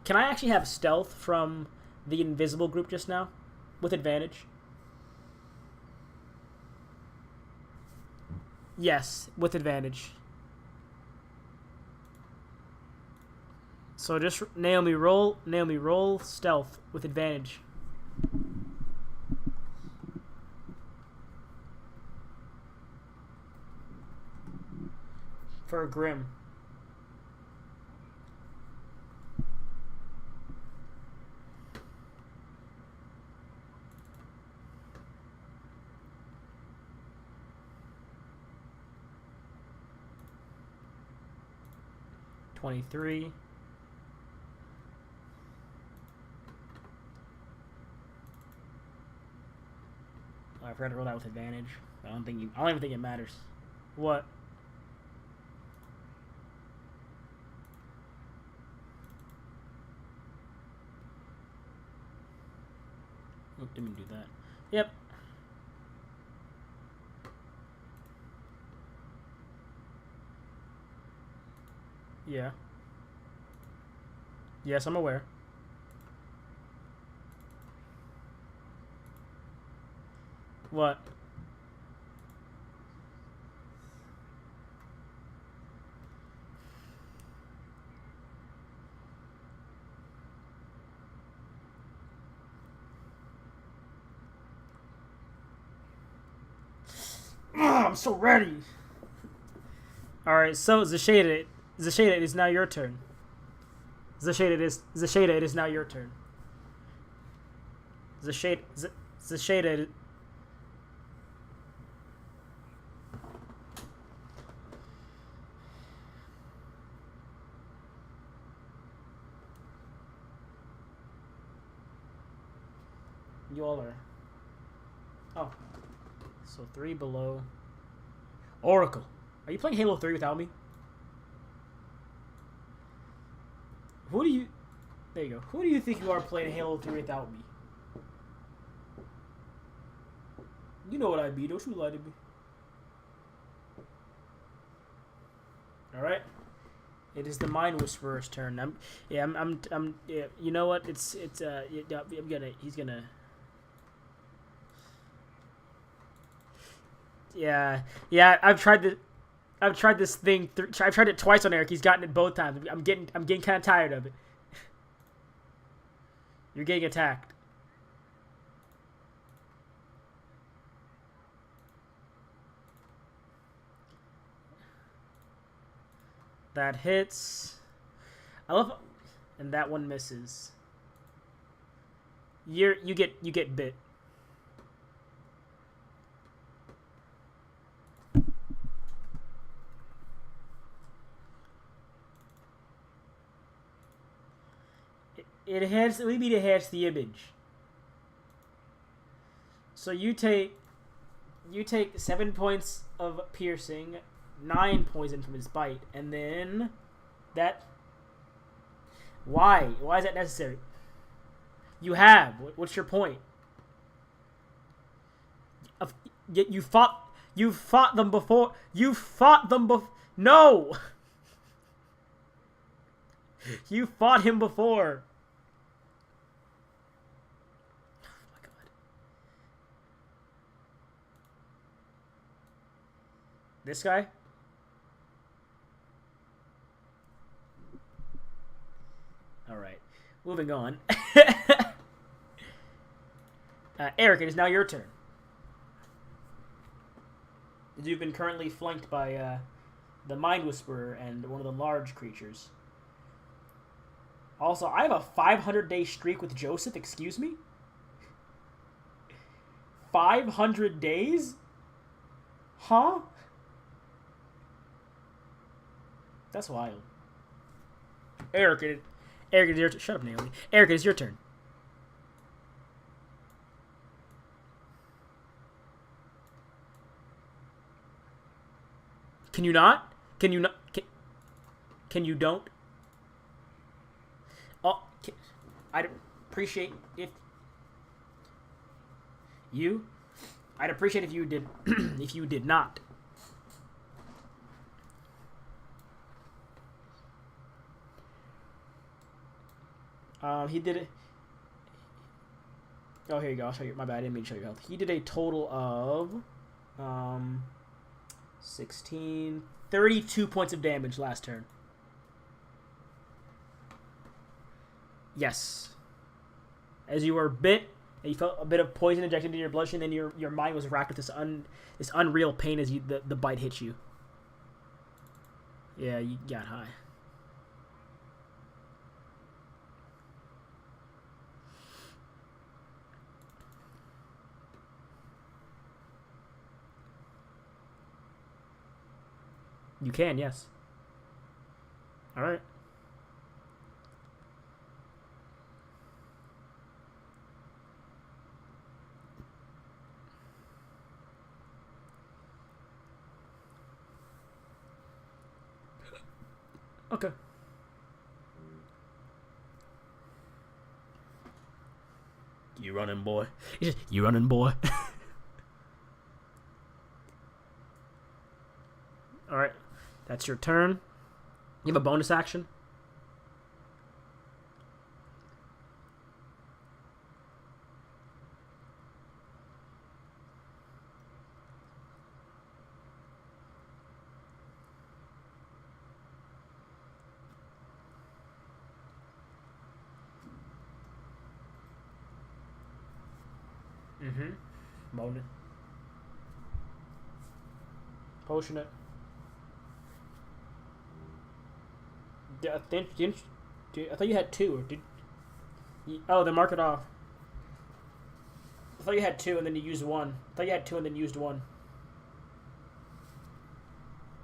Can I actually have stealth from the invisible group just now with advantage? Yes, with advantage. So just Naomi roll stealth with advantage. For a Grim. 23. Oh, I forgot to roll that with advantage. I don't even think it matters. What? Oh, didn't do that. Yep. Yeah. Yes, I'm aware. What? I'm so ready. All right, so Zashada, it is now your turn. Zashada, it is now your turn. Zashada. You all are. Oh. So 3 below. Oracle. Are you playing Halo 3 without me? Who do you... There you go. Who do you think you are playing Halo 3 without me? You know what I be. Don't you lie to me. Alright. It is the Mind Whisperer's turn. Yeah, you know what? He's gonna... Yeah, I've tried this thing. I've tried it twice on Eric. He's gotten it both times. I'm getting kind of tired of it. You're getting attacked. That hits. I love, and that one misses. You get bit. It enhances the image. So you take 7 points of piercing, 9 poison from his bite, and then that. Why? Why is that necessary? You have. What's your point? You fought them before. No. You fought him before. This guy? Alright. Moving on. Eric, it is now your turn. You've been currently flanked by the Mind Whisperer and one of the large creatures. Also, I have a 500-day streak with Joseph, excuse me? 500 days? Huh? That's wild. Eric, it is your turn. Shut up, Naomi. Eric, it is your turn. Can you not? Can you not? Can you don't? Oh, I'd appreciate if you. I'd appreciate if you did. If you did not. He did it. Oh, here you go. I'll show you. My bad. I didn't mean to show you health. He did a total of 32 points of damage last turn. Yes. As you were bit, and you felt a bit of poison injected into your bloodstream, and your mind was racked with this unreal pain as the bite hit you. Yeah, you got high. You can, yes. All right. Okay. You running, boy? You running, boy? All right, that's your turn. You have a bonus action. Bonus. Potion it. I thought you had 2, or did you, oh, then mark it off. I thought you had 2 and then you used 1. I thought you had 2 and then used 1.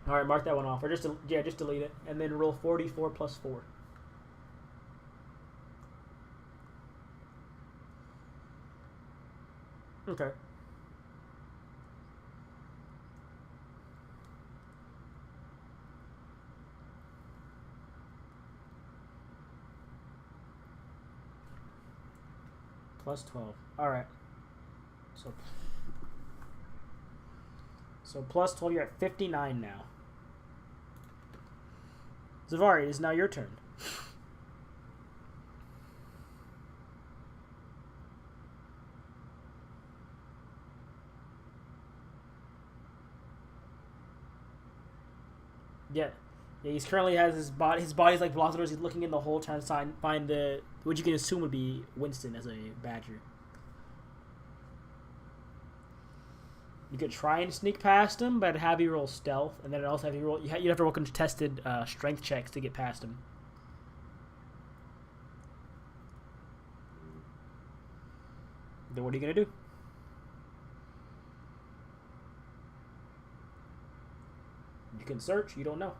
Alright, mark that one off. Or just delete it. And then roll 44 plus 4. Okay. Plus 12. Alright. So plus 12, you're at 59 now. Zavari, it is now your turn. Yeah. Yeah, he's currently has his body's like blocked the doors. He's looking in the hole trying to find the what you can assume would be Winston as a badger. You could try and sneak past him, but have you roll stealth, and then also have you roll. You have to roll contested strength checks to get past him. Then what are you gonna do? You can search. You don't know.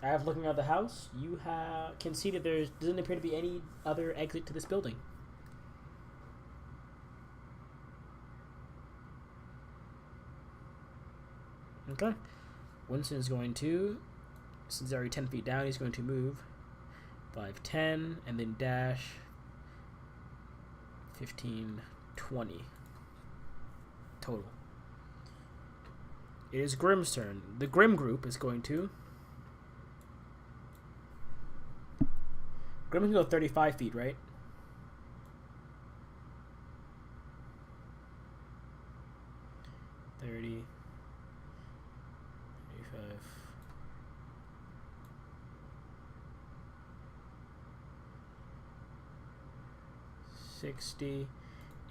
After looking at the house, you can see that there doesn't appear to be any other exit to this building. Okay. Winston is going to, since he's already 10 feet down, he's going to move 5, 10, and then dash 15, 20 total. It is Grimm's turn. The Grimm group is going to... Grimm can go 35 feet, right? $30, $35, $60,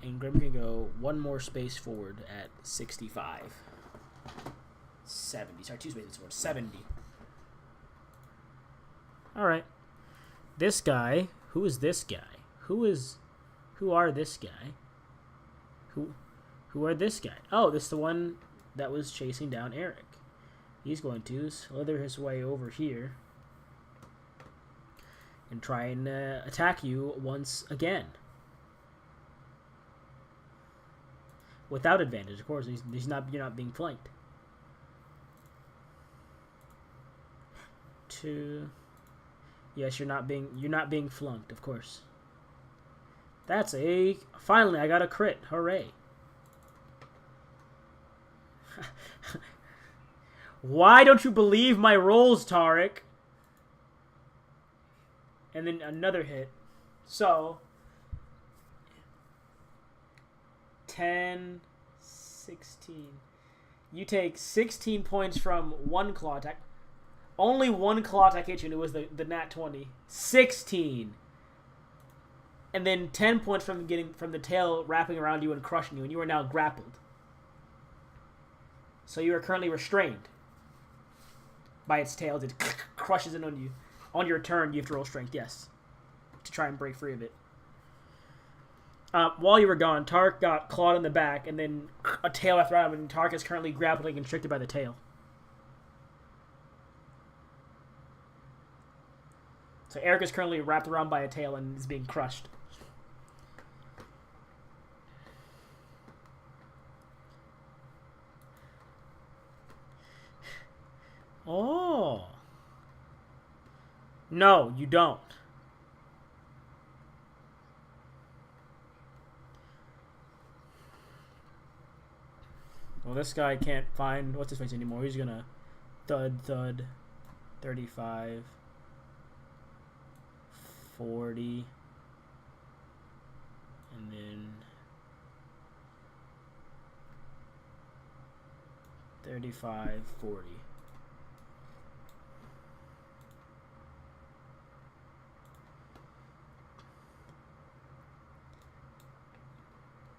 and Grimm can go one more space forward at 65. 70. Sorry, 2 spaces forward. 70. All right. This guy, who is this guy? Who are this guy? Who are this guy? Oh, this is the one that was chasing down Eric. He's going to slither his way over here and try and attack you once again. Without advantage, of course. You're not being flanked. 2. Yes, you're not being flunked, of course. That's finally I got a crit. Hooray. Why don't you believe my rolls, Tarek? And then another hit. So 10, 16. You take 16 points from one claw attack. Only one claw attack hit you, and it was the nat 20. 16. And then 10 points from the tail wrapping around you and crushing you, and you are now grappled. So you are currently restrained by its tail. It crushes in on you. On your turn, you have to roll strength, yes, to try and break free of it. While you were gone, Tark got clawed in the back, and then a tail wrapped around him, and Tark is currently grappled and constricted by the tail. So Eric is currently wrapped around by a tail and is being crushed. Oh. No, you don't. Well, this guy can't find what's his face anymore. He's gonna thud 35 40 and then 35 40.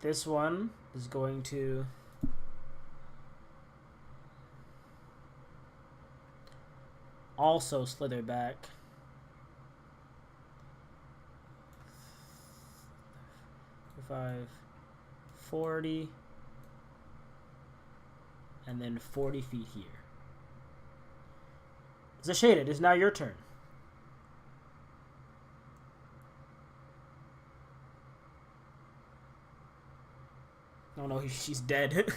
This one is going to also slither back. 5, 40, and then 40 feet here. Zashade, it is now your turn. Oh no, she's dead.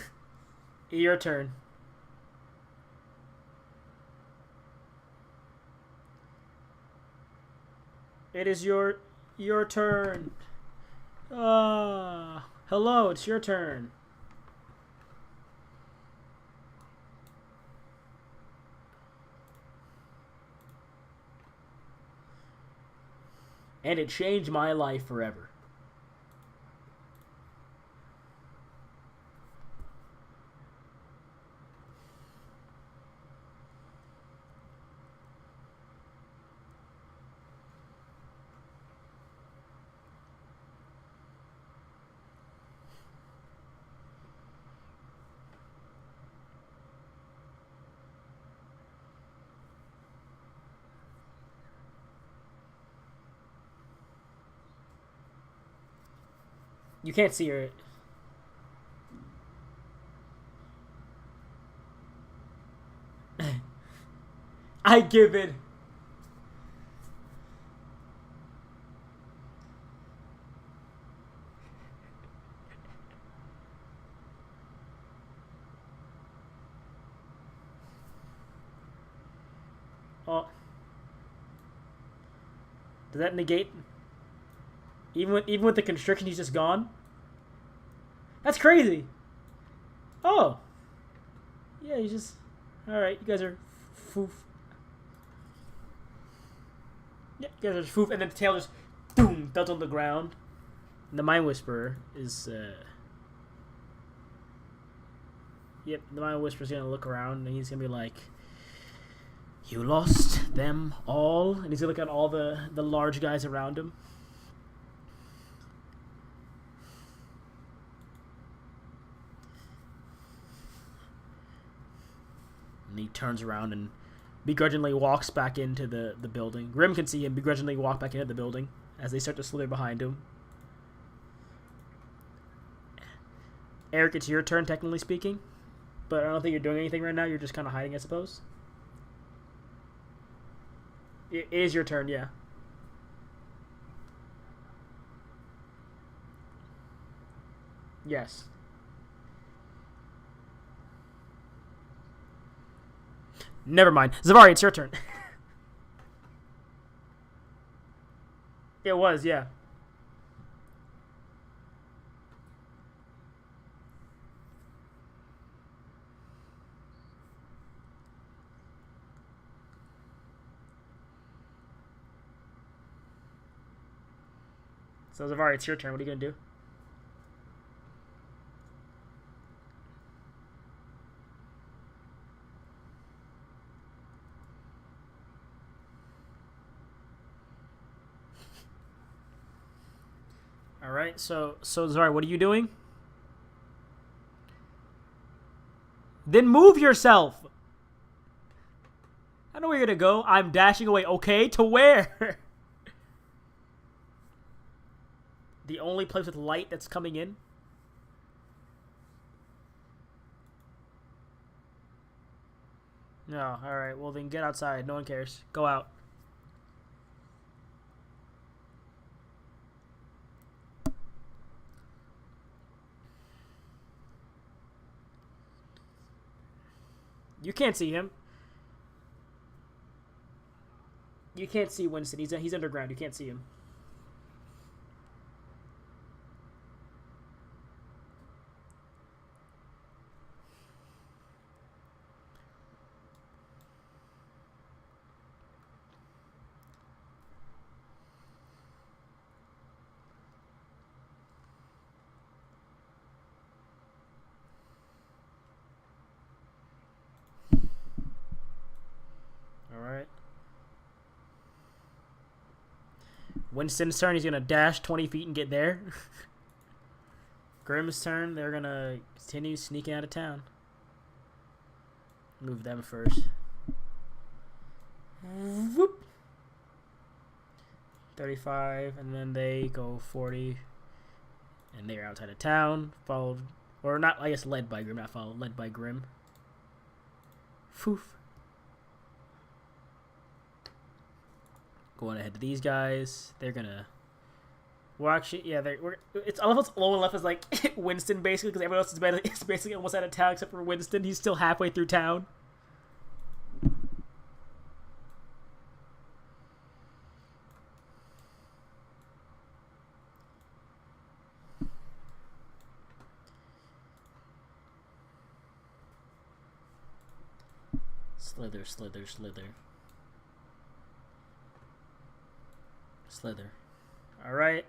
Your turn. It is your turn. Hello, it's your turn. And it changed my life forever. You can't see her. I give it. Oh. Does that negate? Even with the constriction, he's just gone? That's crazy. Oh. Yeah, he's just... Alright, you guys are foof. Yeah, you guys are foof. And then the tail just... Boom! Thuds on the ground. And the Mind Whisperer is... Yep, the Mind Whisperer's gonna look around and he's gonna be like... You lost them all? And he's gonna look at all the large guys around him. And he turns around and begrudgingly walks back into the building. Grim can see him begrudgingly walk back into the building as they start to slither behind him. Eric, it's your turn, technically speaking. But I don't think you're doing anything right now. You're just kind of hiding, I suppose. It is your turn, yeah. Yes. Never mind. Zavari, it's your turn. It was, yeah. So Zavari, it's your turn. What are you gonna do? Alright, so Zavari, what are you doing? Then move yourself! I know where you're gonna go. I'm dashing away. Okay, to where? The only place with light that's coming in. No, alright, well then get outside. No one cares. Go out. You can't see him. You can't see Winston. He's underground. You can't see him. Alright. Winston's turn, he's gonna dash 20 feet and get there. Grimm's turn, they're gonna continue sneaking out of town. Move them first. Whoop. 35, and then they go 40. And they're outside of town, followed, or not, I guess led by Grim, not followed, led by Grim. Foof. Going ahead to these guys. They're gonna. Well, actually, yeah, it's all of us low and left is like Winston basically, because everyone else is basically almost out of town except for Winston. He's still halfway through town. Slither, slither, slither. Slither. Alright.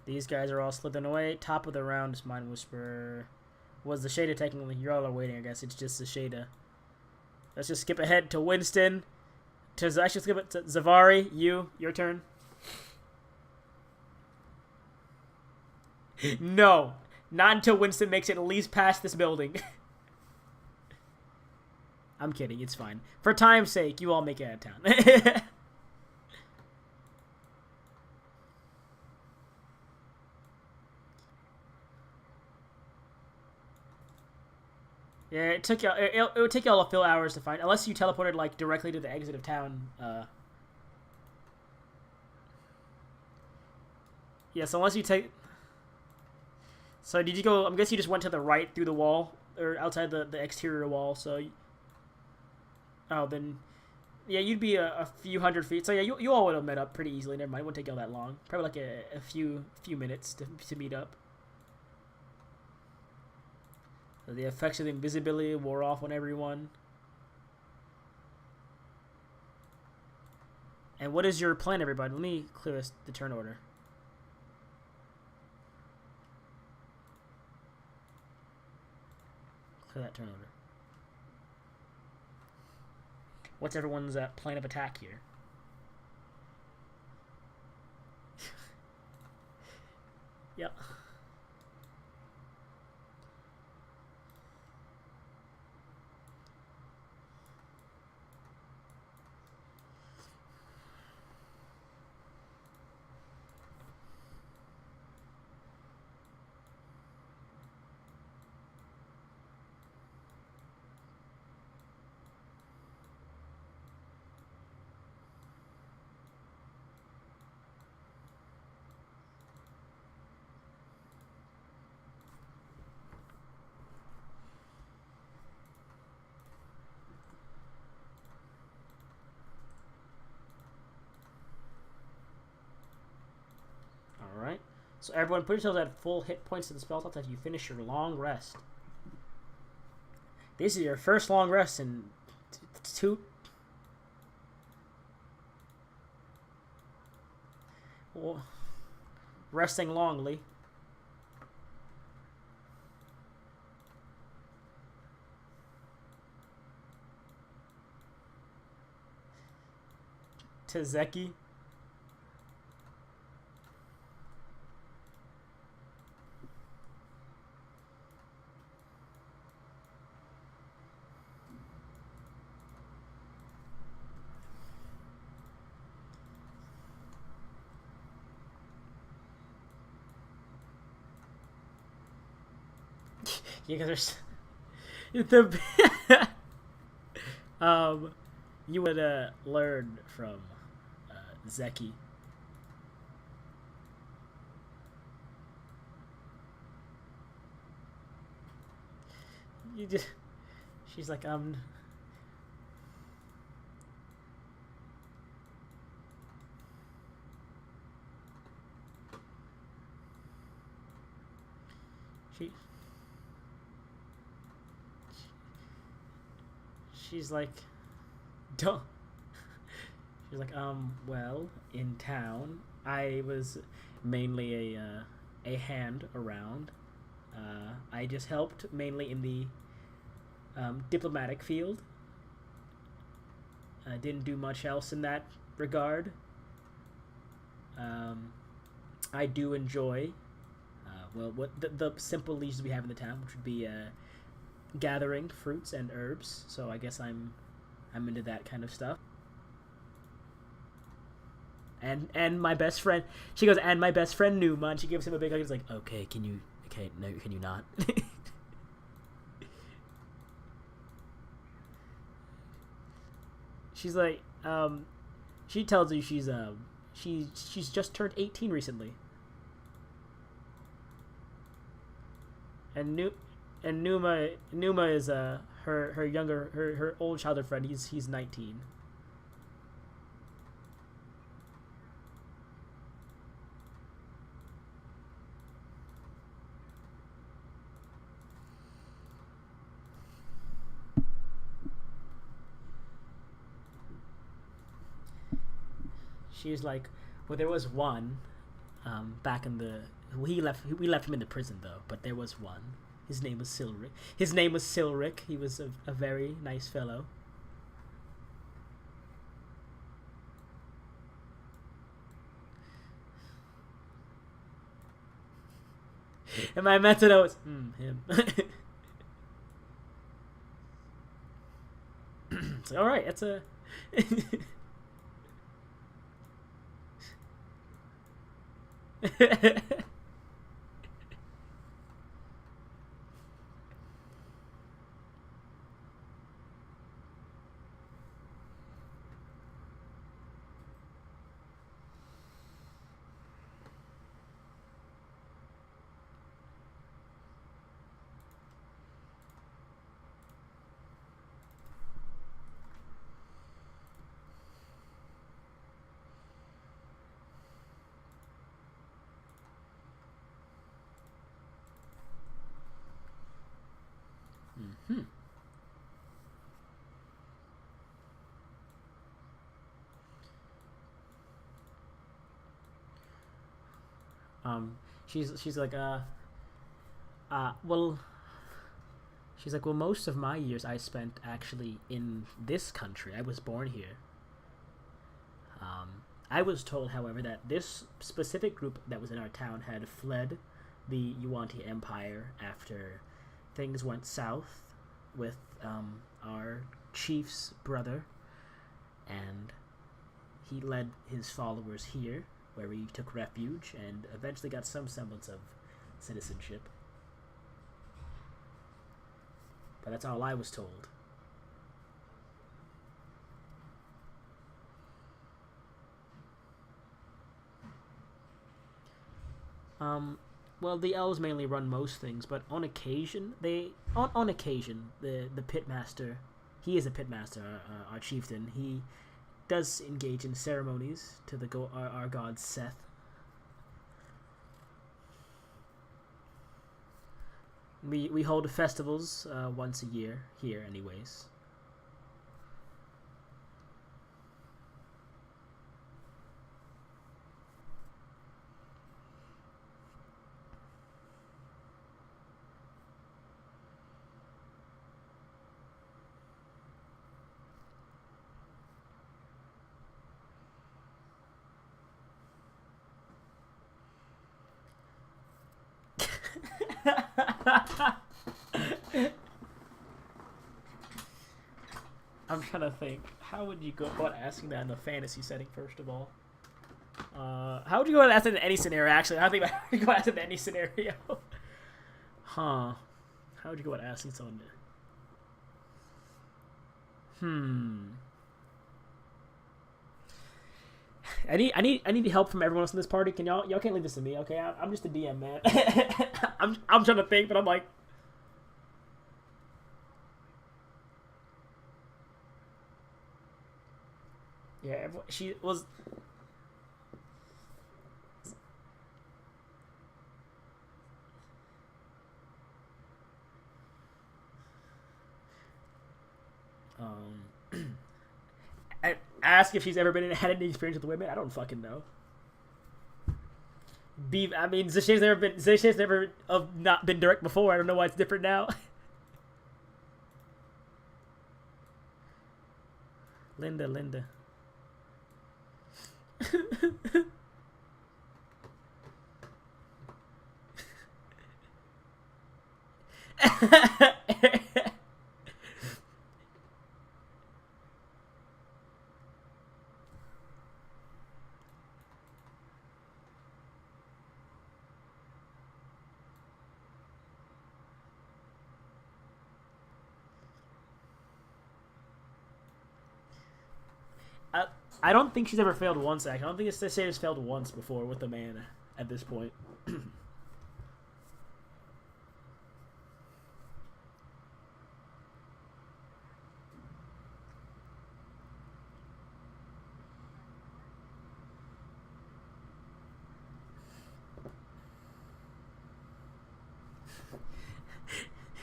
These guys are all slithering away. Top of the round is Mind Whisperer. Was the Shada technically? You all are waiting, I guess. It's just the Shada. Let's just skip ahead to Winston. Actually, skip it to Zavari. Your turn. No. Not until Winston makes it at least past this building. I'm kidding. It's fine. For time's sake, you all make it out of town. Yeah, it took y'all. It would take y'all a few hours to find, unless you teleported like directly to the exit of town. Yeah, so unless you take. So did you go? I'm guessing you just went to the right through the wall or outside the exterior wall. So. Oh, then. Yeah, you'd be a few hundred feet. So yeah, you all would have met up pretty easily. Never mind, it wouldn't take y'all that long. Probably like a few minutes to meet up. The effects of the invisibility wore off on everyone. And what is your plan, everybody? Let me clear the turn order. Clear that turn order. What's everyone's plan of attack here? Yep. Alright. So everyone put yourselves at full hit points to the spell slots as you finish your long rest. This is your first long rest in two. Well, resting longly. Tezeki. Yeah, because there's the you would learn from Zeki. You just, she's like she. She's like, don't. She's like, well, in town, I was mainly a hand around. I just helped mainly in the diplomatic field. I didn't do much else in that regard. I do enjoy, what the simple leisure we have in the town, which would be gathering fruits and herbs. So I guess I'm into that kind of stuff. And my best friend, she goes, and my best friend Numa, and she gives him a big hug. He's like, okay, can you not? She's like, she tells you she's just turned 18 recently. And Numa is her younger her old childhood friend. He's 19. She's like, well, there was one, back in the we left him in the prison though, but there was one. His name was Silric. He was a very nice fellow. And my method was him. It's like, all right, that's a. Hmm. She's like well, she's like, well, most of my years I spent actually in this country. I was born here. I was told, however, that this specific group that was in our town had fled the Yuan-Ti Empire after things went south with our chief's brother, and he led his followers here, where he took refuge and eventually got some semblance of citizenship. But that's all I was told. Well, the elves mainly run most things, but on occasion, the pitmaster, he is a pitmaster, our chieftain, he does engage in ceremonies to our god Seth. We hold festivals once a year here, anyways. I'm trying to think. How would you go about asking that in a fantasy setting, first of all? How would you go about asking in any scenario, actually? I don't think how would you go about asking in any scenario. Huh. How would you go about asking someone? I need help from everyone else in this party. Can y'all can't leave this to me, okay? I'm just a DM, man. I'm trying to think, but I'm like, yeah, she was. I ask if she's ever had any experience with women. I don't fucking know. I mean, Zasha's never not been direct before. I don't know why it's different now. Linda. I don't think she's ever failed once, actually. I don't think Zasha's failed once before with a man at this point.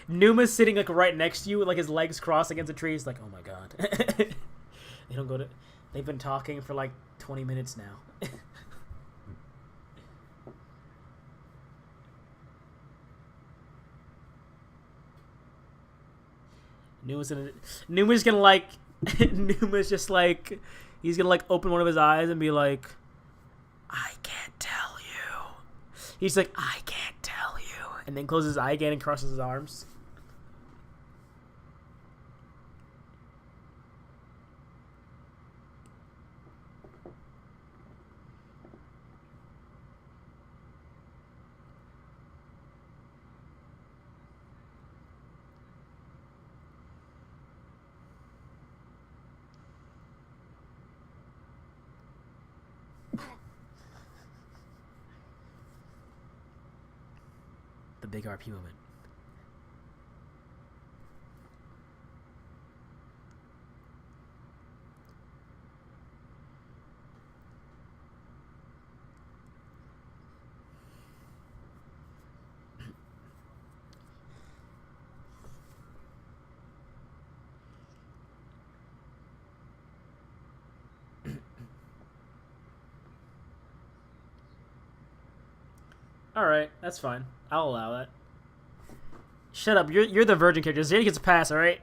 Numa's sitting like right next to you, with like his legs crossed against a tree. He's like, "Oh my god." They don't go to. They've been talking for like 20 minutes now. Numa's gonna like. Numa's just like. He's gonna like open one of his eyes and be like, "I can't tell you." He's like, "I can't tell you," and then closes his eye again and crosses his arms. The big RP moment. Alright, that's fine. I'll allow that. Shut up, you're the virgin character. Zane gets a pass, alright?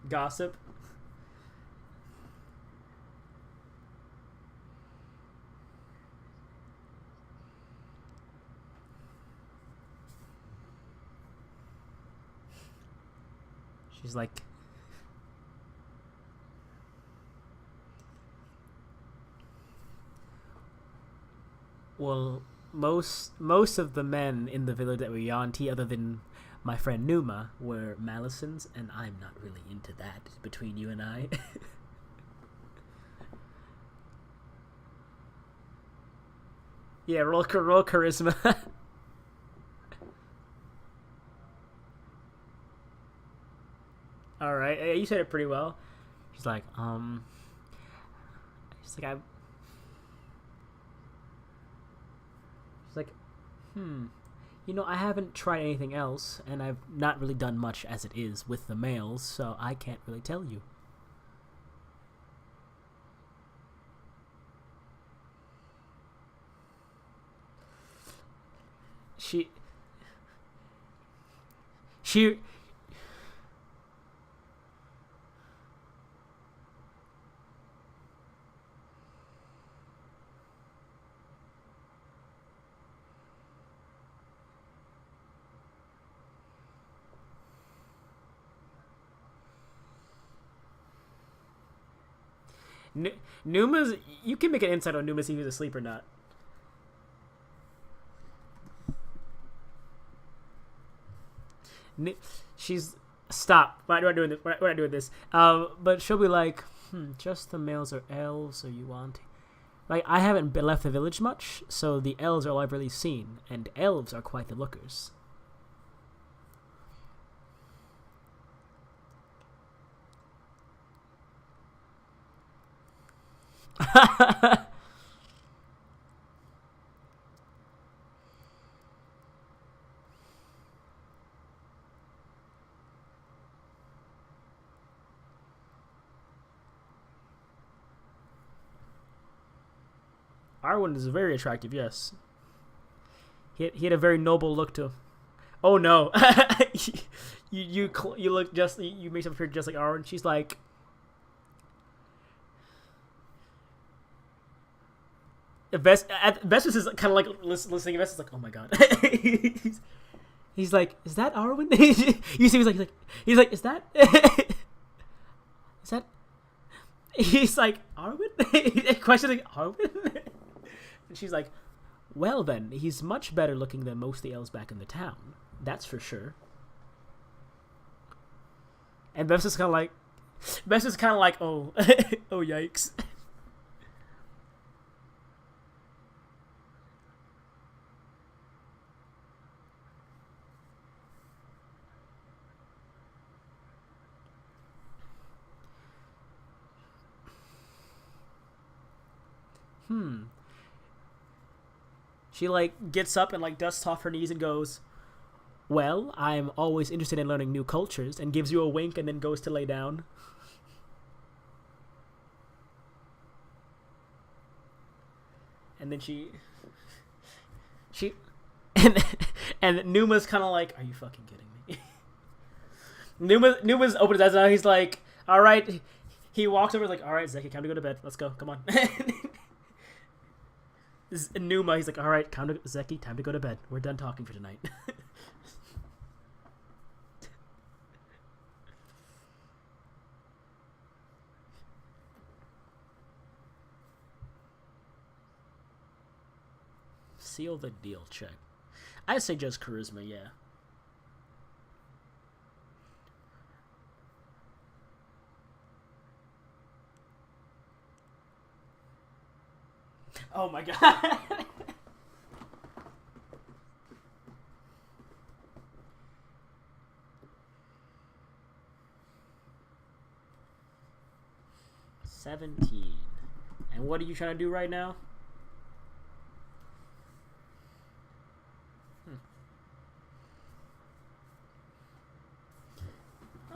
Gossip. She's like, well, most of the men in the village that were Yanti, other than my friend Numa, were Malisons, and I'm not really into that between you and I. Yeah, roll charisma. All right, yeah, you said it pretty well. She's like, she's like, she's like, you know, I haven't tried anything else, and I've not really done much as it is with the males, so I can't really tell you. She Numa's. You can make an insight on Numa see if he's asleep or not. She's stop. We're not doing this. We're not doing this. But she'll be like, just the males or elves, or you want? Like, I haven't left the village much, so the elves are all I've really seen, and elves are quite the lookers. Arwen is very attractive, yes. He had a very noble look to him. Oh no, you look just you make yourself appear just like Arwen. She's like, Vestus is kind of like listening. Vestus is like, oh my god. he's like, is that Arwen? You see, he's like, is that? Is that? He's like, Arwen? Questioning Arwen. And she's like, well then, he's much better looking than most of the elves back in the town. That's for sure. And Vestus is kind of like, oh, oh yikes. She, like, gets up and, like, dusts off her knees and goes, well, I'm always interested in learning new cultures, and gives you a wink and then goes to lay down. And then she and Numa's kind of like, are you fucking kidding me? Numa's opened his eyes and he's like, all right. He walks over, like, all right, Zeki, time to go to bed. Let's go. Come on. This is Numa. He's like, all right, Zeki, time to go to bed. We're done talking for tonight. Seal the deal check. I'd say just charisma, yeah. Oh my god. $17. And what are you trying to do right now?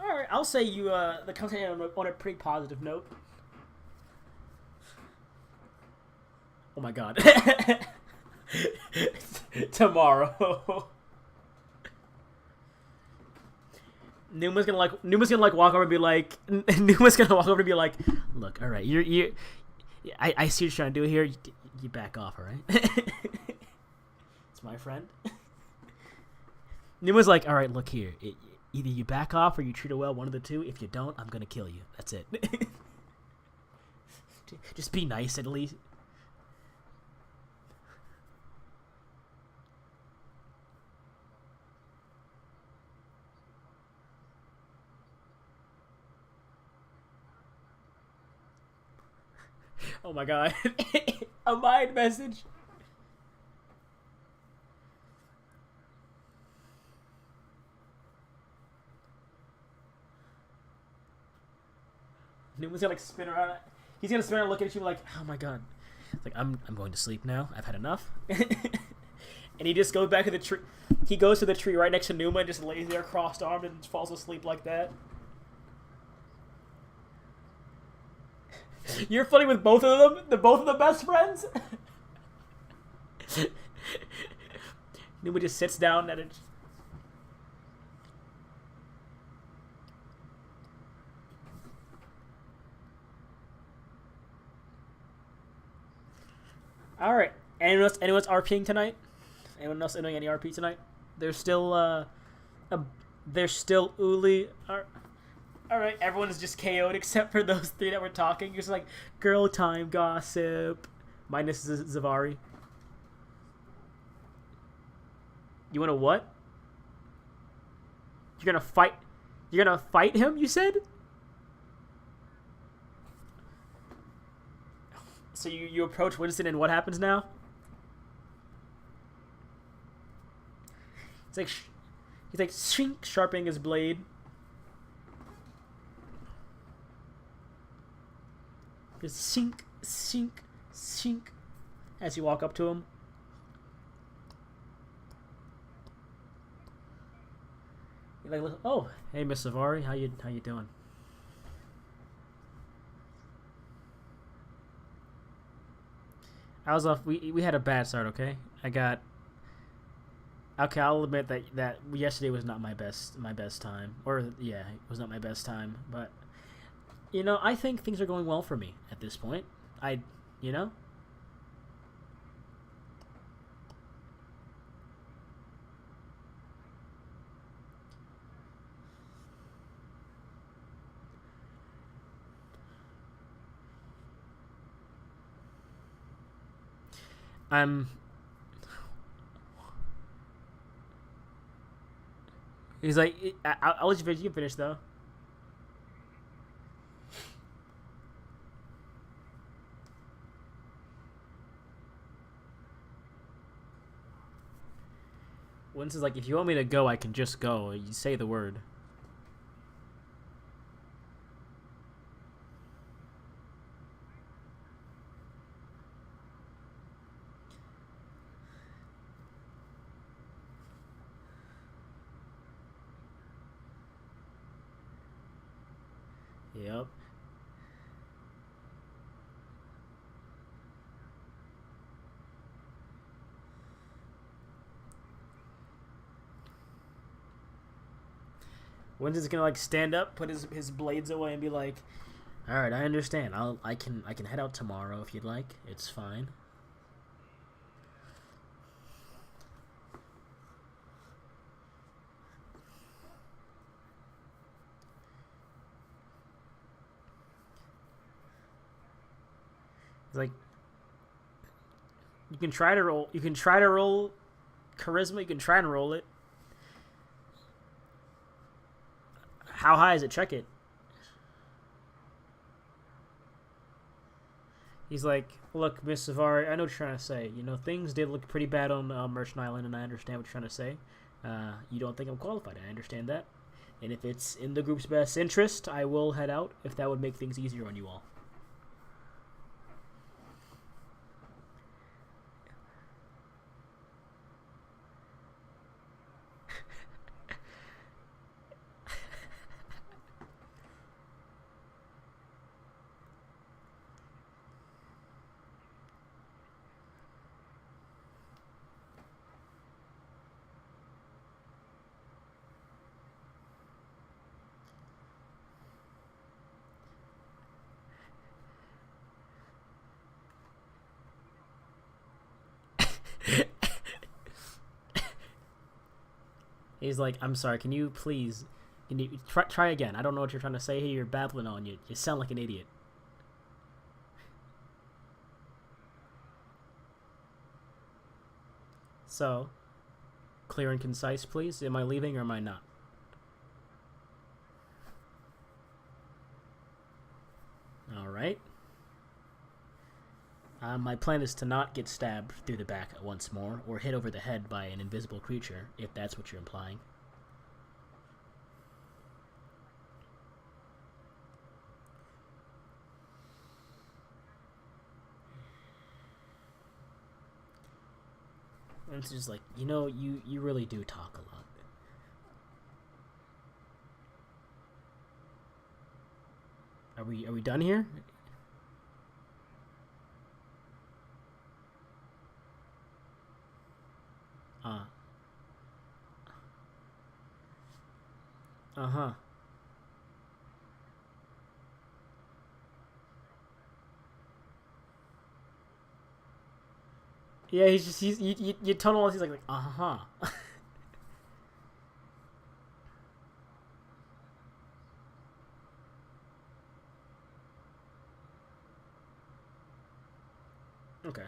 Alright, I'll say you, the conversation on a pretty positive note. Oh my god. Tomorrow. Numa's gonna walk over and be like, look, all right, I see what you're trying to do here. You back off, all right? It's my friend. Numa's like, all right, look here. Either you back off or you treat her well, one of the two. If you don't, I'm gonna kill you. That's it. Just be nice at least. Oh my god. A mind message. Numa's gonna like spin around. He's gonna spin around and look at you like, oh my god. It's like, I'm going to sleep now. I've had enough. And he just goes back to the tree. He goes to the tree right next to Numa and just lays there crossed armed and falls asleep like that. You're funny with both of them? They're both of the best friends? Numa just sits down at it. Alright. Anyone else RPing tonight? Anyone else doing any RP tonight? There's still Uli. All right, everyone is just KO'd except for those three that were talking. It's like girl time gossip. Minus Zavari. You want to what? You're gonna fight? You're gonna fight him? You said. So you approach Winston, and what happens now? He's like shink, sharpening his blade. Just sink, sink, sink, as you walk up to him. You're like, oh, hey, Miss Savari, how you doing? I was off. We had a bad start. Okay, Okay, I'll admit that yesterday was not my best time. Or yeah, it was not my best time. But you know, I think things are going well for me at this point. You know. He's like, I'll let you finish. You can finish though. Winston's like, if you want me to go, I can just go. You say the word. Yep. Winston's gonna like stand up, put his blades away, and be like, "All right, I understand. I can head out tomorrow if you'd like. It's fine." It's like, you can try to roll. You can try to roll charisma. You can try and roll it. How high is it? Check it. He's like, look, Miss Savari, I know what you're trying to say. You know, things did look pretty bad on Merchant Island, and I understand what you're trying to say. You don't think I'm qualified. I understand that. And if it's in the group's best interest, I will head out if that would make things easier on you all. He's like, I'm sorry, can you please, try again? I don't know what you're trying to say here. You're babbling on. You sound like an idiot. So, clear and concise, please. Am I leaving or am I not? All right. My plan is to not get stabbed through the back once more, or hit over the head by an invisible creature, if that's what you're implying. And it's just like, you know, you really do talk a lot. Are we done here? Uh-huh. Yeah, you tell him all this, he's like uh-huh. Okay.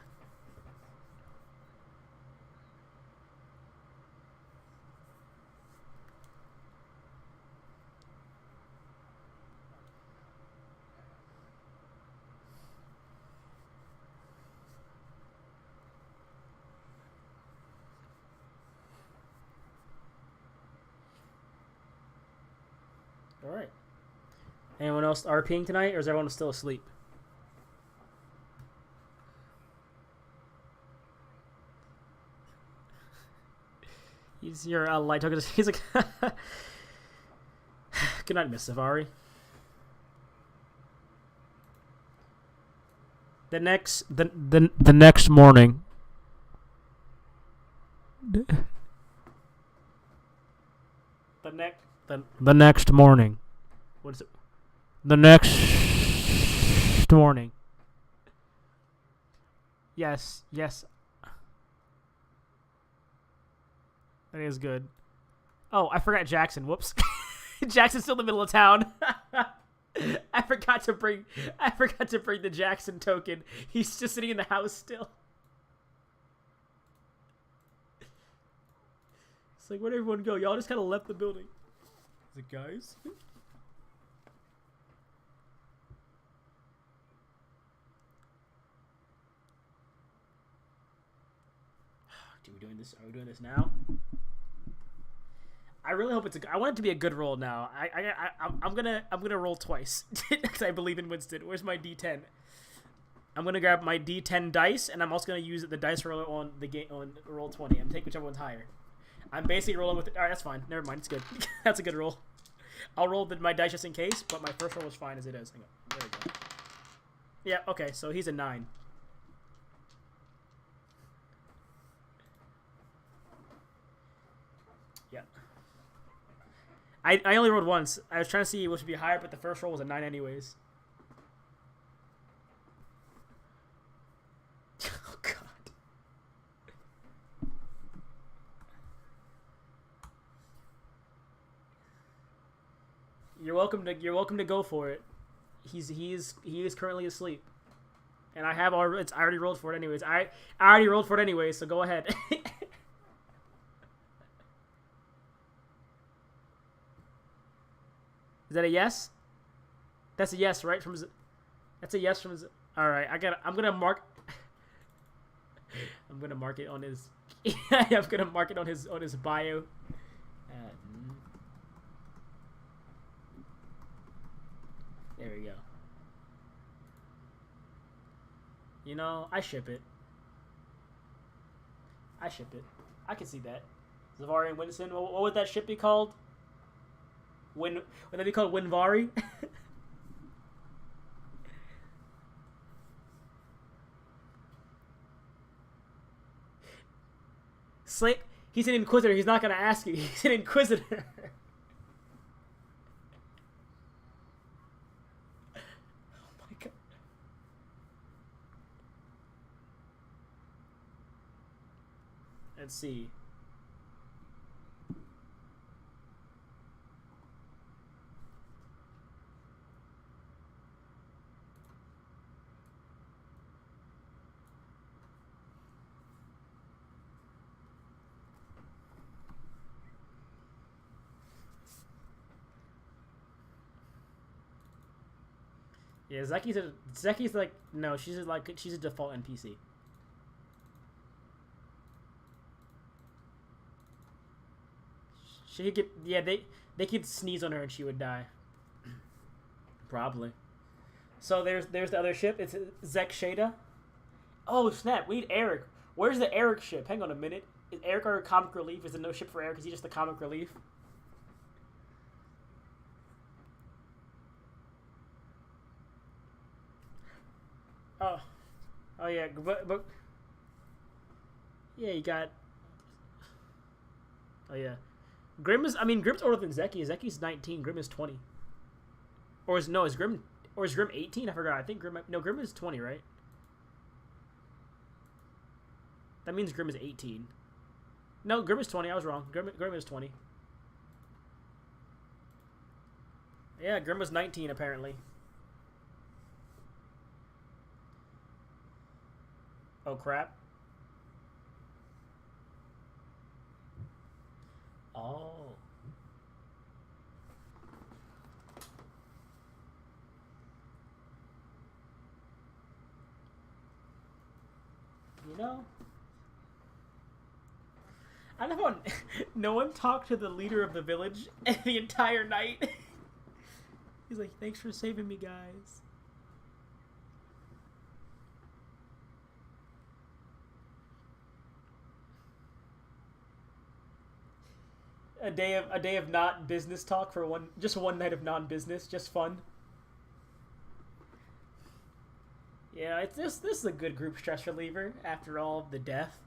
All right. Anyone else RPing tonight, or is everyone still asleep? He's your light token. He's like, good night, Miss Savari. The next morning. The next morning. What is it? The next morning. Yes. That is good. Oh, I forgot Jackson. Whoops. Jackson's still in the middle of town. I forgot to bring the Jackson token. He's just sitting in the house still. It's like, where'd everyone go? Y'all just kind of left the building. Is it, guys? Are we doing this now? I really hope I want it to be a good roll now. I'm gonna roll twice because I believe in Winston. Where's my D10? I'm gonna grab my D10 dice, and I'm also gonna use the dice roller on the game on roll 20. I'm taking whichever one's higher. I'm basically rolling with it. All right, that's fine. Never mind. It's good. That's a good roll. I'll roll my dice just in case, but my first roll was fine as it is. Hang on. There we go. Yeah. Okay. So he's a 9. Yeah. I only rolled once. I was trying to see which would be higher, but the first roll was a 9 anyways. Oh God. You're welcome to go for it. He is currently asleep. And I already rolled for it anyways. I already rolled for it anyways, so go ahead. Is that a yes? That's a yes, right? That's a yes from his. All right, I'm gonna mark it on his. I'm gonna mark it on his bio. There we go. You know, I ship it. I can see that. Zavari and Winston. What would that ship be called? Would that be called Winvari? Slate. He's an Inquisitor. He's not gonna ask you. He's an Inquisitor. Oh my God. Let's see. Yeah, Zeki's like no, she's a default NPC. She could they could sneeze on her and she would die. Probably. So there's the other ship. It's Zek Shada. Oh snap! We need Eric. Where's the Eric ship? Hang on a minute. Is Eric our comic relief? Is there no ship for Eric? Is he just the comic relief? Oh yeah, but yeah, you got. Oh yeah, Grim's older than Zeki. Zeki's 19. Grim is 20. Is Grim 18? I forgot. I think Grim is 20, right? That means Grim is 18. No, Grim is 20. I was wrong. Grim is 20. Yeah, Grim was 19 apparently. Oh crap. Oh. You know, I don't know. No one talked to the leader of the village the entire night. He's like, "Thanks for saving me, guys." A day of not business talk for one night of non-business, just fun. Yeah, this is a good group stress reliever after all of the death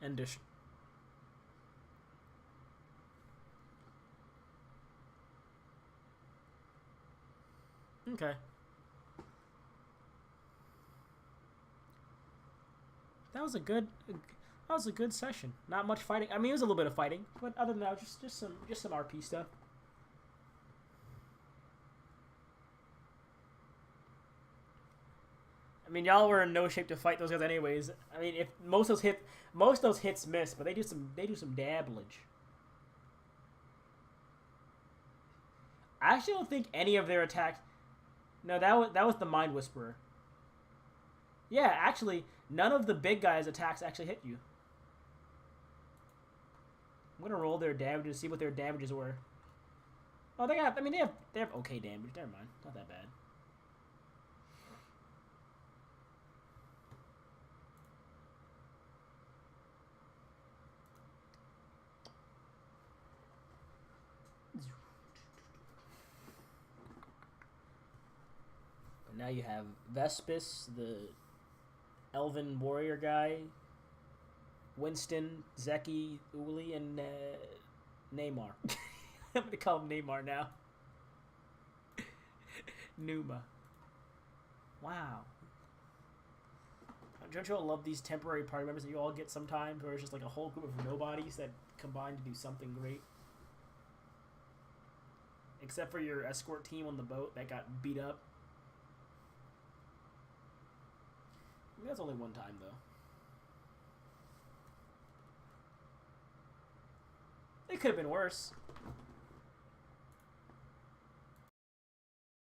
and okay. That was a good session. Not much fighting. I mean, it was a little bit of fighting, but other than that, just some RP stuff. I mean, y'all were in no shape to fight those guys, anyways. I mean, if most of those hits miss, but they do some damage. I actually don't think any of their attacks. No, that was the Mind Whisperer. Yeah, actually, none of the big guys' attacks actually hit you. I'm gonna roll their damage to see what their damages were. Oh, they have okay damage. Never mind, not that bad. But now you have Vespis, the Elven warrior guy, Winston, Zeki, Uli, and Neymar. I'm gonna call him Neymar now. Numa. Wow. Don't you all love these temporary party members that you all get sometimes, where it's just like a whole group of nobodies that combine to do something great? Except for your escort team on the boat that got beat up. I mean, that's only one time, though. It could have been worse.